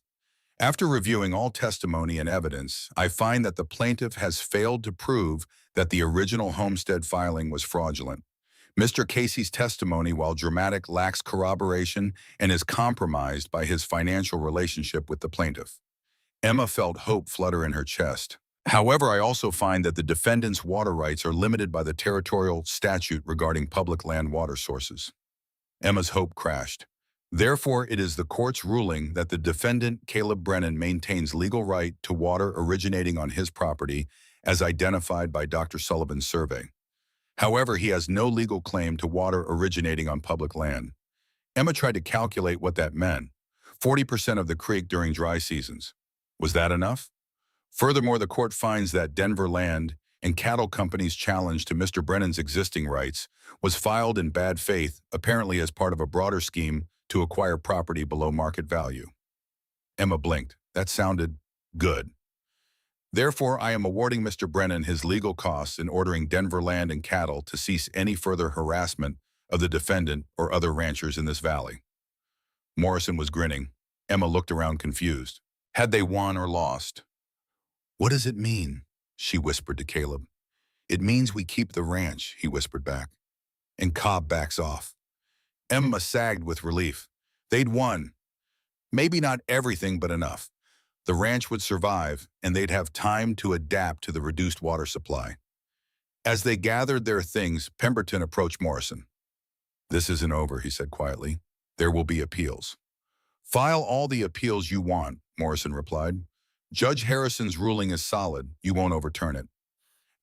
"After reviewing all testimony and evidence, I find that the plaintiff has failed to prove that the original homestead filing was fraudulent. Mr. Casey's testimony, while dramatic, lacks corroboration and is compromised by his financial relationship with the plaintiff." Emma felt hope flutter in her chest. "However, I also find that the defendant's water rights are limited by the territorial statute regarding public land water sources." Emma's hope crashed. "Therefore, it is the court's ruling that the defendant, Caleb Brennan, maintains legal right to water originating on his property as identified by Dr. Sullivan's survey. However, he has no legal claim to water originating on public land." Emma tried to calculate what that meant. 40% of the creek during dry seasons. Was that enough? Furthermore, the court finds that Denver Land and Cattle Company's challenge to Mr. Brennan's existing rights was filed in bad faith, apparently as part of a broader scheme to acquire property below market value. Emma blinked. That sounded good. "Therefore, I am awarding Mr. Brennan his legal costs and ordering Denver Land and Cattle to cease any further harassment of the defendant or other ranchers in this valley." Morrison was grinning. Emma looked around confused. Had they won or lost? "What does it mean?" she whispered to Caleb. "It means we keep the ranch," he whispered back. "And Cobb backs off." Emma sagged with relief. They'd won. Maybe not everything, but enough. The ranch would survive, and they'd have time to adapt to the reduced water supply. As they gathered their things, Pemberton approached Morrison. "This isn't over," he said quietly. "There will be appeals." "File all the appeals you want," Morrison replied. "Judge Harrison's ruling is solid. You won't overturn it."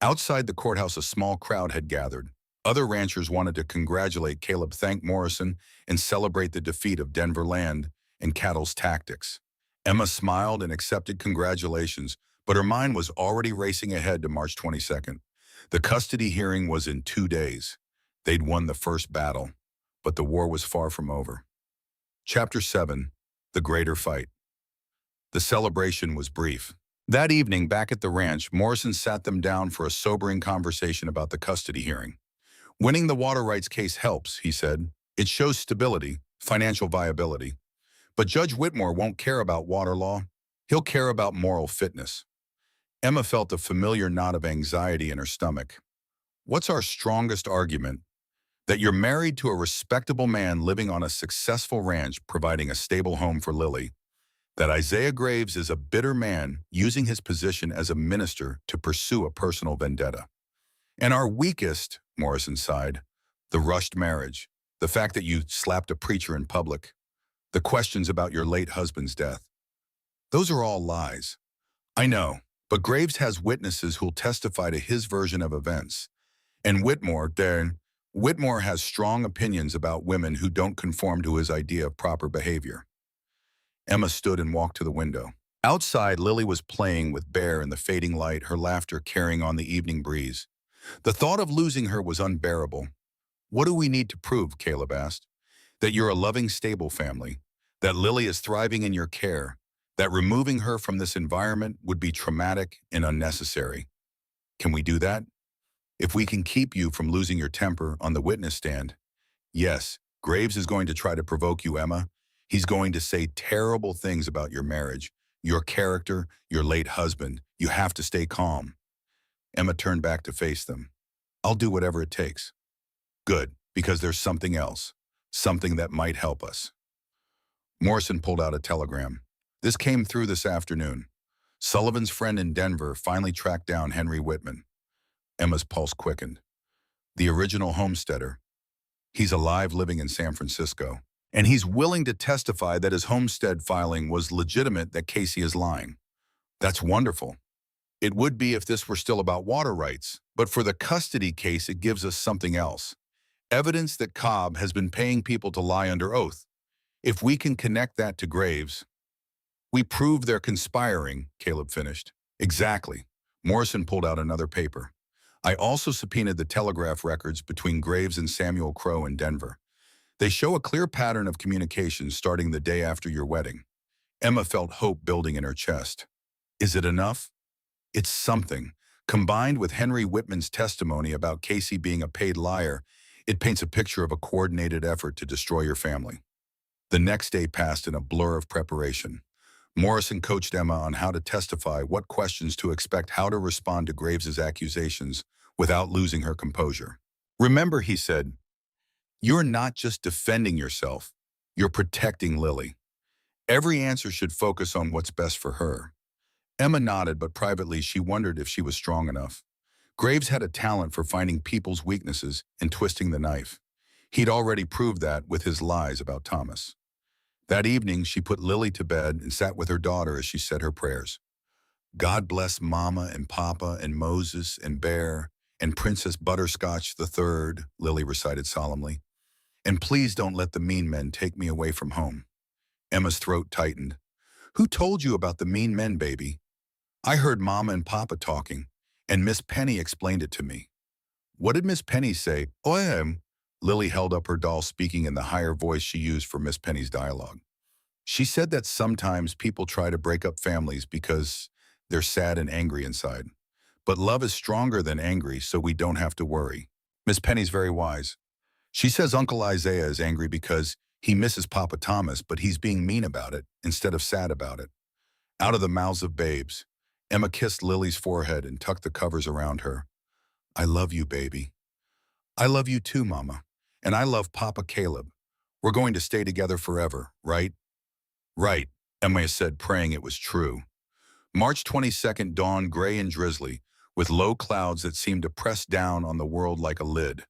Outside the courthouse, a small crowd had gathered. Other ranchers wanted to congratulate Caleb, thank Morrison, and celebrate the defeat of Denver Land and Cattle's tactics. Emma smiled and accepted congratulations, but her mind was already racing ahead to March 22nd. The custody hearing was in 2 days. They'd won the first battle, but the war was far from over. Chapter 7. The Greater Fight. The celebration was brief. That evening, back at the ranch, Morrison sat them down for a sobering conversation about the custody hearing. "Winning the water rights case helps," he said. "It shows stability, financial viability. But Judge Whitmore won't care about water law. He'll care about moral fitness." Emma felt a familiar knot of anxiety in her stomach. "What's our strongest argument?" "That you're married to a respectable man living on a successful ranch providing a stable home for Lily. That Isaiah Graves is a bitter man using his position as a minister to pursue a personal vendetta. And our weakest," Morrison sighed, "the rushed marriage, the fact that you slapped a preacher in public, the questions about your late husband's death. Those are all lies." "I know, but Graves has witnesses who'll testify to his version of events. And Whitmore has strong opinions about women who don't conform to his idea of proper behavior." Emma stood and walked to the window. Outside, Lily was playing with Bear in the fading light, her laughter carrying on the evening breeze. The thought of losing her was unbearable. "What do we need to prove?" Caleb asked. "That you're a loving, stable family, that Lily is thriving in your care, that removing her from this environment would be traumatic and unnecessary. Can we do that? If we can keep you from losing your temper on the witness stand." "Yes, Graves is going to try to provoke you, Emma. He's going to say terrible things about your marriage, your character, your late husband. You have to stay calm." Emma turned back to face them. "I'll do whatever it takes." "Good, because there's something else, something that might help us." Morrison pulled out a telegram. "This came through this afternoon. Sullivan's friend in Denver finally tracked down Henry Whitman." Emma's pulse quickened. "The original homesteader. He's alive, living in San Francisco. And he's willing to testify that his homestead filing was legitimate, that Casey is lying. That's wonderful. It would be if this were still about water rights, but for the custody case, it gives us something else. Evidence that Cobb has been paying people to lie under oath. If we can connect that to Graves." "We prove they're conspiring," Caleb finished. "Exactly." Morrison pulled out another paper. I also subpoenaed the telegraph records between Graves and Samuel Crowe in Denver. They show a clear pattern of communication starting the day after your wedding. Emma felt hope building in her chest. Is it enough? It's something. Combined with Henry Whitman's testimony about Casey being a paid liar, it paints a picture of a coordinated effort to destroy your family. The next day passed in a blur of preparation. Morrison coached Emma on how to testify, what questions to expect, how to respond to Graves's accusations without losing her composure. Remember, he said, you're not just defending yourself, you're protecting Lily. Every answer should focus on what's best for her. Emma nodded, but privately she wondered if she was strong enough. Graves had a talent for finding people's weaknesses and twisting the knife. He'd already proved that with his lies about Thomas. That evening, she put Lily to bed and sat with her daughter as she said her prayers. God bless Mama and Papa and Moses and Bear and Princess Butterscotch the Third, Lily recited solemnly. And please don't let the mean men take me away from home. Emma's throat tightened. Who told you about the mean men, baby? I heard Mama and Papa talking, and Miss Penny explained it to me. What did Miss Penny say? Lily held up her doll, speaking in the higher voice she used for Miss Penny's dialogue. She said that sometimes people try to break up families because they're sad and angry inside. But love is stronger than angry, so we don't have to worry. Miss Penny's very wise. She says Uncle Isaiah is angry because he misses Papa Thomas, but he's being mean about it instead of sad about it. Out of the mouths of babes, Emma kissed Lily's forehead and tucked the covers around her. I love you, baby. I love you too, Mama. And I love Papa Caleb. We're going to stay together forever, right? Right, Emma said, praying it was true. March 22nd dawned gray and drizzly, with low clouds that seemed to press down on the world like a lid.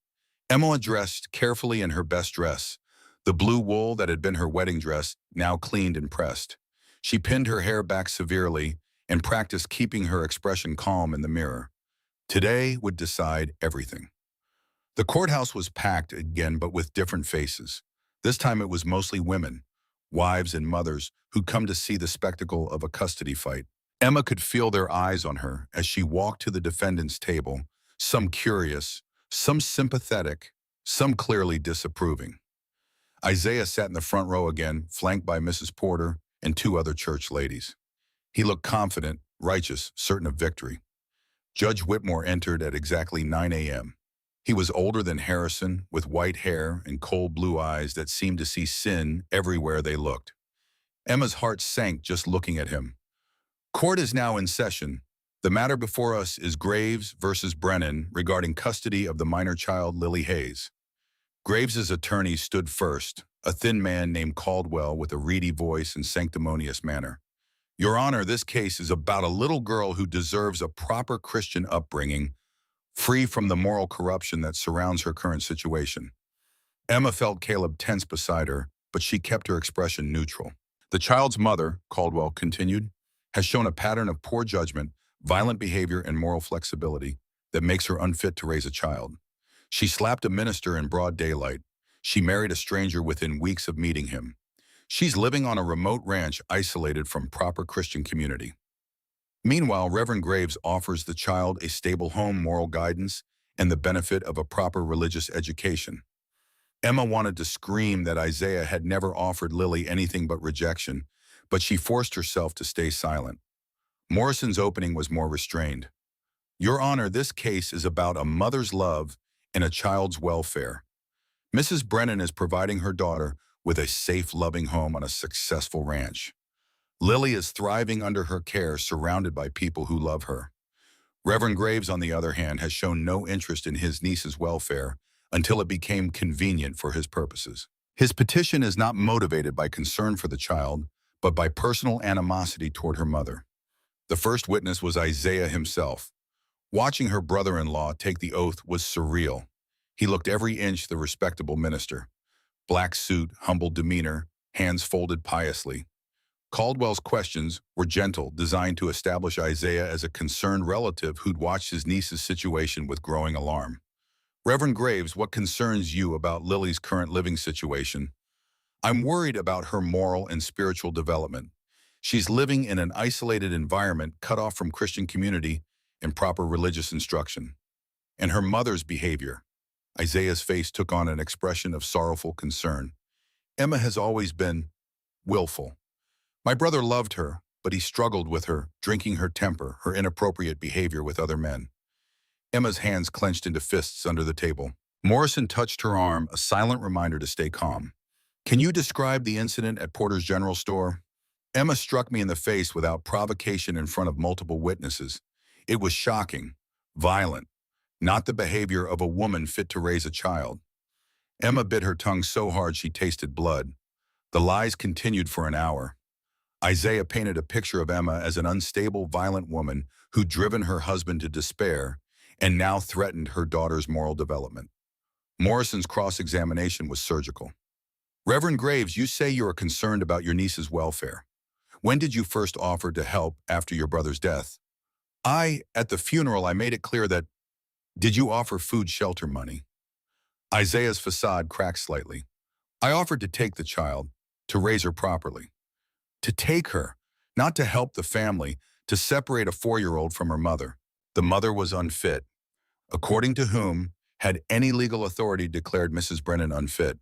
Emma dressed carefully in her best dress, the blue wool that had been her wedding dress, now cleaned and pressed. She pinned her hair back severely and practiced keeping her expression calm in the mirror. Today would decide everything. The courthouse was packed again, but with different faces. This time it was mostly women, wives and mothers, who'd come to see the spectacle of a custody fight. Emma could feel their eyes on her as she walked to the defendant's table, some curious, some sympathetic, some clearly disapproving. Isaiah sat in the front row again, flanked by Mrs. Porter and two other church ladies. He looked confident, righteous, certain of victory. Judge Whitmore entered at exactly 9 a.m. He was older than Harrison, with white hair and cold blue eyes that seemed to see sin everywhere they looked. Emma's heart sank just looking at him. Court is now in session. The matter before us is Graves versus Brennan regarding custody of the minor child Lily Hayes. Graves's attorney stood first, a thin man named Caldwell with a reedy voice and sanctimonious manner. Your Honor, this case is about a little girl who deserves a proper Christian upbringing, free from the moral corruption that surrounds her current situation. Emma felt Caleb tense beside her, but she kept her expression neutral. The child's mother, Caldwell continued, has shown a pattern of poor judgment, violent behavior, and moral flexibility that makes her unfit to raise a child. She slapped a minister in broad daylight. She married a stranger within weeks of meeting him. She's living on a remote ranch isolated from proper Christian community. Meanwhile, Reverend Graves offers the child a stable home, moral guidance, and the benefit of a proper religious education. Emma wanted to scream that Isaiah had never offered Lily anything but rejection, but she forced herself to stay silent. Morrison's opening was more restrained. Your Honor, this case is about a mother's love and a child's welfare. Mrs. Brennan is providing her daughter with a safe, loving home on a successful ranch. Lily is thriving under her care, surrounded by people who love her. Reverend Graves, on the other hand, has shown no interest in his niece's welfare until it became convenient for his purposes. His petition is not motivated by concern for the child, but by personal animosity toward her mother. The first witness was Isaiah himself. Watching her brother-in-law take the oath was surreal. He looked every inch the respectable minister. Black suit, humble demeanor, hands folded piously. Caldwell's questions were gentle, designed to establish Isaiah as a concerned relative who'd watched his niece's situation with growing alarm. Reverend Graves, what concerns you about Lily's current living situation? I'm worried about her moral and spiritual development. She's living in an isolated environment, cut off from Christian community and proper religious instruction. And her mother's behavior. Isaiah's face took on an expression of sorrowful concern. Emma has always been willful. My brother loved her, but he struggled with her, drinking her temper, her inappropriate behavior with other men. Emma's hands clenched into fists under the table. Morrison touched her arm, a silent reminder to stay calm. Can you describe the incident at Porter's General Store? Emma struck me in the face without provocation in front of multiple witnesses. It was shocking, violent, not the behavior of a woman fit to raise a child. Emma bit her tongue so hard she tasted blood. The lies continued for an hour. Isaiah painted a picture of Emma as an unstable, violent woman who'd driven her husband to despair and now threatened her daughter's moral development. Morrison's cross-examination was surgical. Reverend Graves, you say you are concerned about your niece's welfare. When did you first offer to help after your brother's death? At the funeral, I made it clear that. Did you offer food shelter money? Isaiah's facade cracked slightly. I offered to take the child, to raise her properly. To take her, not to help the family, to separate a 4-year-old from her mother. The mother was unfit. According to whom had any legal authority declared Mrs. Brennan unfit?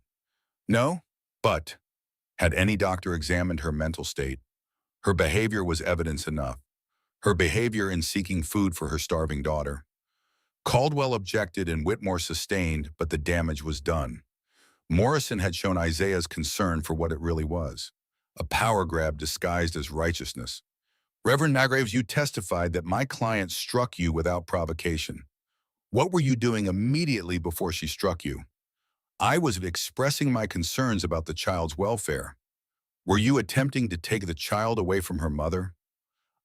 No, but had any doctor examined her mental state? Her behavior was evidence enough. Her behavior in seeking food for her starving daughter. Caldwell objected and Whitmore sustained, but the damage was done. Morrison had shown Isaiah's concern for what it really was. A power grab disguised as righteousness. Reverend Graves, you testified that my client struck you without provocation. What were you doing immediately before she struck you? I was expressing my concerns about the child's welfare. Were you attempting to take the child away from her mother?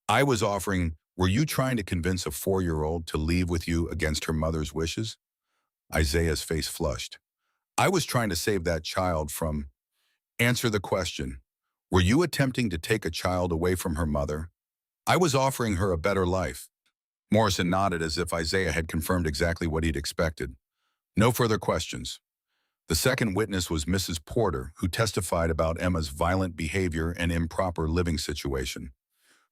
I was offering, were you trying to convince a 4-year-old to leave with you against her mother's wishes? Isaiah's face flushed. I was trying to save that child from. Answer the question. Were you attempting to take a child away from her mother? I was offering her a better life. Morrison nodded as if Isaiah had confirmed exactly what he'd expected. No further questions. The second witness was Mrs. Porter, who testified about Emma's violent behavior and improper living situation.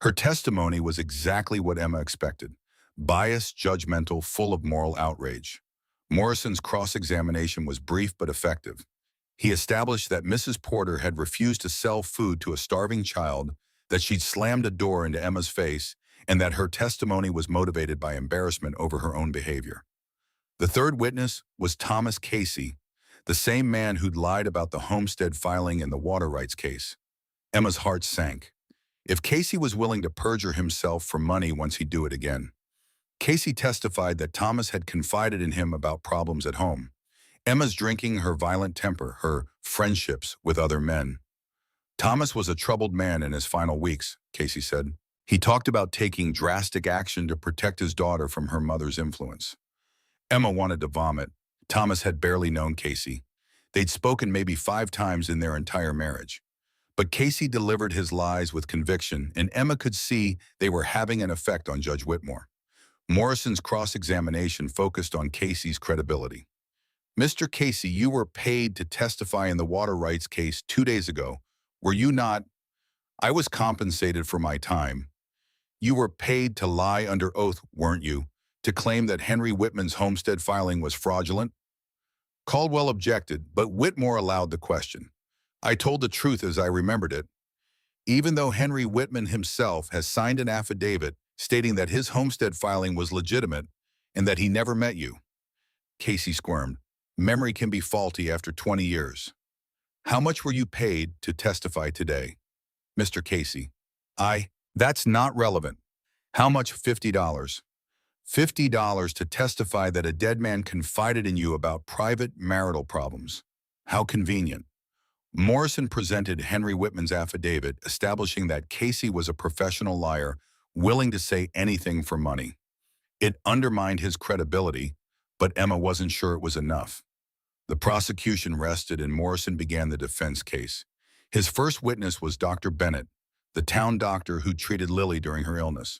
Her testimony was exactly what Emma expected. Biased, judgmental, full of moral outrage. Morrison's cross-examination was brief but effective. He established that Mrs. Porter had refused to sell food to a starving child, that she'd slammed a door into Emma's face, and that her testimony was motivated by embarrassment over her own behavior. The third witness was Thomas Casey, the same man who'd lied about the homestead filing in the water rights case. Emma's heart sank. If Casey was willing to perjure himself for money once he'd do it again. Casey testified that Thomas had confided in him about problems at home. Emma's drinking, her violent temper, her friendships with other men. Thomas was a troubled man in his final weeks, Casey said. He talked about taking drastic action to protect his daughter from her mother's influence. Emma wanted to vomit. Thomas had barely known Casey. They'd spoken maybe 5 times in their entire marriage. But Casey delivered his lies with conviction, and Emma could see they were having an effect on Judge Whitmore. Morrison's cross-examination focused on Casey's credibility. Mr. Casey, you were paid to testify in the water rights case 2 days ago. Were you not? I was compensated for my time. You were paid to lie under oath, weren't you, to claim that Henry Whitman's homestead filing was fraudulent? Caldwell objected, but Whitmore allowed the question. I told the truth as I remembered it. Even though Henry Whitman himself has signed an affidavit stating that his homestead filing was legitimate and that he never met you. Casey squirmed. Memory can be faulty after 20 years. How much were you paid to testify today? Mr. Casey. That's not relevant. How much? $50. $50 to testify that a dead man confided in you about private marital problems. How convenient. Morrison presented Henry Whitman's affidavit establishing that Casey was a professional liar willing to say anything for money. It undermined his credibility, but Emma wasn't sure it was enough. The prosecution rested and Morrison began the defense case. His first witness was Dr. Bennett, the town doctor who treated Lily during her illness.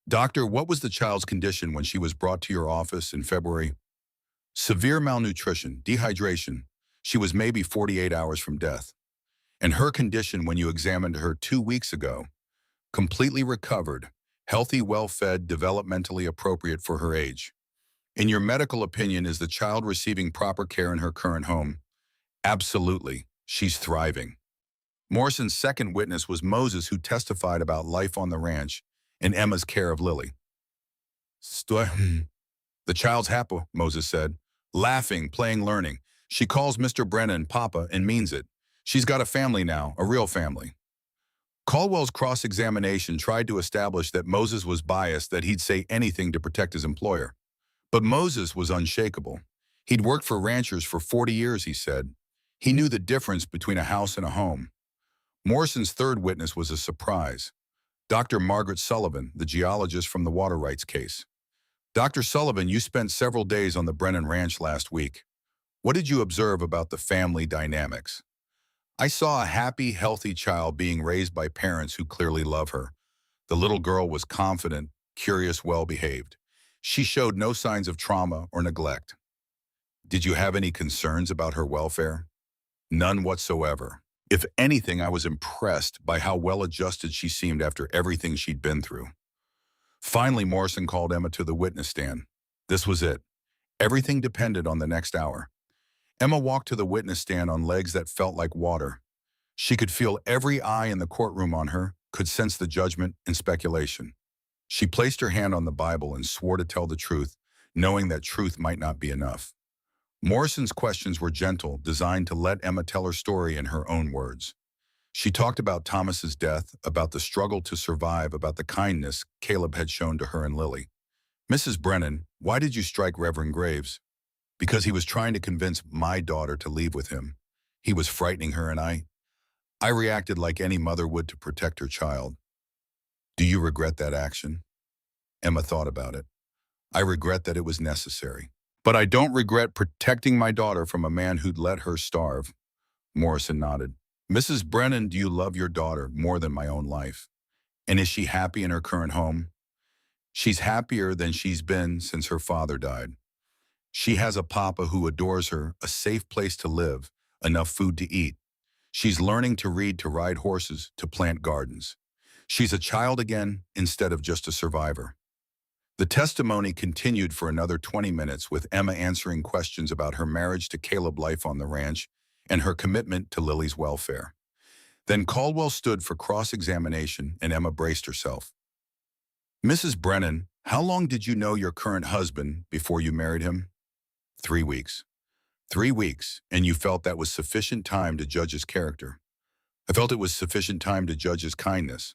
Doctor, what was the child's condition when she was brought to your office in February? Severe malnutrition, dehydration. She was maybe 48 hours from death. And her condition when you examined her 2 weeks ago? Completely recovered, healthy, well-fed, developmentally appropriate for her age. In your medical opinion, is the child receiving proper care in her current home? Absolutely. She's thriving. Morrison's second witness was Moses, who testified about life on the ranch and Emma's care of Lily. The child's happy, Moses said, laughing, playing, learning. She calls Mr. Brennan Papa and means it. She's got a family now, a real family. Caldwell's cross-examination tried to establish that Moses was biased, that he'd say anything to protect his employer. But Moses was unshakable. He'd worked for ranchers for 40 years, he said. He knew the difference between a house and a home. Morrison's third witness was a surprise. Dr. Margaret Sullivan, the geologist from the water rights case. Dr. Sullivan, you spent several days on the Brennan Ranch last week. What did you observe about the family dynamics? I saw a happy, healthy child being raised by parents who clearly love her. The little girl was confident, curious, well-behaved. She showed no signs of trauma or neglect. Did you have any concerns about her welfare? None whatsoever. If anything, I was impressed by how well-adjusted she seemed after everything she'd been through. Finally, Morrison called Emma to the witness stand. This was it. Everything depended on the next hour. Emma walked to the witness stand on legs that felt like water. She could feel every eye in the courtroom on her, could sense the judgment and speculation. She placed her hand on the Bible and swore to tell the truth, knowing that truth might not be enough. Morrison's questions were gentle, designed to let Emma tell her story in her own words. She talked about Thomas's death, about the struggle to survive, about the kindness Caleb had shown to her and Lily. Mrs. Brennan, why did you strike Reverend Graves? Because he was trying to convince my daughter to leave with him. He was frightening her, and I reacted like any mother would to protect her child. Do you regret that action? Emma thought about it. I regret that it was necessary. But I don't regret protecting my daughter from a man who'd let her starve. Morrison nodded. Mrs. Brennan, do you love your daughter more than my own life? And is she happy in her current home? She's happier than she's been since her father died. She has a papa who adores her, a safe place to live, enough food to eat. She's learning to read, to ride horses, to plant gardens. She's a child again instead of just a survivor. The testimony continued for another 20 minutes, with Emma answering questions about her marriage to Caleb, life on the ranch, and her commitment to Lily's welfare. Then Caldwell stood for cross-examination, and Emma braced herself. Mrs. Brennan, how long did you know your current husband before you married him? 3 weeks. 3 weeks, and you felt that was sufficient time to judge his character. I felt it was sufficient time to judge his kindness.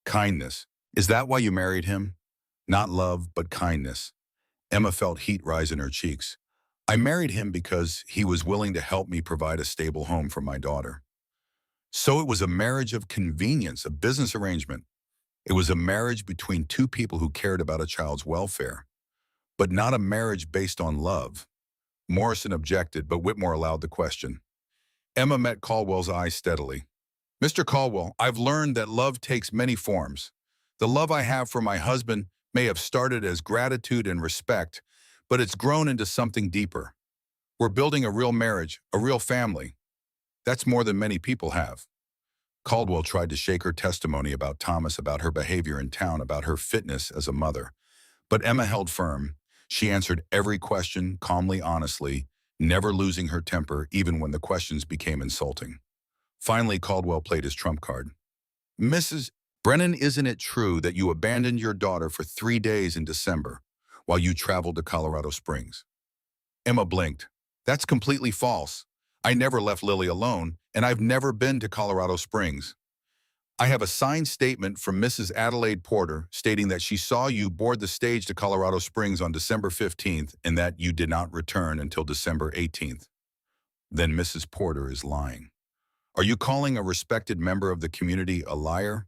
Kindness. Is that why you married him? Not love, but kindness. Emma felt heat rise in her cheeks. I married him because he was willing to help me provide a stable home for my daughter. So it was a marriage of convenience, a business arrangement. It was a marriage between two people who cared about a child's welfare, but not a marriage based on love. Morrison objected, but Whitmore allowed the question. Emma met Caldwell's eyes steadily. Mr. Caldwell, I've learned that love takes many forms. The love I have for my husband may have started as gratitude and respect, but it's grown into something deeper. We're building a real marriage, a real family. That's more than many people have. Caldwell tried to shake her testimony about Thomas, about her behavior in town, about her fitness as a mother. But Emma held firm. She answered every question calmly, honestly, never losing her temper even when the questions became insulting. Finally, Caldwell played his trump card. Mrs. Brennan, isn't it true that you abandoned your daughter for 3 days in December while you traveled to Colorado Springs? Emma blinked. That's completely false. I never left Lily alone, and I've never been to Colorado Springs. I have a signed statement from Mrs. Adelaide Porter stating that she saw you board the stage to Colorado Springs on December 15th and that you did not return until December 18th. Then Mrs. Porter is lying. Are you calling a respected member of the community a liar?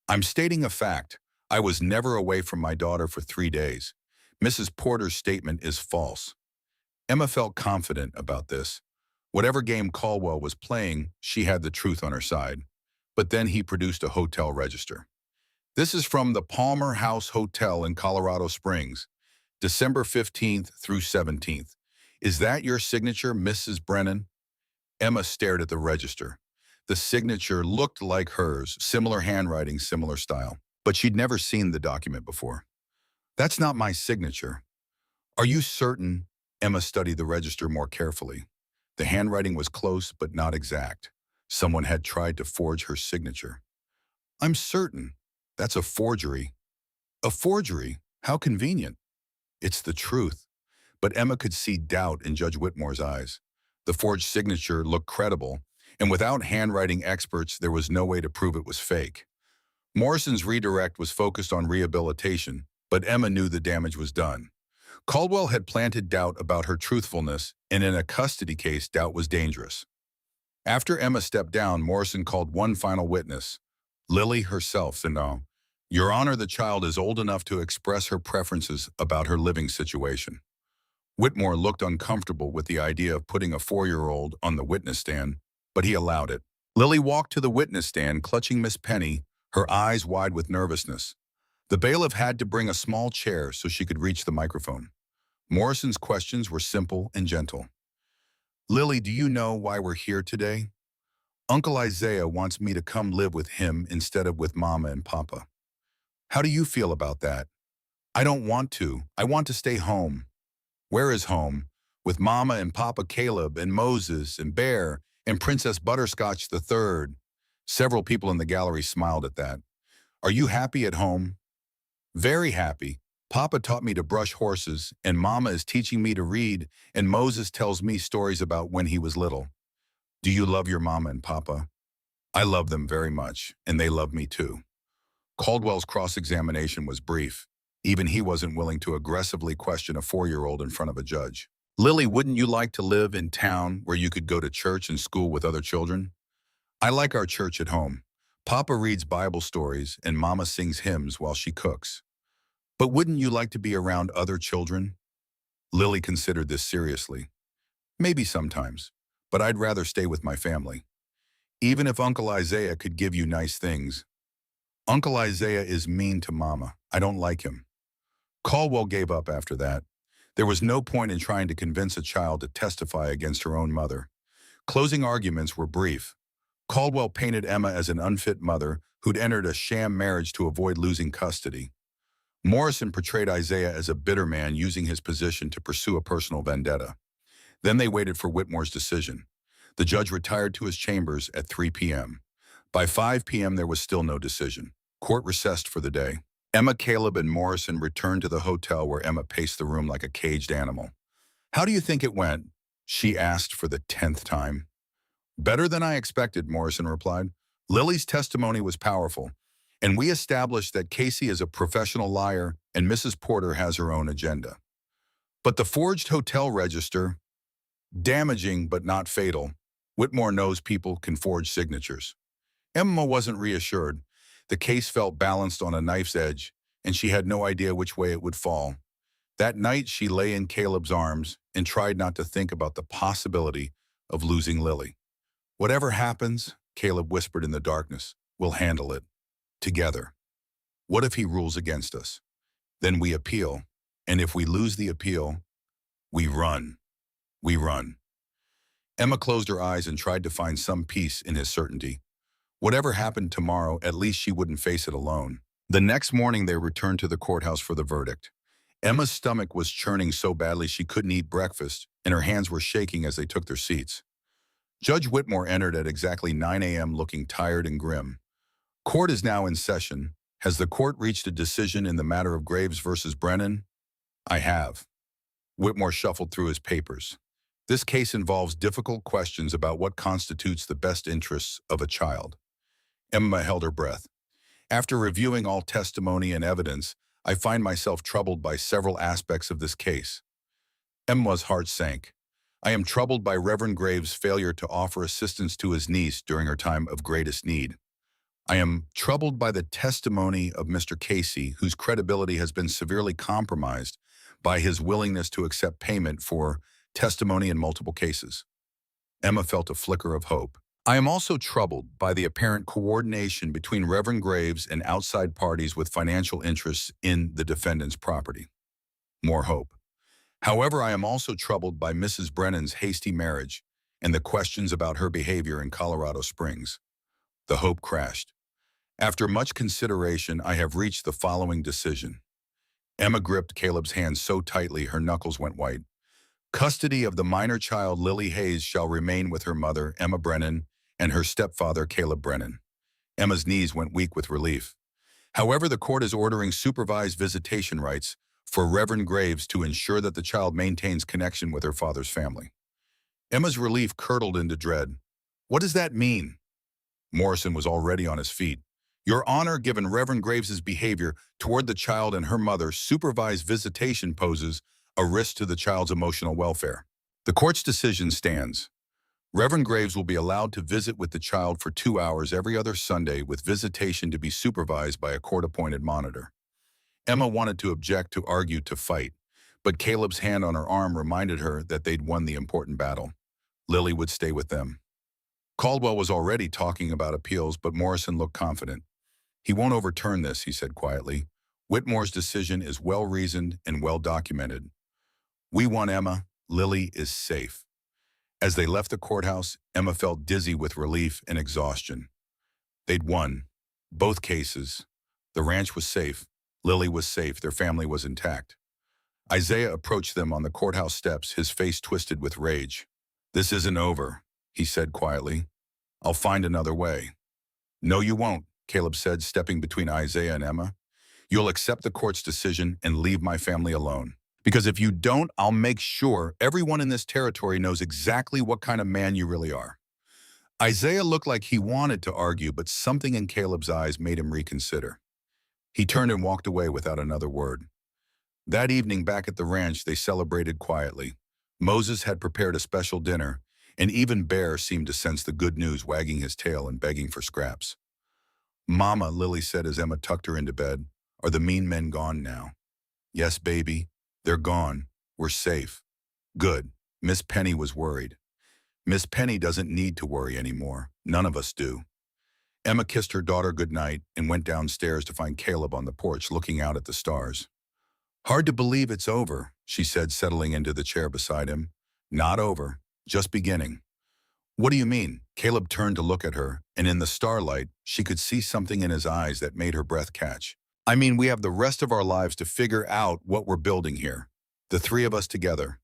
I'm stating a fact. I was never away from my daughter for 3 days. Mrs. Porter's statement is false. Emma felt confident about this. Whatever game Caldwell was playing, she had the truth on her side. But then he produced a hotel register. This is from the Palmer House Hotel in Colorado Springs, December 15th through 17th. Is that your signature, Mrs. Brennan? Emma stared at the register. The signature looked like hers, similar handwriting, similar style, but she'd never seen the document before. That's not my signature. Are you certain? Emma studied the register more carefully. The handwriting was close but not exact. Someone had tried to forge her signature. I'm certain. That's a forgery. A forgery? How convenient. It's the truth. But Emma could see doubt in Judge Whitmore's eyes. The forged signature looked credible, and without handwriting experts, there was no way to prove it was fake. Morrison's redirect was focused on rehabilitation, but Emma knew the damage was done. Caldwell had planted doubt about her truthfulness, and in a custody case, doubt was dangerous. After Emma stepped down, Morrison called one final witness, Lily herself, and now, Your Honor, the child is old enough to express her preferences about her living situation. Whitmore looked uncomfortable with the idea of putting a 4-year-old on the witness stand, but he allowed it. Lily walked to the witness stand, clutching Miss Penny, her eyes wide with nervousness. The bailiff had to bring a small chair so she could reach the microphone. Morrison's questions were simple and gentle. Lily, do you know why we're here today? Uncle Isaiah wants me to come live with him instead of with Mama and Papa. How do you feel about that? I don't want to. I want to stay home. Where is home? With Mama and Papa Caleb and Moses and Bear and Princess Butterscotch III. Several people in the gallery smiled at that. Are you happy at home? Very happy. Papa taught me to brush horses, and Mama is teaching me to read, and Moses tells me stories about when he was little. Do you love your Mama and Papa? I love them very much, and they love me too. Caldwell's cross-examination was brief. Even he wasn't willing to aggressively question a 4-year-old in front of a judge. Lily, wouldn't you like to live in town where you could go to church and school with other children? I like our church at home. Papa reads Bible stories, and Mama sings hymns while she cooks. But wouldn't you like to be around other children? Lily considered this seriously. Maybe sometimes, but I'd rather stay with my family. Even if Uncle Isaiah could give you nice things. Uncle Isaiah is mean to Mama. I don't like him. Caldwell gave up after that. There was no point in trying to convince a child to testify against her own mother. Closing arguments were brief. Caldwell painted Emma as an unfit mother who'd entered a sham marriage to avoid losing custody. Morrison portrayed Isaiah as a bitter man using his position to pursue a personal vendetta. Then they waited for Whitmore's decision. The judge retired to his chambers at 3 p.m. By 5 p.m. there was still no decision. Court recessed for the day. Emma, Caleb, and Morrison returned to the hotel where Emma paced the room like a caged animal. How do you think it went? She asked for the 10th time. Better than I expected, Morrison replied. Lily's testimony was powerful, and we established that Casey is a professional liar and Mrs. Porter has her own agenda. But the forged hotel register, damaging but not fatal. Whitmore knows people can forge signatures. Emma wasn't reassured. The case felt balanced on a knife's edge, and she had no idea which way it would fall. That night, she lay in Caleb's arms and tried not to think about the possibility of losing Lily. Whatever happens, Caleb whispered in the darkness, we'll handle it. Together. What if he rules against us? Then we appeal, and if we lose the appeal, we run. We run. Emma closed her eyes and tried to find some peace in his certainty. Whatever happened tomorrow, at least she wouldn't face it alone. The next morning, they returned to the courthouse for the verdict. Emma's stomach was churning so badly she couldn't eat breakfast, and her hands were shaking as they took their seats. Judge Whitmore entered at exactly 9 a.m. looking tired and grim. Court is now in session. Has the court reached a decision in the matter of Graves versus Brennan? I have. Whitmore shuffled through his papers. This case involves difficult questions about what constitutes the best interests of a child. Emma held her breath. After reviewing all testimony and evidence, I find myself troubled by several aspects of this case. Emma's heart sank. I am troubled by Reverend Graves' failure to offer assistance to his niece during her time of greatest need. I am troubled by the testimony of Mr. Casey, whose credibility has been severely compromised by his willingness to accept payment for testimony in multiple cases. Emma felt a flicker of hope. I am also troubled by the apparent coordination between Reverend Graves and outside parties with financial interests in the defendant's property. More hope. However, I am also troubled by Mrs. Brennan's hasty marriage and the questions about her behavior in Colorado Springs. The hope crashed. After much consideration, I have reached the following decision. Emma gripped Caleb's hand so tightly her knuckles went white. Custody of the minor child Lily Hayes shall remain with her mother, Emma Brennan, and her stepfather, Caleb Brennan. Emma's knees went weak with relief. However, the court is ordering supervised visitation rights for Reverend Graves to ensure that the child maintains connection with her father's family. Emma's relief curdled into dread. What does that mean? Morrison was already on his feet. Your Honor, given Reverend Graves's behavior toward the child and her mother, supervised visitation poses a risk to the child's emotional welfare. The court's decision stands. Reverend Graves will be allowed to visit with the child for 2 hours every other Sunday with visitation to be supervised by a court-appointed monitor. Emma wanted to object, to argue, to fight, but Caleb's hand on her arm reminded her that they'd won the important battle. Lily would stay with them. Caldwell was already talking about appeals, but Morrison looked confident. He won't overturn this, he said quietly. Whitmore's decision is well-reasoned and well-documented. We won, Emma. Lily is safe. As they left the courthouse, Emma felt dizzy with relief and exhaustion. They'd won. Both cases. The ranch was safe. Lily was safe. Their family was intact. Isaiah approached them on the courthouse steps, his face twisted with rage. This isn't over, he said quietly. I'll find another way. No, you won't, Caleb said, stepping between Isaiah and Emma. You'll accept the court's decision and leave my family alone. Because if you don't, I'll make sure everyone in this territory knows exactly what kind of man you really are. Isaiah looked like he wanted to argue, but something in Caleb's eyes made him reconsider. He turned and walked away without another word. That evening back at the ranch, they celebrated quietly. Moses had prepared a special dinner, and even Bear seemed to sense the good news, wagging his tail and begging for scraps. Mama, Lily said as Emma tucked her into bed, are the mean men gone now? Yes, baby. They're gone. We're safe. Good. Miss Penny was worried. Miss Penny doesn't need to worry anymore. None of us do. Emma kissed her daughter goodnight and went downstairs to find Caleb on the porch looking out at the stars. Hard to believe it's over, she said, settling into the chair beside him. Not over. Just beginning. What do you mean? Caleb turned to look at her, and in the starlight, she could see something in his eyes that made her breath catch. I mean, we have the rest of our lives to figure out what we're building here. The three of us together.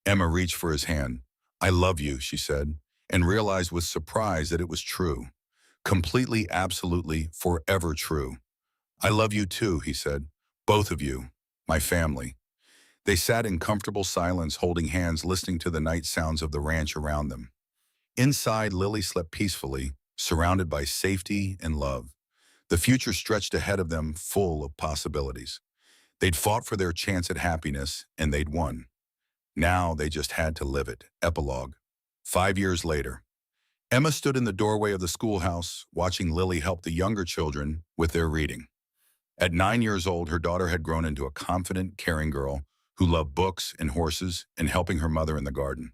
Emma reached for his hand. I love you, she said, and realized with surprise that it was true. Completely, absolutely, forever true. I love you too, he said. Both of you. My family. They sat in comfortable silence, holding hands, listening to the night sounds of the ranch around them. Inside, Lily slept peacefully, surrounded by safety and love. The future stretched ahead of them, full of possibilities. They'd fought for their chance at happiness, and they'd won. Now they just had to live it. Epilogue. 5 years later. Emma stood in the doorway of the schoolhouse, watching Lily help the younger children with their reading. At 9 years old, her daughter had grown into a confident, caring girl who loved books and horses and helping her mother in the garden.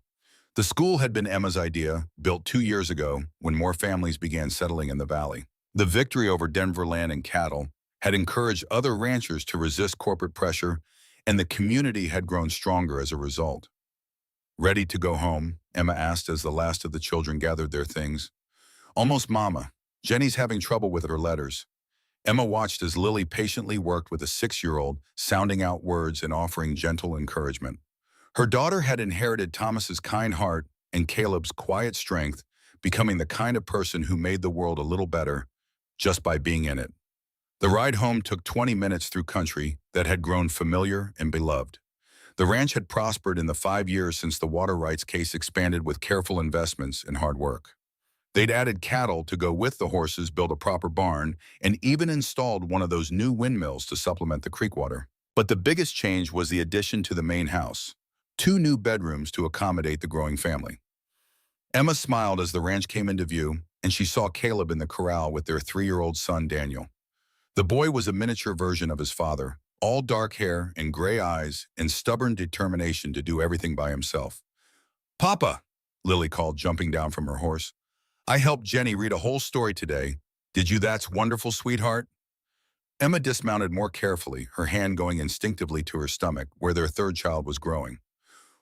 The school had been Emma's idea, built 2 years ago when more families began settling in the valley. The victory over Denver land and cattle had encouraged other ranchers to resist corporate pressure, and the community had grown stronger as a result. Ready to go home? Emma asked as the last of the children gathered their things. Almost, Mama. Jenny's having trouble with her letters. Emma watched as Lily patiently worked with a 6-year-old, sounding out words and offering gentle encouragement. Her daughter had inherited Thomas's kind heart and Caleb's quiet strength, becoming the kind of person who made the world a little better just by being in it. The ride home took 20 minutes through country that had grown familiar and beloved. The ranch had prospered in the 5 years since the water rights case expanded with careful investments and hard work. They'd added cattle to go with the horses, built a proper barn, and even installed one of those new windmills to supplement the creek water. But the biggest change was the addition to the main house, 2 new bedrooms to accommodate the growing family. Emma smiled as the ranch came into view, and she saw Caleb in the corral with their 3-year-old son, Daniel. The boy was a miniature version of his father, all dark hair and gray eyes and stubborn determination to do everything by himself. Papa, Lily called, jumping down from her horse. I helped Jenny read a whole story today. Did you? That's wonderful, sweetheart. Emma dismounted more carefully, her hand going instinctively to her stomach, where their third child was growing.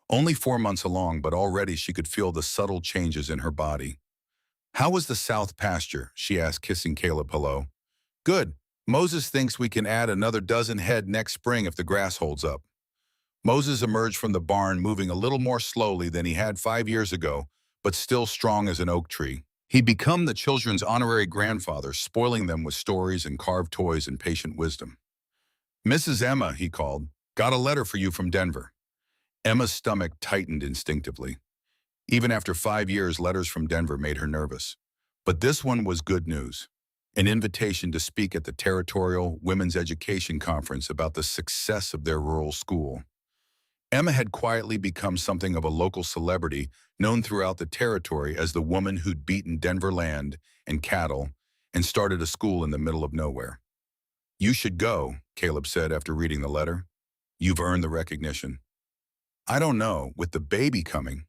Only 4 months along, but already she could feel the subtle changes in her body. How was the south pasture? She asked, kissing Caleb hello. Good. Moses thinks we can add another dozen head next spring if the grass holds up. Moses emerged from the barn moving a little more slowly than he had 5 years ago, but still strong as an oak tree. He'd become the children's honorary grandfather, spoiling them with stories and carved toys and patient wisdom. "Mrs. Emma," he called, "got a letter for you from Denver." Emma's stomach tightened instinctively. Even after 5 years, letters from Denver made her nervous. But this one was good news. An invitation to speak at the Territorial Women's Education Conference about the success of their rural school. Emma had quietly become something of a local celebrity, known throughout the territory as the woman who'd beaten Denver land and cattle and started a school in the middle of nowhere. "You should go," Caleb said after reading the letter. "You've earned the recognition." "I don't know, with the baby coming."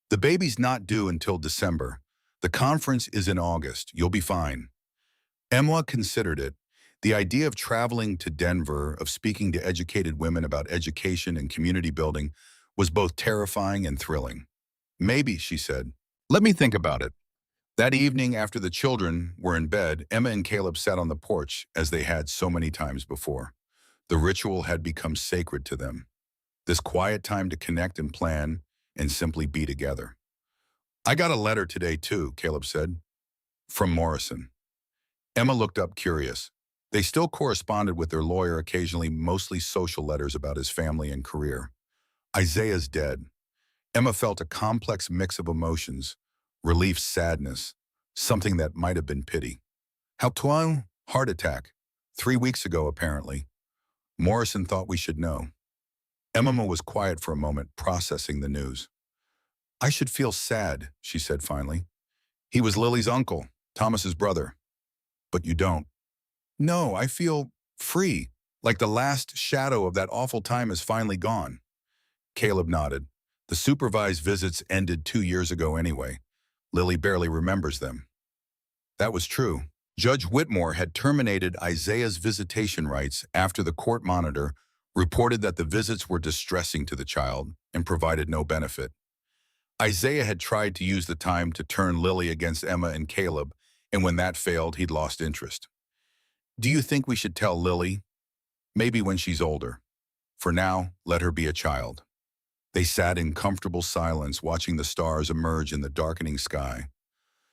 "The baby's not due until December. The conference is in August. You'll be fine." Emma considered it. The idea of traveling to Denver, of speaking to educated women about education and community building, was both terrifying and thrilling. "Maybe," she said. "Let me think about it." That evening, after the children were in bed, Emma and Caleb sat on the porch as they had so many times before. The ritual had become sacred to them. This quiet time to connect and plan and simply be together. "I got a letter today too," Caleb said. "From Morrison." Emma looked up, curious. They still corresponded with their lawyer occasionally, mostly social letters about his family and career. "Isaiah's dead." Emma felt a complex mix of emotions: relief, sadness, something that might have been pity. "How toi? Heart attack. 3 weeks ago, apparently. Morrison thought we should know." Emma was quiet for a moment, processing the news. "I should feel sad," she said finally. "He was Lily's uncle, Thomas's brother." "But you don't." "No, I feel free, like the last shadow of that awful time is finally gone." Caleb nodded. "The supervised visits ended 2 years ago anyway. Lily barely remembers them." That was true. Judge Whitmore had terminated Isaiah's visitation rights after the court monitor reported that the visits were distressing to the child and provided no benefit. Isaiah had tried to use the time to turn Lily against Emma and Caleb, and when that failed, he'd lost interest. "Do you think we should tell Lily?" "Maybe when she's older. For now, let her be a child." They sat in comfortable silence, watching the stars emerge in the darkening sky.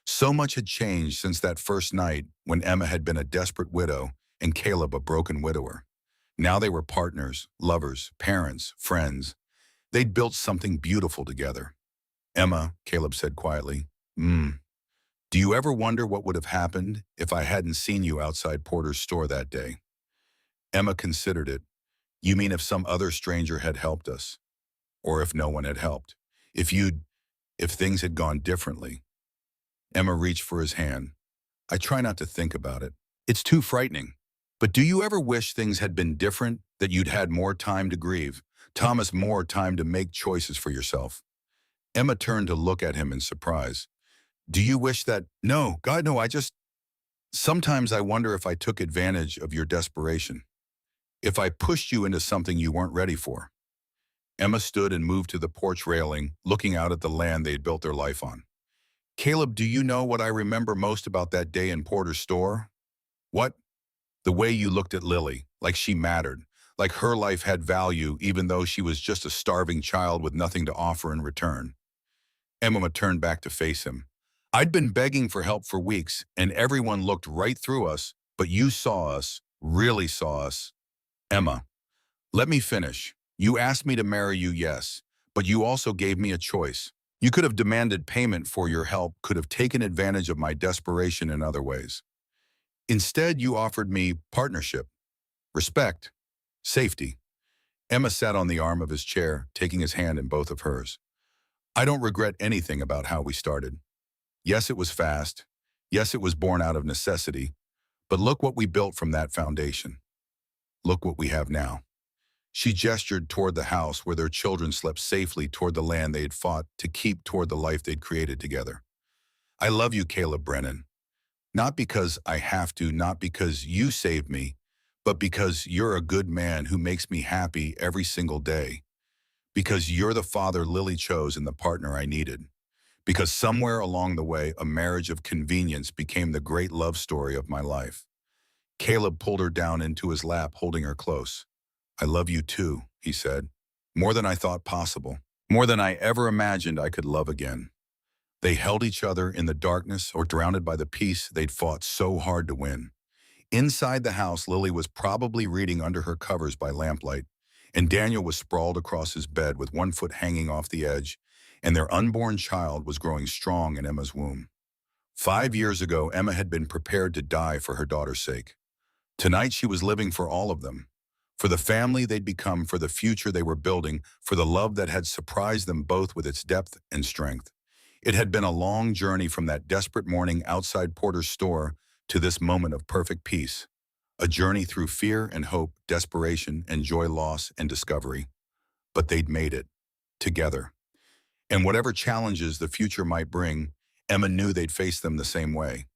So much had changed since that first night when Emma had been a desperate widow and Caleb a broken widower. Now they were partners, lovers, parents, friends. They'd built something beautiful together. "Emma," Caleb said quietly, "do you ever wonder what would have happened if I hadn't seen you outside Porter's store that day?" Emma considered it. "You mean if some other stranger had helped us? Or if no one had helped? If things had gone differently?" Emma reached for his hand. "I try not to think about it. It's too frightening. But do you ever wish things had been different, that you'd had more time to grieve? Thomas, more time to make choices for yourself?" Emma turned to look at him in surprise. "Do you wish that?" "No, God, no, sometimes I wonder if I took advantage of your desperation. If I pushed you into something you weren't ready for." Emma stood and moved to the porch railing, looking out at the land they'd built their life on. "Caleb, do you know what I remember most about that day in Porter's store?" "What?" "The way you looked at Lily, like she mattered, like her life had value even though she was just a starving child with nothing to offer in return." Emma turned back to face him. "I'd been begging for help for weeks, and everyone looked right through us, but you saw us, really saw us." "Emma, let me finish. You asked me to marry you, yes, but you also gave me a choice. You could have demanded payment for your help, could have taken advantage of my desperation in other ways. Instead, you offered me partnership, respect, safety." Emma sat on the arm of his chair, taking his hand in both of hers. "I don't regret anything about how we started. Yes, it was fast. Yes, it was born out of necessity. But look what we built from that foundation. Look what we have now." She gestured toward the house where their children slept safely, toward the land they had fought to keep, toward the life they'd created together. "I love you, Caleb Brennan. Not because I have to, not because you saved me, but because you're a good man who makes me happy every single day. Because you're the father Lily chose and the partner I needed. Because somewhere along the way, a marriage of convenience became the great love story of my life." Caleb pulled her down into his lap, holding her close. "I love you too," he said. "More than I thought possible. More than I ever imagined I could love again." They held each other in the darkness or drowned by the peace they'd fought so hard to win. Inside the house, Lily was probably reading under her covers by lamplight, and Daniel was sprawled across his bed with one foot hanging off the edge, and their unborn child was growing strong in Emma's womb. 5 years ago, Emma had been prepared to die for her daughter's sake. Tonight, she was living for all of them, for the family they'd become, for the future they were building, for the love that had surprised them both with its depth and strength. It had been a long journey from that desperate morning outside Porter's store to this moment of perfect peace, a journey through fear and hope, desperation and joy, loss and discovery. But they'd made it, together. And whatever challenges the future might bring, Emma knew they'd face them the same way,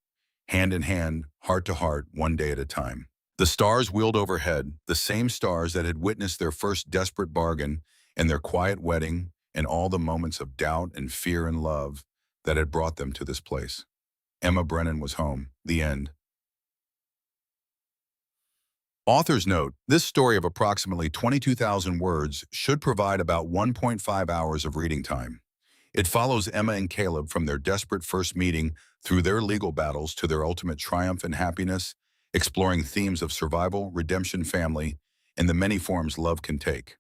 hand in hand, heart to heart, one day at a time. The stars wheeled overhead, the same stars that had witnessed their first desperate bargain and their quiet wedding and all the moments of doubt and fear and love that had brought them to this place. Emma Brennan was home. The end. Author's note: this story of approximately 22,000 words should provide about 1.5 hours of reading time. It follows Emma and Caleb from their desperate first meeting through their legal battles to their ultimate triumph and happiness, exploring themes of survival, redemption, family, and the many forms love can take.